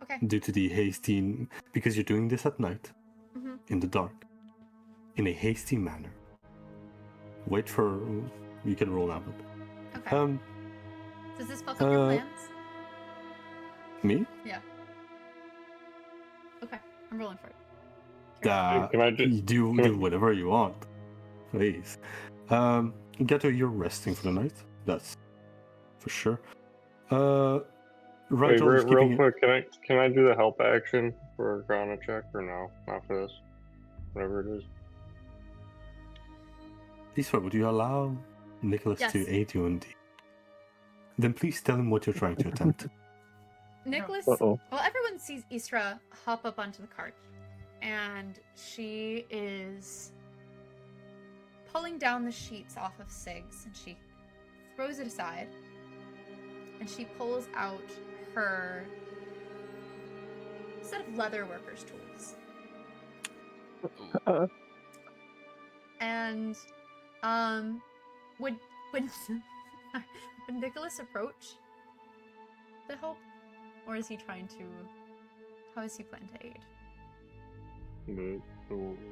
Okay. Due to the hasty, because you're doing this at night, Mm-hmm. in the dark, in a hasty manner. Wait for. You can roll now. Okay. Does this fuck up your plans? Me? Yeah. Okay. I'm rolling for it. Can I just do whatever you want, please. Gato, you're resting for the night. That's for sure. wait, Rigel is real keeping quick? Can I do the help action for Arcana check or no? Not for this. Whatever it is. Isra, would you allow Nicholas Yes. to aid you in the... Then please tell him what you're trying to attempt. Nicholas. Uh-oh. Well, everyone sees Isra hop up onto the cart, and she is pulling down the sheets off of Sig's, and she throws it aside, and she pulls out her set of leather workers' tools. And would would Nicholas approach the help, or is he trying to? How is he planning to aid?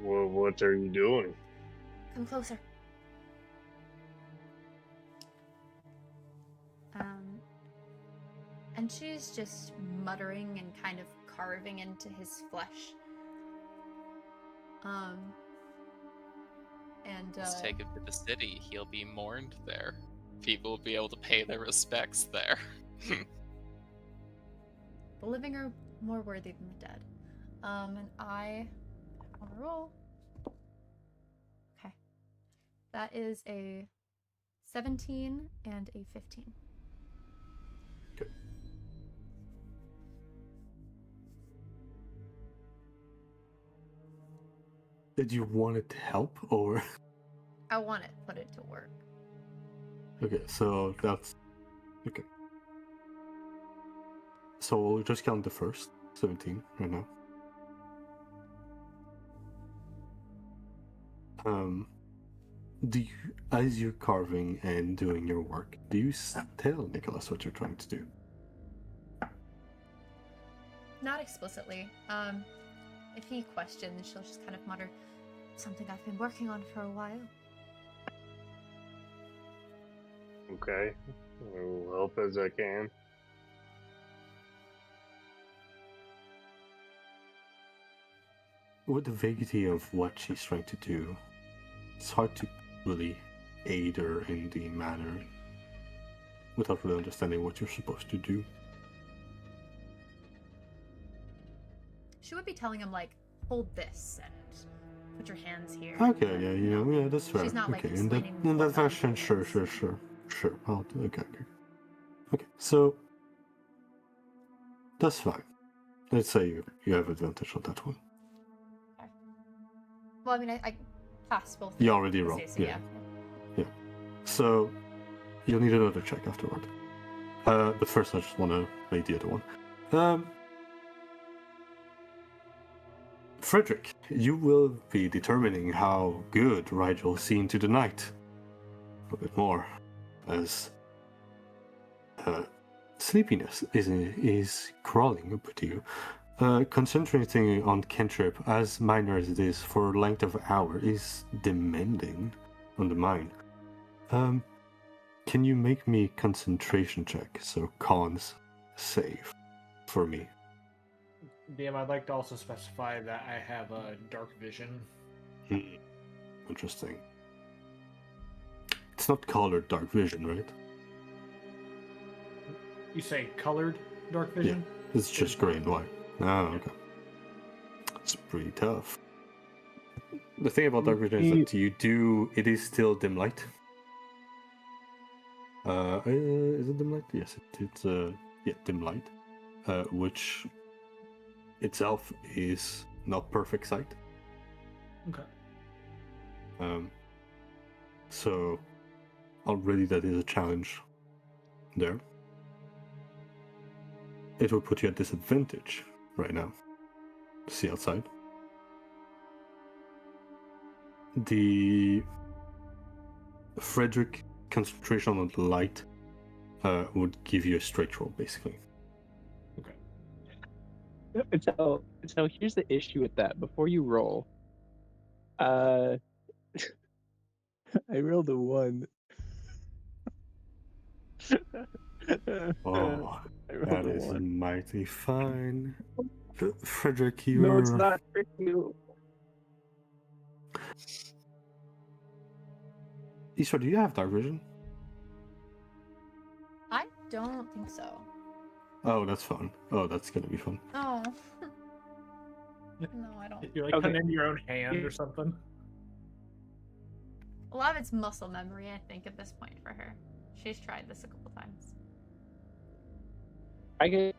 What are you doing? Come closer. And she's just muttering and kind of carving into his flesh. Let's take him to the city. He'll be mourned there. People will be able to pay their respects there. The living are more worthy than the dead. And I on a roll. Okay. That is a 17 and a 15. Okay. Did you want it to help, or? I want to put it to work. Okay, so that's... Okay. So we'll just count the first, 17, right now. Do you, as you're carving and doing your work, do you tell Nicholas what you're trying to do? Not explicitly. If he questions, she'll just kind of mutter, something I've been working on for a while. Okay, I'll help as I can. With the vaguety of what she's trying to do, it's hard to really aid her in the manner without really understanding what you're supposed to do. She would be telling him, like, hold this and put your hands here. Okay, yeah, that's fair. She's not, like, okay, explaining in that what that fashion, sure. is. Okay, so that's fine. Let's say you have advantage on that one. Well, I mean, I passed both. You already the rolled, saves, so yeah. So you'll need another check afterward. But first, I just want to make the other one. Frederick, you will be determining how good Rigel see into the night. A bit more, as sleepiness is crawling up with you. Concentrating on cantrip, as minor as it is, for length of hour is demanding on the mind. can you make me concentration check? So cons save for me. DM, I'd like to also specify that I have a dark vision. Interesting. It's not colored dark vision, right? You say colored dark vision? It's just gray and white. Oh, okay. It's pretty tough. The thing about dark vision is that it is still dim light. Is it dim light? Yes, it's dim light. Which itself is not perfect sight. Okay. So already that is a challenge there. It will put you at disadvantage right now to see outside. The Frederick concentration on the light would give you a straight roll, basically. So here's the issue with that. Before you roll, I rolled a 1. Oh, I rolled that a is 1. mighty fine. Frederick, No, it's you're... not for you. Isra, do you have dark vision? I don't think so. Oh, that's fun. Oh, that's gonna be fun. Oh. No, I don't. You're like Okay. cutting into your own hand or something. A lot of it's muscle memory, I think, at this point for her. She's tried this a couple times. I get.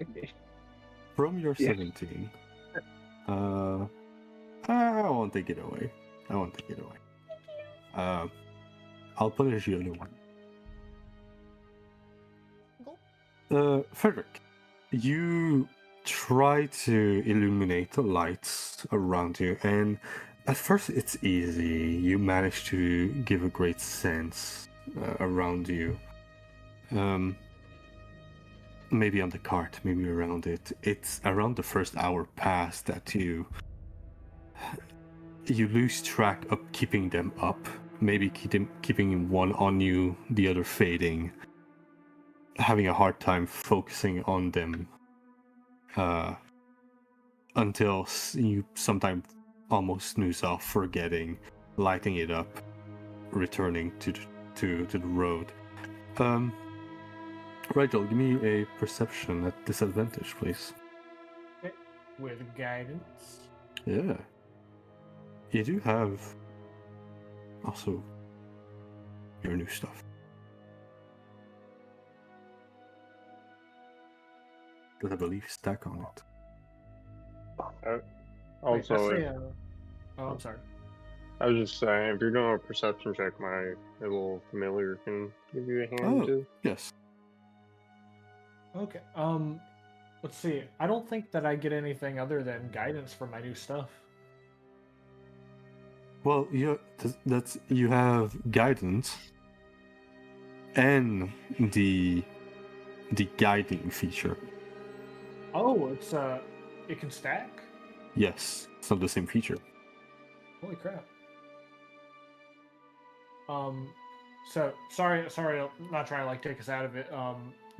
From your Yeah. 17, I won't take it away. I'll punish you anyway. Cool. Frederick, you try to illuminate the lights around you, and at first it's easy. You manage to give a great sense around you. Maybe on the cart, maybe around it. It's around the first hour past that you lose track of keeping them up. Maybe keeping one on you, the other fading. Having a hard time focusing on them. Until you sometimes almost snooze off, forgetting, lighting it up, returning to the road. Rigel, give me a perception at disadvantage, please. Okay. With guidance. Yeah. You do have also your new stuff. Does I believe stack on it. Wait, Also, let's if, say, oh, I'm sorry. I was just saying, if you're doing a perception check, my little familiar can give you a hand Oh, too. yes. Okay. Let's see. I don't think that I get anything other than guidance for my new stuff. Well, you have guidance and the guiding feature. Oh, it's it can stack? Yes, it's not the same feature. Holy crap. So sorry, I'm not trying to like take us out of it.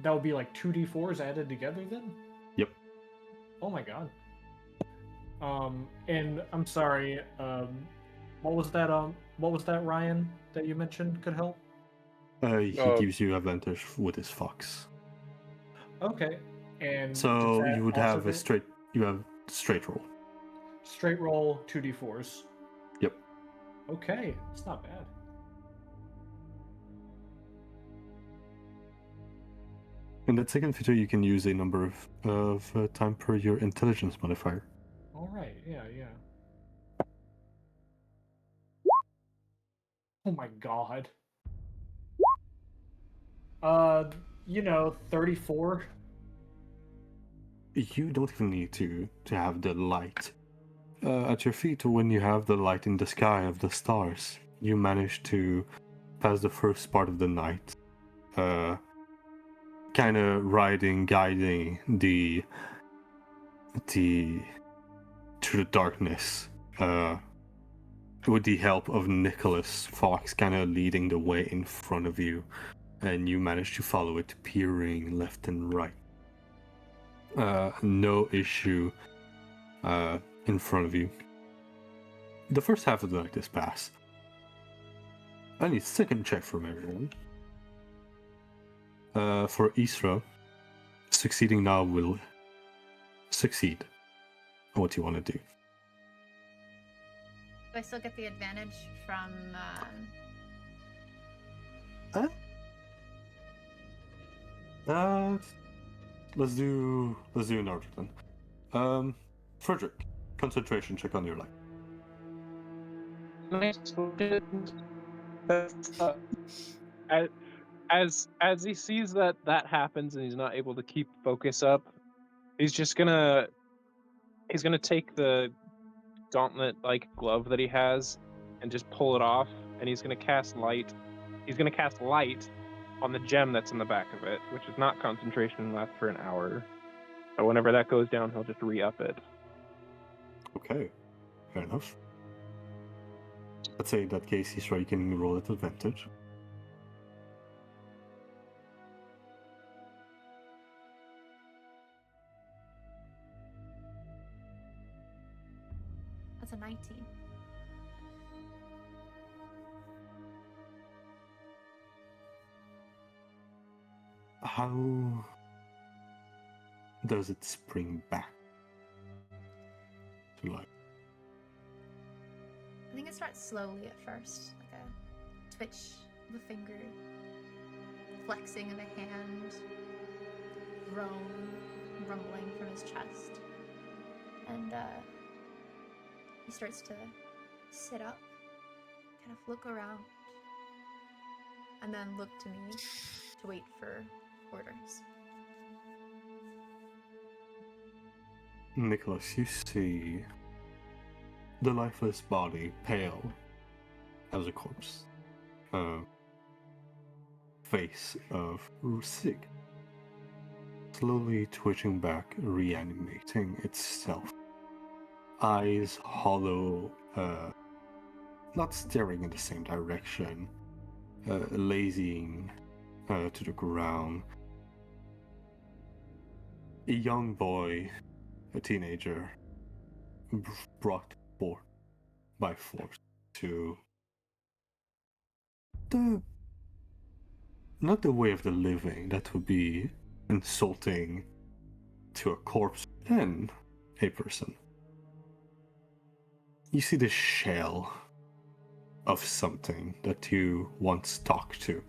That would be like 2d4s added together then? Yep. Oh my god. And I'm sorry, what was that, Ryan, that you mentioned could help? He gives you advantage with his fox. Okay. And So does that you would also have straight roll. straight roll 2d4s. Yep. Okay, it's not bad. In that second feature, you can use a number of time per your intelligence modifier. All right, yeah. Oh my god. 34. You don't even need to have the light at your feet. When you have the light in the sky of the stars, you manage to pass the first part of the night, kind of guiding the through the darkness, with the help of Nicholas Fox, kind of leading the way in front of you. and you manage to follow it, peering left and right. No issue in front of you. The first half of the night is past. I need a second check from everyone. For Isra, succeeding now will succeed. What you want to do? Do I still get the advantage from? Let's do another then. Frederick, concentration check on your life. Nice. As he sees that happens and he's not able to keep focus up, he's gonna take the gauntlet-like glove that he has and just pull it off, and he's gonna cast light. He's gonna cast light on the gem that's in the back of it, which is not concentration and lasts for an hour. So whenever that goes down, he'll just re-up it. Okay, fair enough. Let's say in that case, Isra, you can roll at advantage. That's a 19. How does it spring back to life? I think it starts slowly at first, like a twitch of a finger, flexing of a hand, rumbling from his chest. And he starts to sit up, kind of look around, and then look to me to wait for orders. Nicholas, you see the lifeless body, pale as a corpse. Face of Rusig, slowly twitching back, reanimating itself. Eyes hollow, not staring in the same direction, lazying to the ground. A young boy, a teenager, brought forth by force to not the way of the living, that would be insulting to a corpse and a person. You see the shell of something that you once talked to,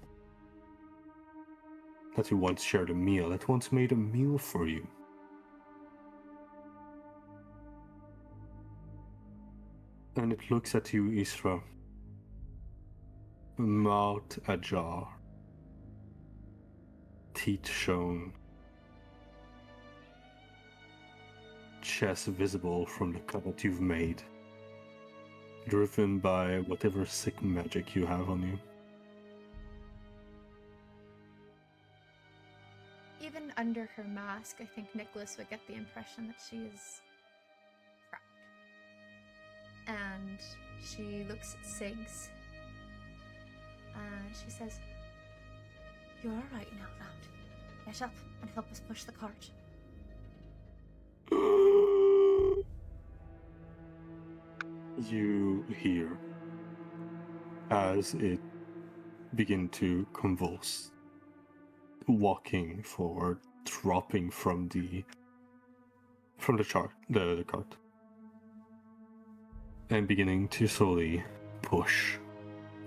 that you once shared a meal, that once made a meal for you. And it looks at you, Isra, mouth ajar, teeth shown, chest visible from the cut that you've made, driven by whatever sick magic you have on you. Even under her mask, I think Nicholas would get the impression that she is proud. And she looks at Siggs. And she says, "You're all right now, Loud. Get up and help us push the cart." You hear as it begin to convulse, walking forward, dropping from the cart, and beginning to slowly push,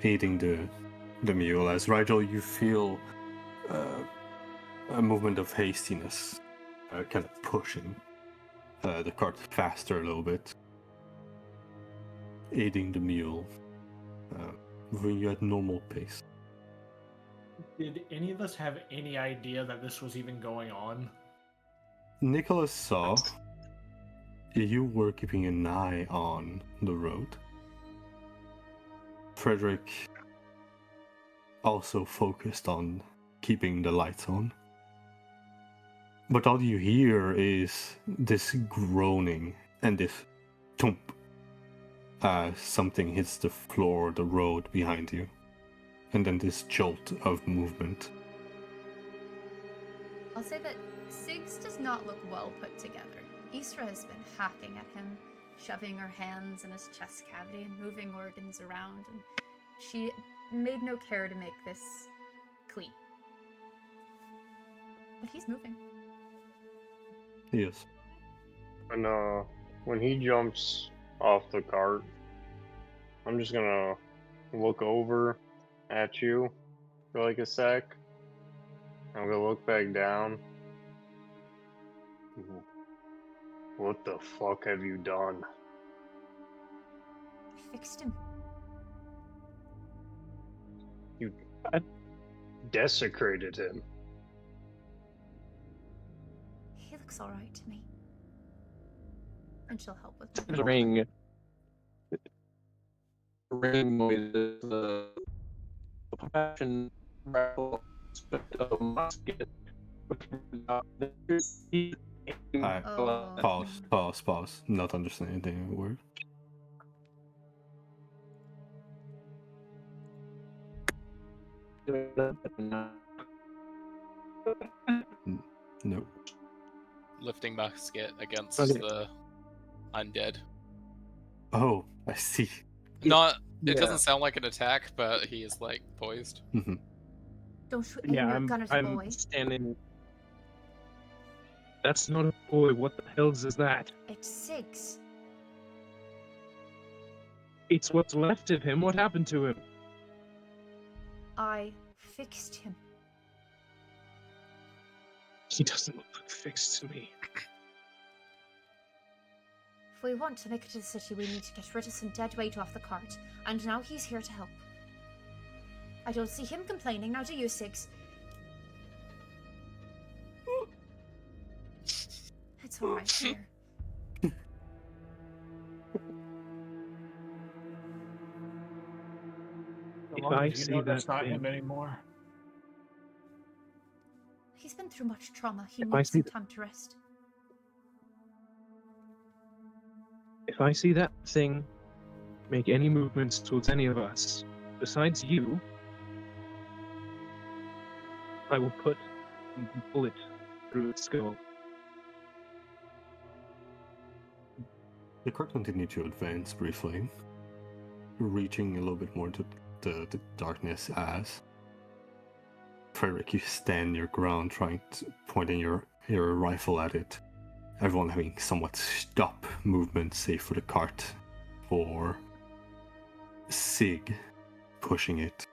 aiding the mule. As Rigel, you feel a movement of hastiness, kind of pushing the cart faster a little bit, aiding the mule, moving you at normal pace. Did any of us have any idea that this was even going on? Nicholas saw you were keeping an eye on the road. Frederick also focused on keeping the lights on. But all you hear is this groaning and this thump as something hits the floor, the road behind you. and then this jolt of movement. I'll say that Siggs does not look well put together. Isra has been hacking at him, shoving her hands in his chest cavity and moving organs around, and she made no care to make this clean. But he's moving. Yes. When he jumps off the cart, I'm just gonna look over at you for like a sec. I'm gonna look back down. What the fuck have you done? I fixed him. You desecrated him. He looks alright to me. And she'll help with The that. ring noises, the passion rattle musket. Oh. Pause. Not understanding anything a word. No. Lifting musket against Okay. the undead. Oh, I see. Not. It Yeah. doesn't sound like an attack, but he is like poised. Don't shoot any Yeah, your gun at a I'm boy. standing. That's not a boy. What the hell's is that? It's Siggs. It's what's left of him. What happened to him? I fixed him. He doesn't look fixed to me. If we want to make it to the city, we need to get rid of some dead weight off the cart, and now he's here to help. I don't see him complaining, now do you, Siggs? It's alright, here. If As long I as you see know that's that not thing- him anymore. He's been through much trauma. He If I needs see some th- time to rest. If I see that thing make any movements towards any of us, besides you, I will put a bullet through its skull. The cart continued to advance briefly, reaching a little bit more into the darkness as Frederick, you stand your ground, pointing your rifle at it. Everyone having somewhat stop movement, save for the cart, for Sig pushing it.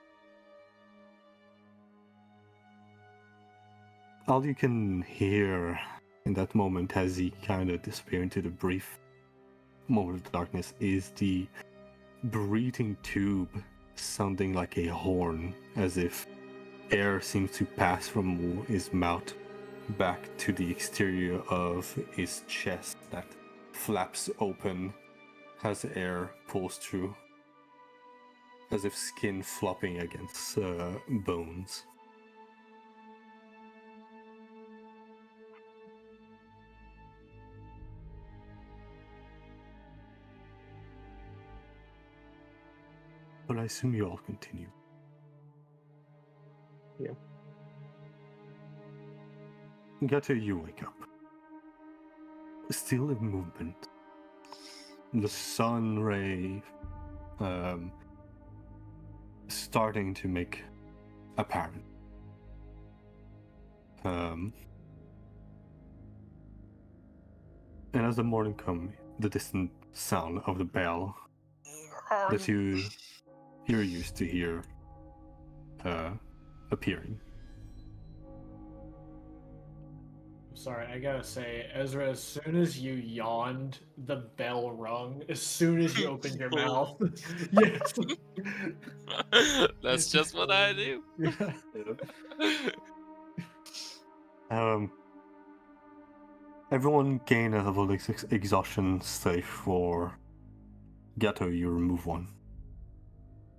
All you can hear in that moment as he kind of disappears into the brief moment of darkness is the breathing tube sounding like a horn, as if air seems to pass from his mouth back to the exterior of his chest that flaps open as air pulls through, as if skin flopping against bones. But I assume you all continue. Yeah. Gato, you wake up. Still in movement. The sun ray starting to make apparent. And as the morning comes, the distant sound of the bell that you're used to hear appearing. Sorry, I gotta say, Ezra, as soon as you yawned, the bell rung. As soon as you opened your mouth. Yes. That's just what I do. Everyone gain a level of exhaustion save for Gato, you remove one.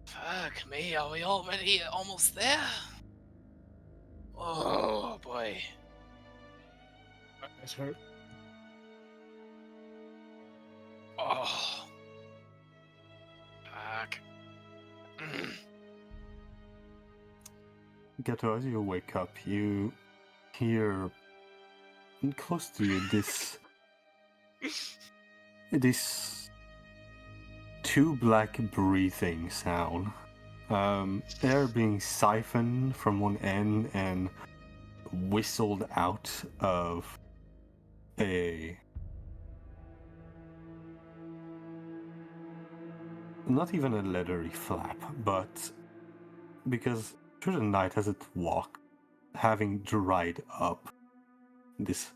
Fuck me, are we already almost there? Oh boy. It's hurt. Oh. Fuck. Gato, as you wake up, you hear close to you this two black breathing sound. Air being siphoned from one end and whistled out of a not even a leathery flap, but because through the night as it walked, having dried up, this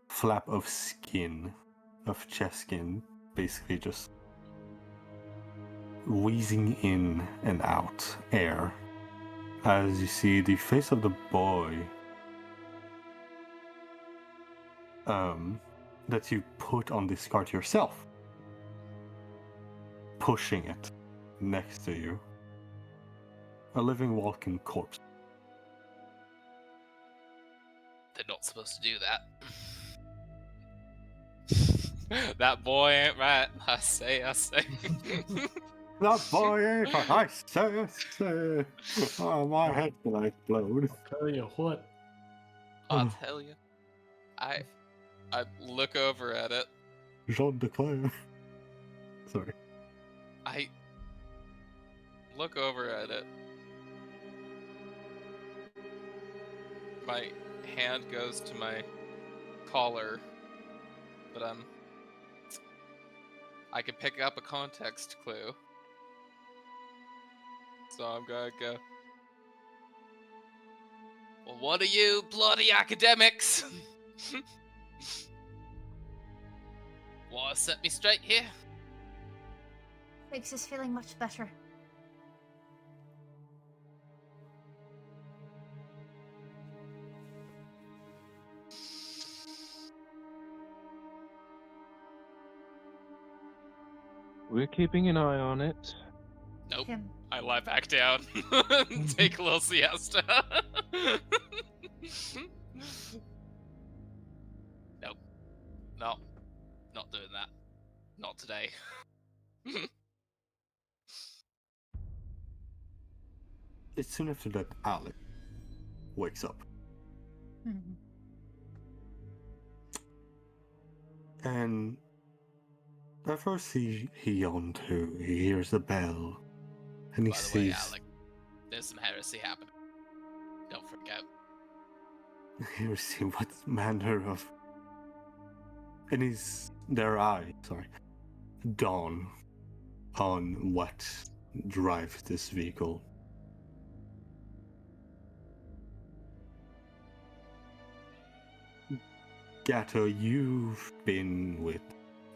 flap of skin, of chest skin, basically just wheezing in and out air as you see the face of the boy that you put on this cart yourself, pushing it next to you. A living walking corpse. They're not supposed to do that. That boy ain't right. I say. That boy ain't I say. Oh, my head will explode. I'll tell you what. I'll tell you. I look over at it. Jean de Claire. Sorry. I look over at it. My hand goes to my collar, but I could pick up a context clue. So I'm gonna go, well, what are you bloody academics? Wanna set me straight here? Makes us feeling much better. We're keeping an eye on it. Nope. Him. I lie back down. Take a little siesta. Nope. No. Not doing that. Not today. It's soon after that Alec wakes up. Mhm. And at first he yawned too. He hears a bell. And he By the way, sees Alec, there's some heresy happening. Don't forget. you see what manner of and their eye, dawn on what drives this vehicle. Gato, you've been with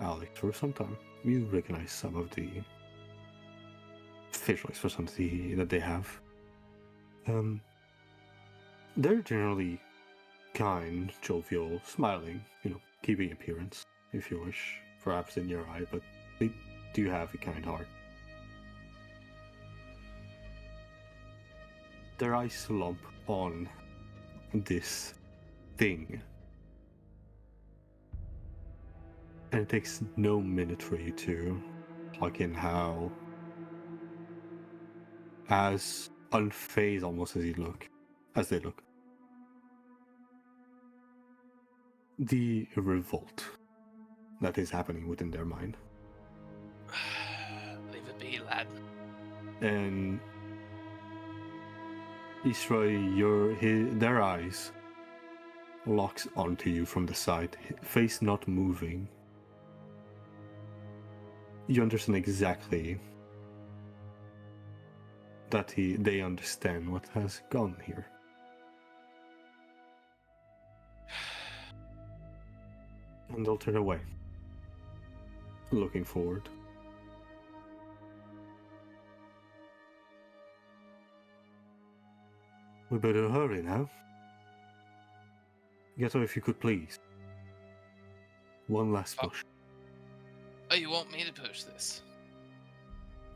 Alex for some time. You recognize some of the facial expressions that they have. They're generally kind, jovial, smiling, keeping appearance, if you wish, perhaps in your eye, but they do have a kind heart. Their eyes slump on this thing. And it takes no minute for you to plug in how, as unfazed almost as they look, the revolt that is happening within their mind. Leave it be, lad. And Isra, their eyes locks onto you from the side, face not moving. You understand exactly that they understand what has gone here. And they'll turn away, looking forward. We better hurry now. Gato, if you could please. One last push. Oh, you want me to push this?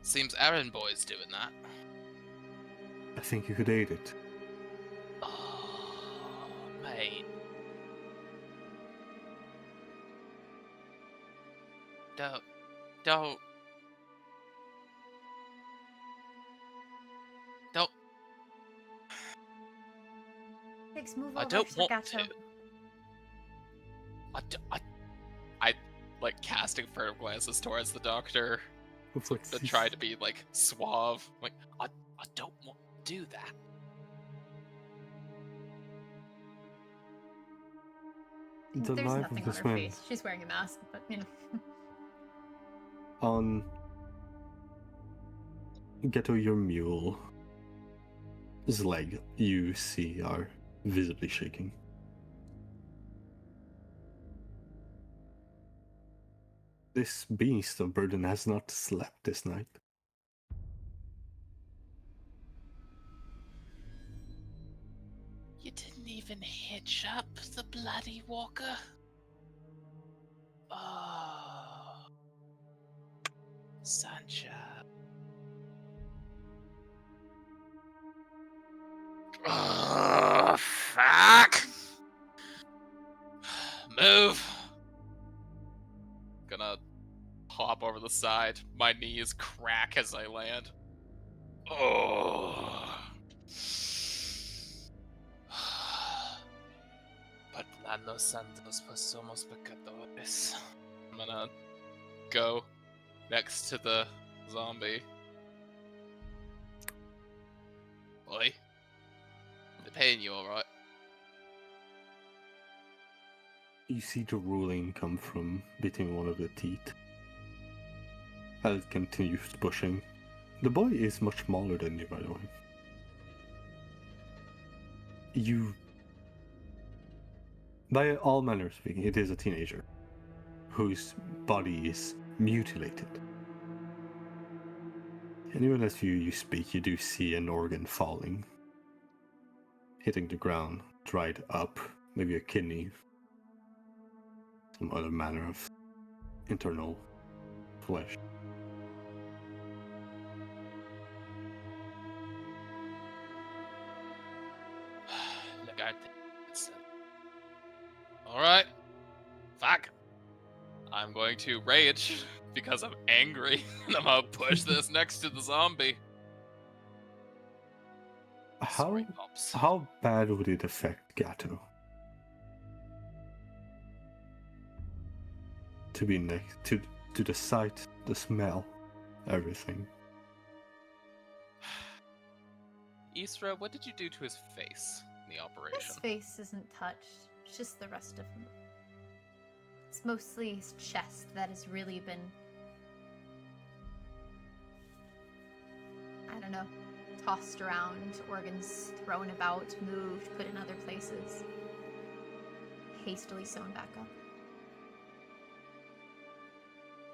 Seems Aaron Boy's doing that. I think you could aid it. Oh, mate. Don't. Alex, move I over, don't want Sagato. to. I like casting furtive glances towards the doctor to try to be like suave. Like, I don't want to do that. The There's life nothing of on this her man face. She's wearing a mask, but you know. on Ghetto, your mule's leg you see are visibly shaking. This beast of burden has not slept this night. You didn't even hitch up the bloody walker. Oh, Sancha. Oh, fuck! Move! Gonna hop over the side. My knees crack as I land. Oh. Parlando Santos somos pecadores. I'm gonna go next to the zombie. Boy, they're paying you alright. You see the ruling come from between one of the teeth as it continues pushing. The boy is much smaller than you, by the way. By all manner of speaking, it is a teenager whose body is mutilated. And even as you speak, you do see an organ falling, hitting the ground, dried up, maybe a kidney, some other manner of internal flesh. Look, I think it's alright. Fuck. I'm going to rage because I'm angry, and I'm gonna push this next to the zombie. Sorry, Pops. How bad would it affect Gato? To be next to the sight, the smell, everything. Isra, what did you do to his face in the operation? His face isn't touched. It's just the rest of him. It's mostly his chest that has really been, I don't know, tossed around, organs thrown about, moved, put in other places, hastily sewn back up.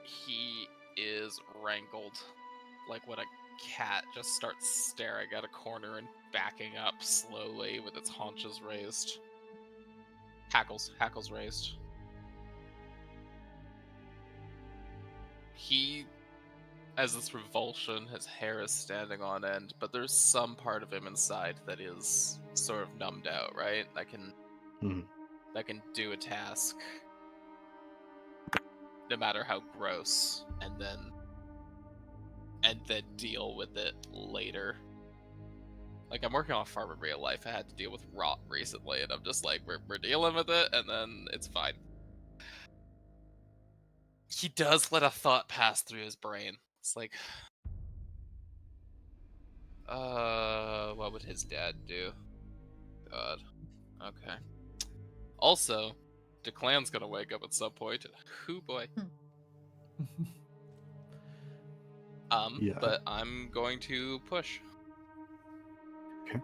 He is rankled, like when a cat just starts staring at a corner and backing up slowly with its haunches raised. Hackles raised. He has this revulsion, his hair is standing on end, but there's some part of him inside that is sort of numbed out, right? That can do a task no matter how gross, and then deal with it later. Like, I'm working on a farm in real life. I had to deal with rot recently, and I'm just like, we're dealing with it, and then it's fine. He does let a thought pass through his brain. It's like, what would his dad do? God. Okay. Also, Declan's gonna wake up at some point. Hoo boy. Yeah. But I'm going to push. Okay.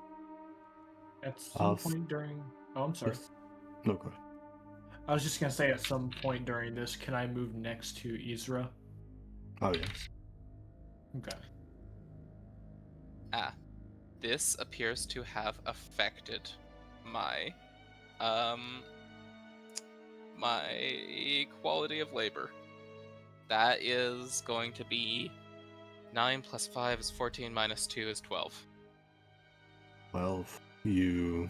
At some point during... Oh, I'm sorry. Yes. No, go ahead. I was just going to say, at some point during this, can I move next to Isra? Oh, yes. Okay. This appears to have affected my my quality of labor. That is going to be 9 plus 5 is 14 minus 2 is 12. 12. You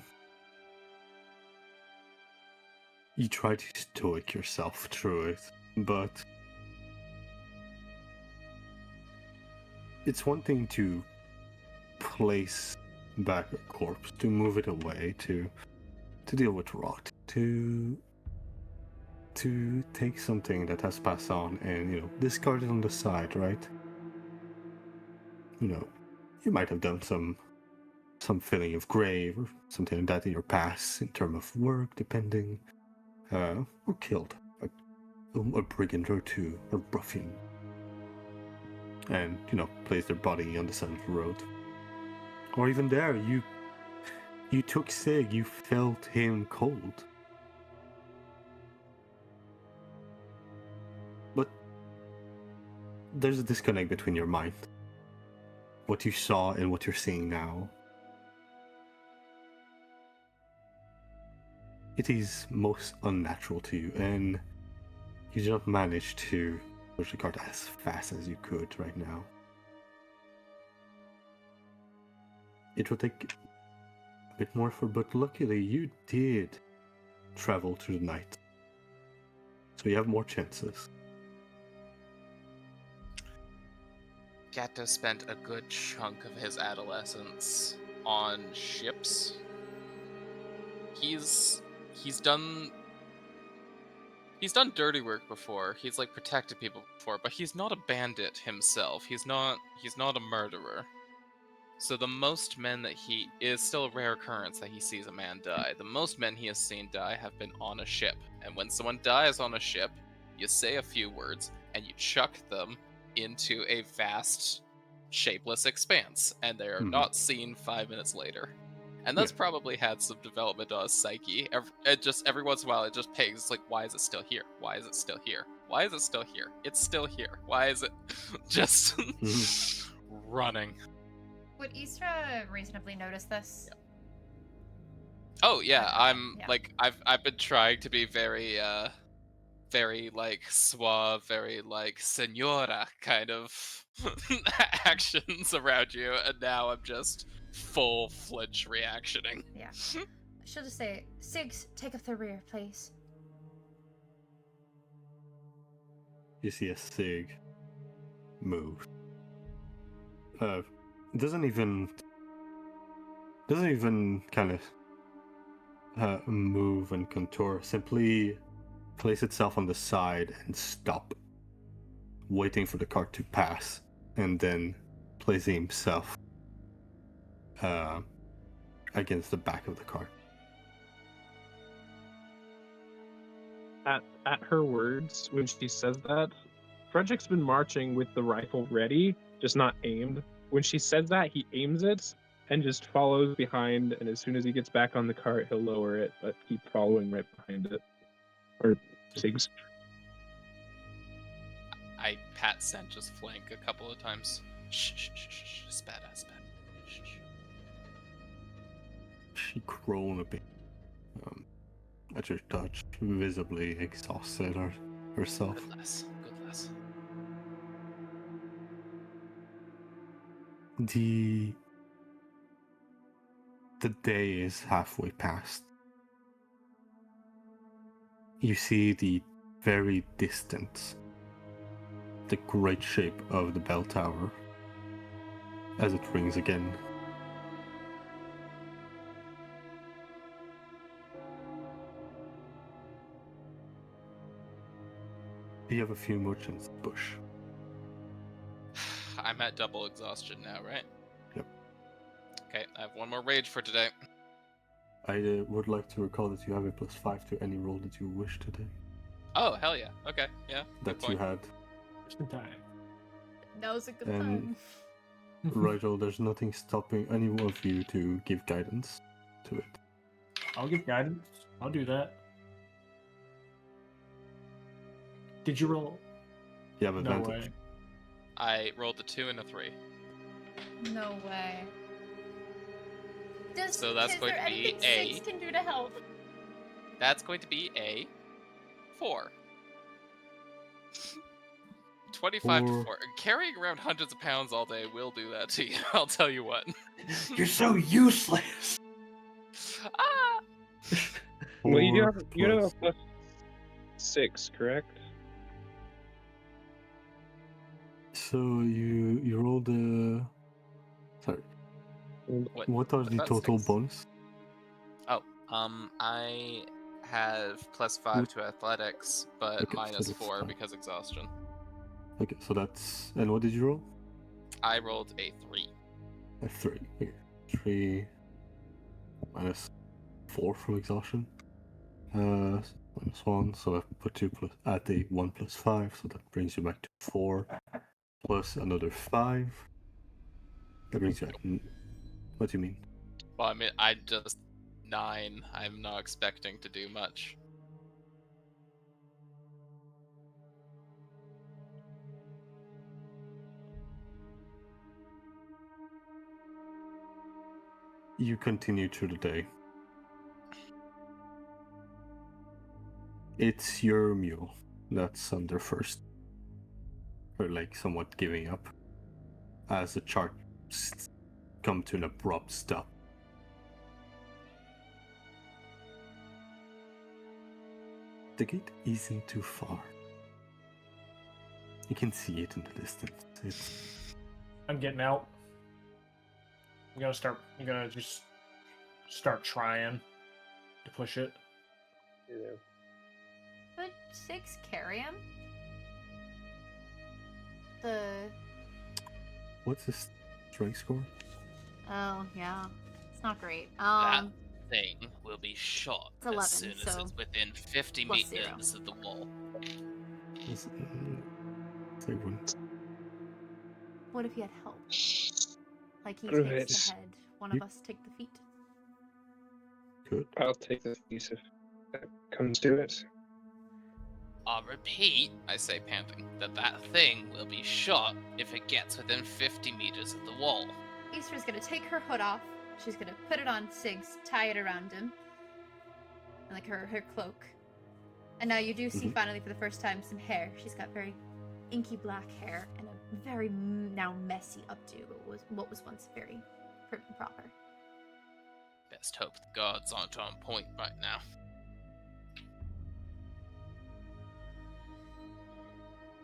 try to stoic yourself through it, but it's one thing to place back a corpse, to move it away, to deal with rot, to take something that has passed on and, discard it on the side, right? You might have done some filling of grave or something like that in your past in terms of work, depending, or killed a brigand or two, or ruffian, and place their body on the side of the road. Or even there, you took Sig, you felt him cold. But there's a disconnect between your mind, what you saw and what you're seeing now. It is most unnatural to you, and you do not manage to push the cart as fast as you could right now. It will take a bit more effort, but luckily you did travel through the night, so you have more chances. Gatto spent a good chunk of his adolescence on ships. He's done dirty work before. He's like protected people before, but he's not a bandit himself. He's not a murderer. So the most men that he is still a rare occurrence that he sees a man die. The most men he has seen die have been on a ship. And when someone dies on a ship, you say a few words and you chuck them into a vast, shapeless expanse, and they are not seen 5 minutes later. And that's probably had some development on his psyche. Every once in a while, it just pings. It's like, why is it still here? Why is it still here? Why is it still here? It's still here. Why is it just running? Would Isra reasonably notice this? Yeah. Oh yeah, I'm yeah. like I've been trying to be very very like suave, very like senora kind of actions around you, and now I'm just full flinch reactioning. Yeah. She'll just say, Sigs, take up the rear, please. You see a Sig move. Doesn't even kind of move and contour. Simply place itself on the side and stop, waiting for the cart to pass, and then placing himself against the back of the cart. At her words, when she says that, Frederick's been marching with the rifle ready, just not aimed. When she says that, he aims it and just follows behind, and as soon as he gets back on the cart, he'll lower it, but keep following right behind it. Or Sigs. I pat Sancha's flank a couple of times. Shh, shh, shh, shh, spat. Shh, shh. She groaned a bit at your touch, visibly exhausted herself. Good lass. The day is halfway past. You see the very distant, the great shape of the bell tower as it rings again. You have a few merchants bush. I'm at double exhaustion now, right? Yep. Okay, I have one more rage for today. I would like to recall that you have a +5 to any roll that you wish today. Oh, hell yeah. Okay, yeah. That you had. Just in time. That was a good And time. Rigel, there's nothing stopping any of you to give guidance to it. I'll give guidance. I'll do that. Did you roll? You have No advantage. way. I rolled a 2 and a 3. No way. So that's is going there to be anything a- Sigs can do to help? That's going to be a 4. 25 to 4. Carrying around hundreds of pounds all day will do that to you, I'll tell you what. You're so useless. Ah! Well, you 4 have plus- a +6, correct? So you rolled Sorry. What are the about total 6? bonus? Oh, I have +5 to athletics, but Okay, so that's -4 fine. because exhaustion. Okay, so that's... And what did you roll? I rolled a 3. A 3. Okay. 3 -4 from exhaustion. -1, so I put you at a 1 + 5, so that brings you back to 4, plus another 5. That brings you back. What do you mean? Well, I mean, I just 9. I'm not expecting to do much. You continue through the day. It's your mule that's under first, or like somewhat giving up, as the chart come to an abrupt stop. The gate isn't too far. You can see it in the distance. It's... I'm getting out. I'm gonna just start trying to push it. Yeah. Could 6 carry him? The... What's his strength score? Oh, yeah. It's not great. That thing will be shot It's 11, as soon as so it's within 50 plus meters of the wall. Say one. what if he had help? Like he Screw takes it. the head, one of us take the feet. Good. I'll take the piece if that comes to it. I repeat, I say panting, that thing will be shot if it gets within 50 meters of the wall. Easter's gonna take her hood off. She's gonna put it on Sig's, tie it around him. And like her cloak. And now you do see finally for the first time some hair. She's got very inky black hair and a very now messy updo. What was once very prim and proper. Best hope the guards aren't on point right now.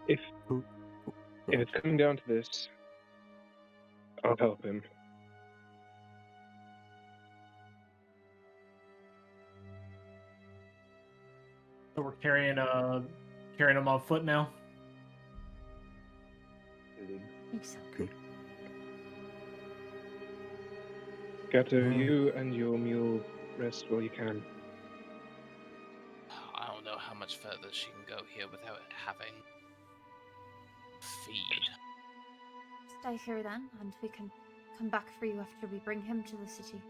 If it's coming down to this, I'll help him. So we're carrying him on foot now. You so Good. Gato, you and your mule rest while you can. I don't know how much further she can go here without having feed. stay here then, and we can come back for you after we bring him to the city.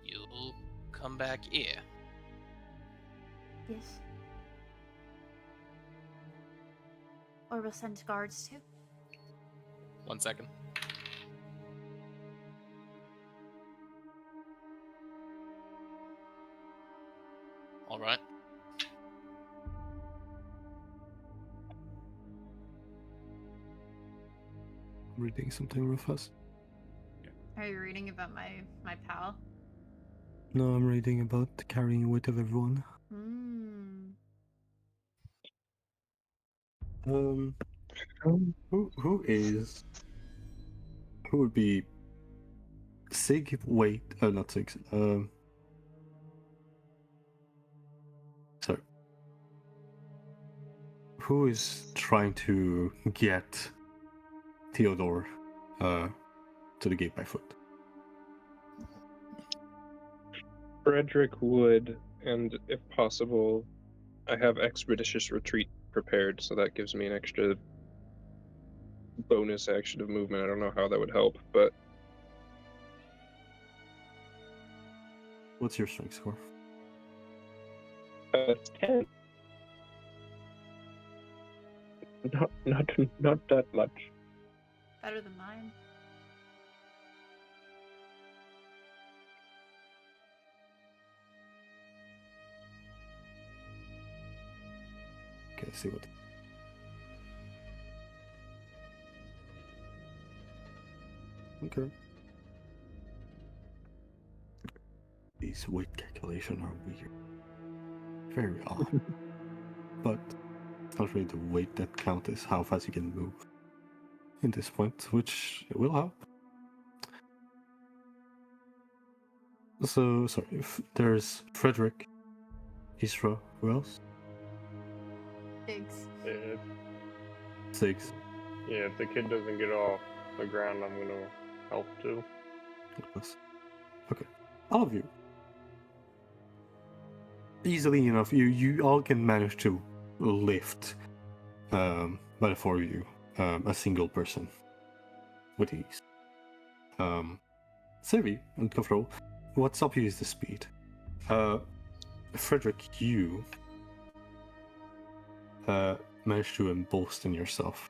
You'll come back here. Yes. Or we'll send guards too. 1 second. All right. I'm reading something real fast. Are you reading about my pal? No, I'm reading about the carrying weight of everyone. Who would be Sig? Wait, not Sig. Sorry. Who is trying to get Theodore to the gate by foot? Frederick would, and if possible, I have expeditious retreat prepared, so that gives me an extra bonus action of movement. I don't know how that would help, but What's your strength score? 10. Not that much. Better than mine. Okay, let's see what. Okay. These weight calculations are weird. Very odd. But it's not really the weight that counts, is how fast you can move in this point, which will help. So, sorry, there's Frederick, Isra, who else? Pigs. If, 6. yeah, if the kid doesn't get off the ground, I'm gonna help too. Yes. Okay. All of you. Easily enough, you all can manage to lift, by the four of you, a single person with ease. Sevi and Kofro, what stops you is the speed. Frederick, you managed to embolden yourself,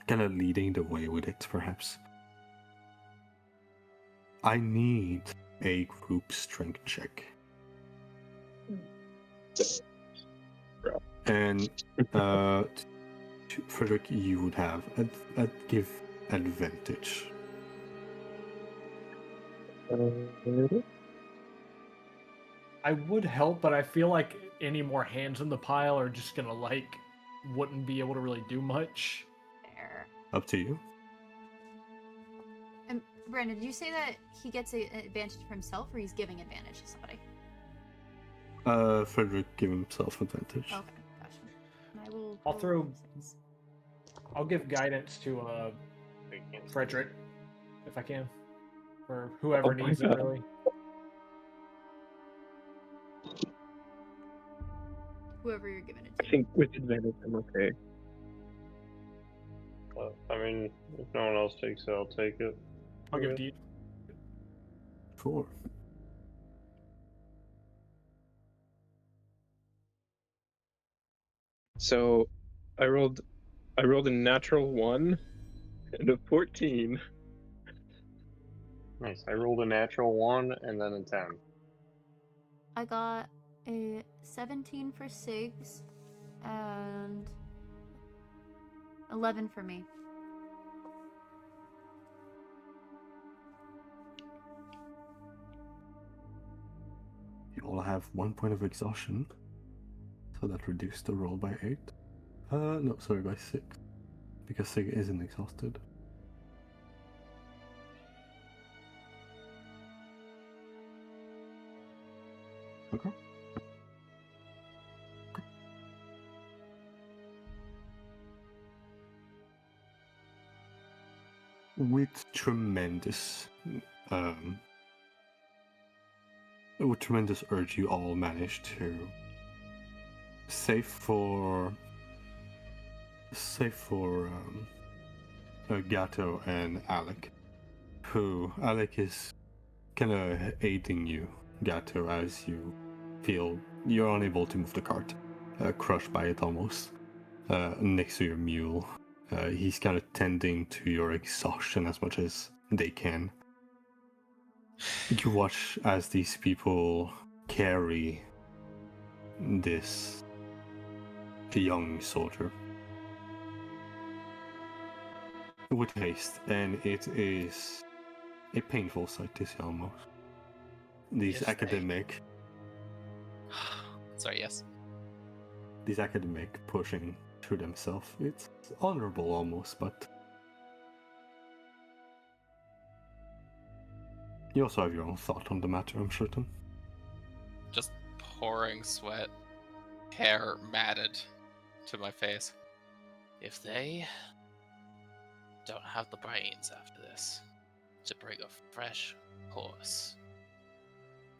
kind of leading the way with it, perhaps. I need a group strength check. And Frederick, you would have give advantage. I would help, but I feel like any more hands in the pile are just gonna wouldn't be able to really do much. There. Up to you. And Brandon, did you say that he gets an advantage for himself, or he's giving advantage to somebody? Frederick give himself advantage. Okay, gotcha. And I will. I'll I'll give guidance to Frederick, if I can, or whoever needs it, really. Whoever you're giving it I to. think with advantage, I'm okay. I mean, if no one else takes it, I'll take it. I'll give it to you. 4. So, I rolled a natural 1 and a 14. Nice. I rolled a natural 1 and then a 10. I got a 17 for Sigs and 11 for me. You all have 1 point of exhaustion, so that reduced the roll by 8. No, sorry, by 6, because Sig isn't exhausted. Okay. With tremendous urge, you all managed to, save for Gato and Alec, who Alec is kind of aiding you, Gato, as you feel you're unable to move the cart, crushed by it almost, next to your mule. He's kind of tending to your exhaustion as much as they can. You watch as these people carry this young soldier with haste, and it is a painful sight to see almost. These If academic pushing through themselves. It's honorable almost, but you also have your own thought on the matter, I'm certain. Just pouring sweat, hair matted to my face. If they don't have the brains after this to bring a fresh horse,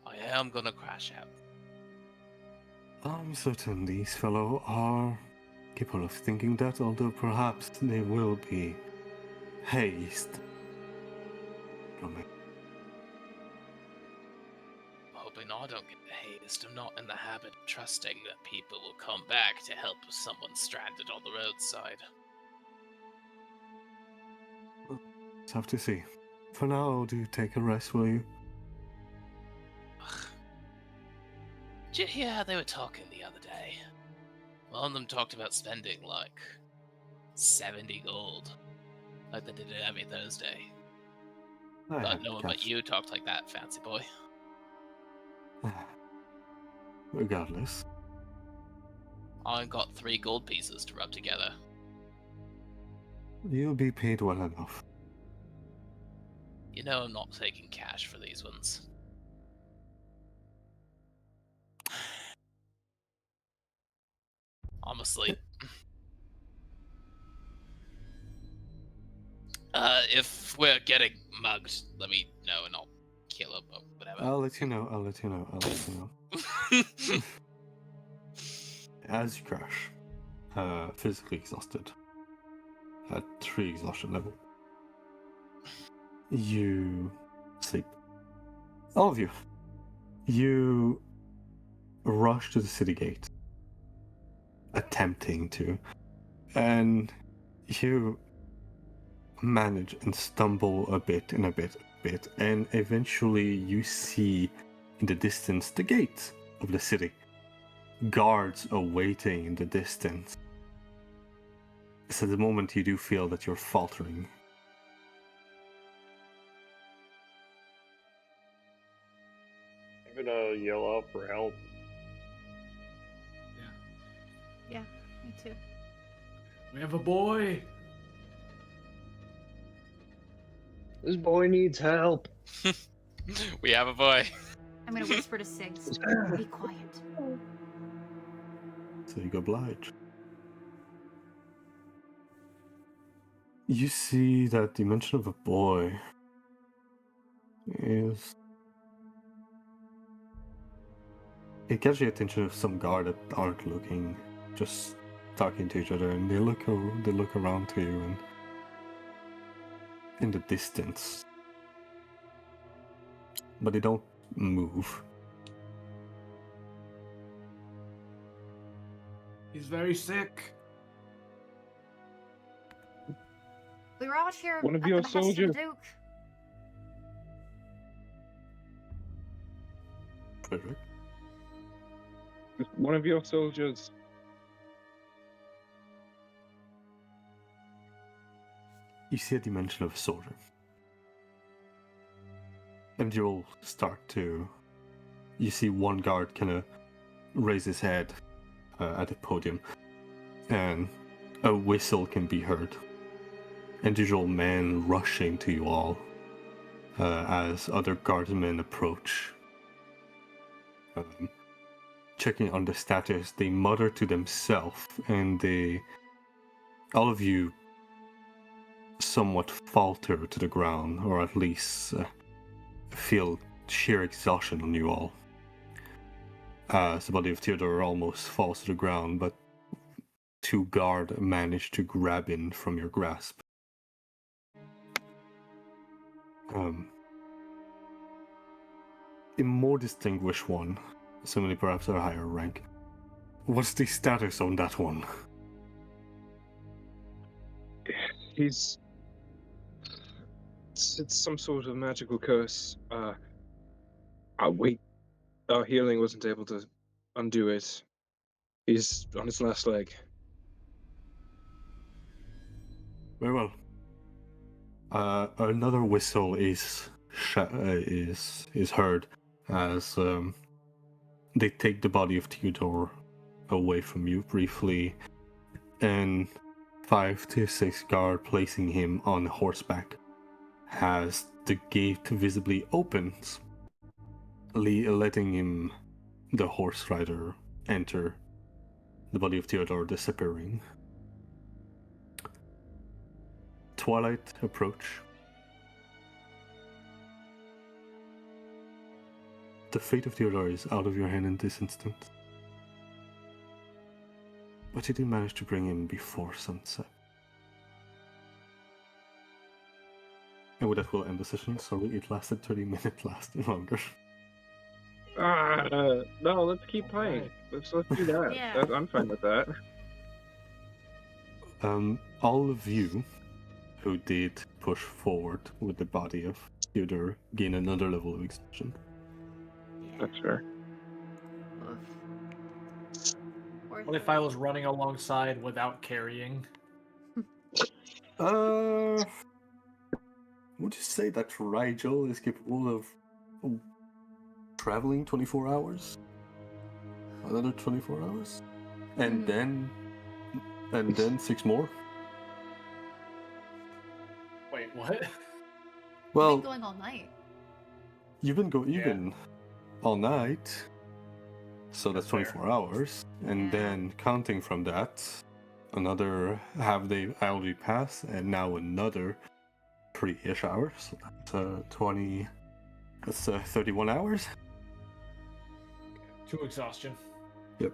I am gonna crash out. I'm certain these fellow are capable of thinking that, although perhaps they will be hazed from it. Hoping I don't get hazed. I'm not in the habit of trusting that people will come back to help someone stranded on the roadside. Let's have to see. For now, do take a rest, will you? Did you hear how they were talking the other day? One of them talked about spending like 70 gold, like they did it every Thursday. But no one but you talked like that, fancy boy. Regardless. I got 3 gold pieces to rub together. You'll be paid well enough. You know I'm not taking cash for these ones. I'm asleep. If we're getting mugged, let me know and I'll kill him or whatever. I'll let you know. I'll let you know. As you crash, physically exhausted, at 3 exhaustion level, you sleep. All of you. You rush to the city gate, attempting to, and you manage and stumble a bit, and eventually you see in the distance the gate of the city. Guards awaiting in the distance. So at the moment you do feel that you're faltering. I'm gonna yell out for help. Yeah, me too. We have a boy. This boy needs help. We have a boy. I'm gonna whisper to Sigs. Be quiet. So you oblige. You see that the mention of a boy is... It catches the attention of some guard that aren't looking, just talking to each other, and they look around to you, and in the distance, but they don't move. He's very sick. We were all here One of at the your behest of the soldiers. Duke. Frederick, One of your soldiers. you see a dimension of a soldier, and you'll start to... You see one guard kind of raise his head at the podium, and a whistle can be heard. And usual men rushing to you all as other guardsmen approach. Checking on the status, they mutter to themselves, and all of you somewhat falter to the ground, or at least feel sheer exhaustion on you all. As the body of Theodore almost falls to the ground, but 2 guard manage to grab him from your grasp. A more distinguished one, somebody perhaps at a higher rank. What's the status on that one? It's some sort of magical curse. Our healing wasn't able to undo it. He's on his last leg. Very well. Another whistle is heard as they take the body of Theodore away from you briefly, and 5 to 6 guard placing him on horseback as the gate visibly opens, letting him, the horse rider, enter, the body of Theodore disappearing. Twilight approach. The fate of Theodore is out of your hand in this instant. But you did manage to bring him before sunset. And with that we'll end the session. Sorry, it lasted 30 minutes longer. No, let's keep playing. Let's do that. Yeah. I'm fine with that. All of you who did push forward with the body of Theodore gain another level of exhaustion. That's fair. What if I was running alongside without carrying? Would you say that Rigel is capable of traveling 24 hours? Another 24 hours? And then 6 more? Wait, what? Well, We've been going all night. you've been all night. So that's That's fair. 24 hours. And Yeah. then counting from that, another half day already passed, and now another 3-ish hours. So that's 20. That's 31 hours. To exhaustion. Yep.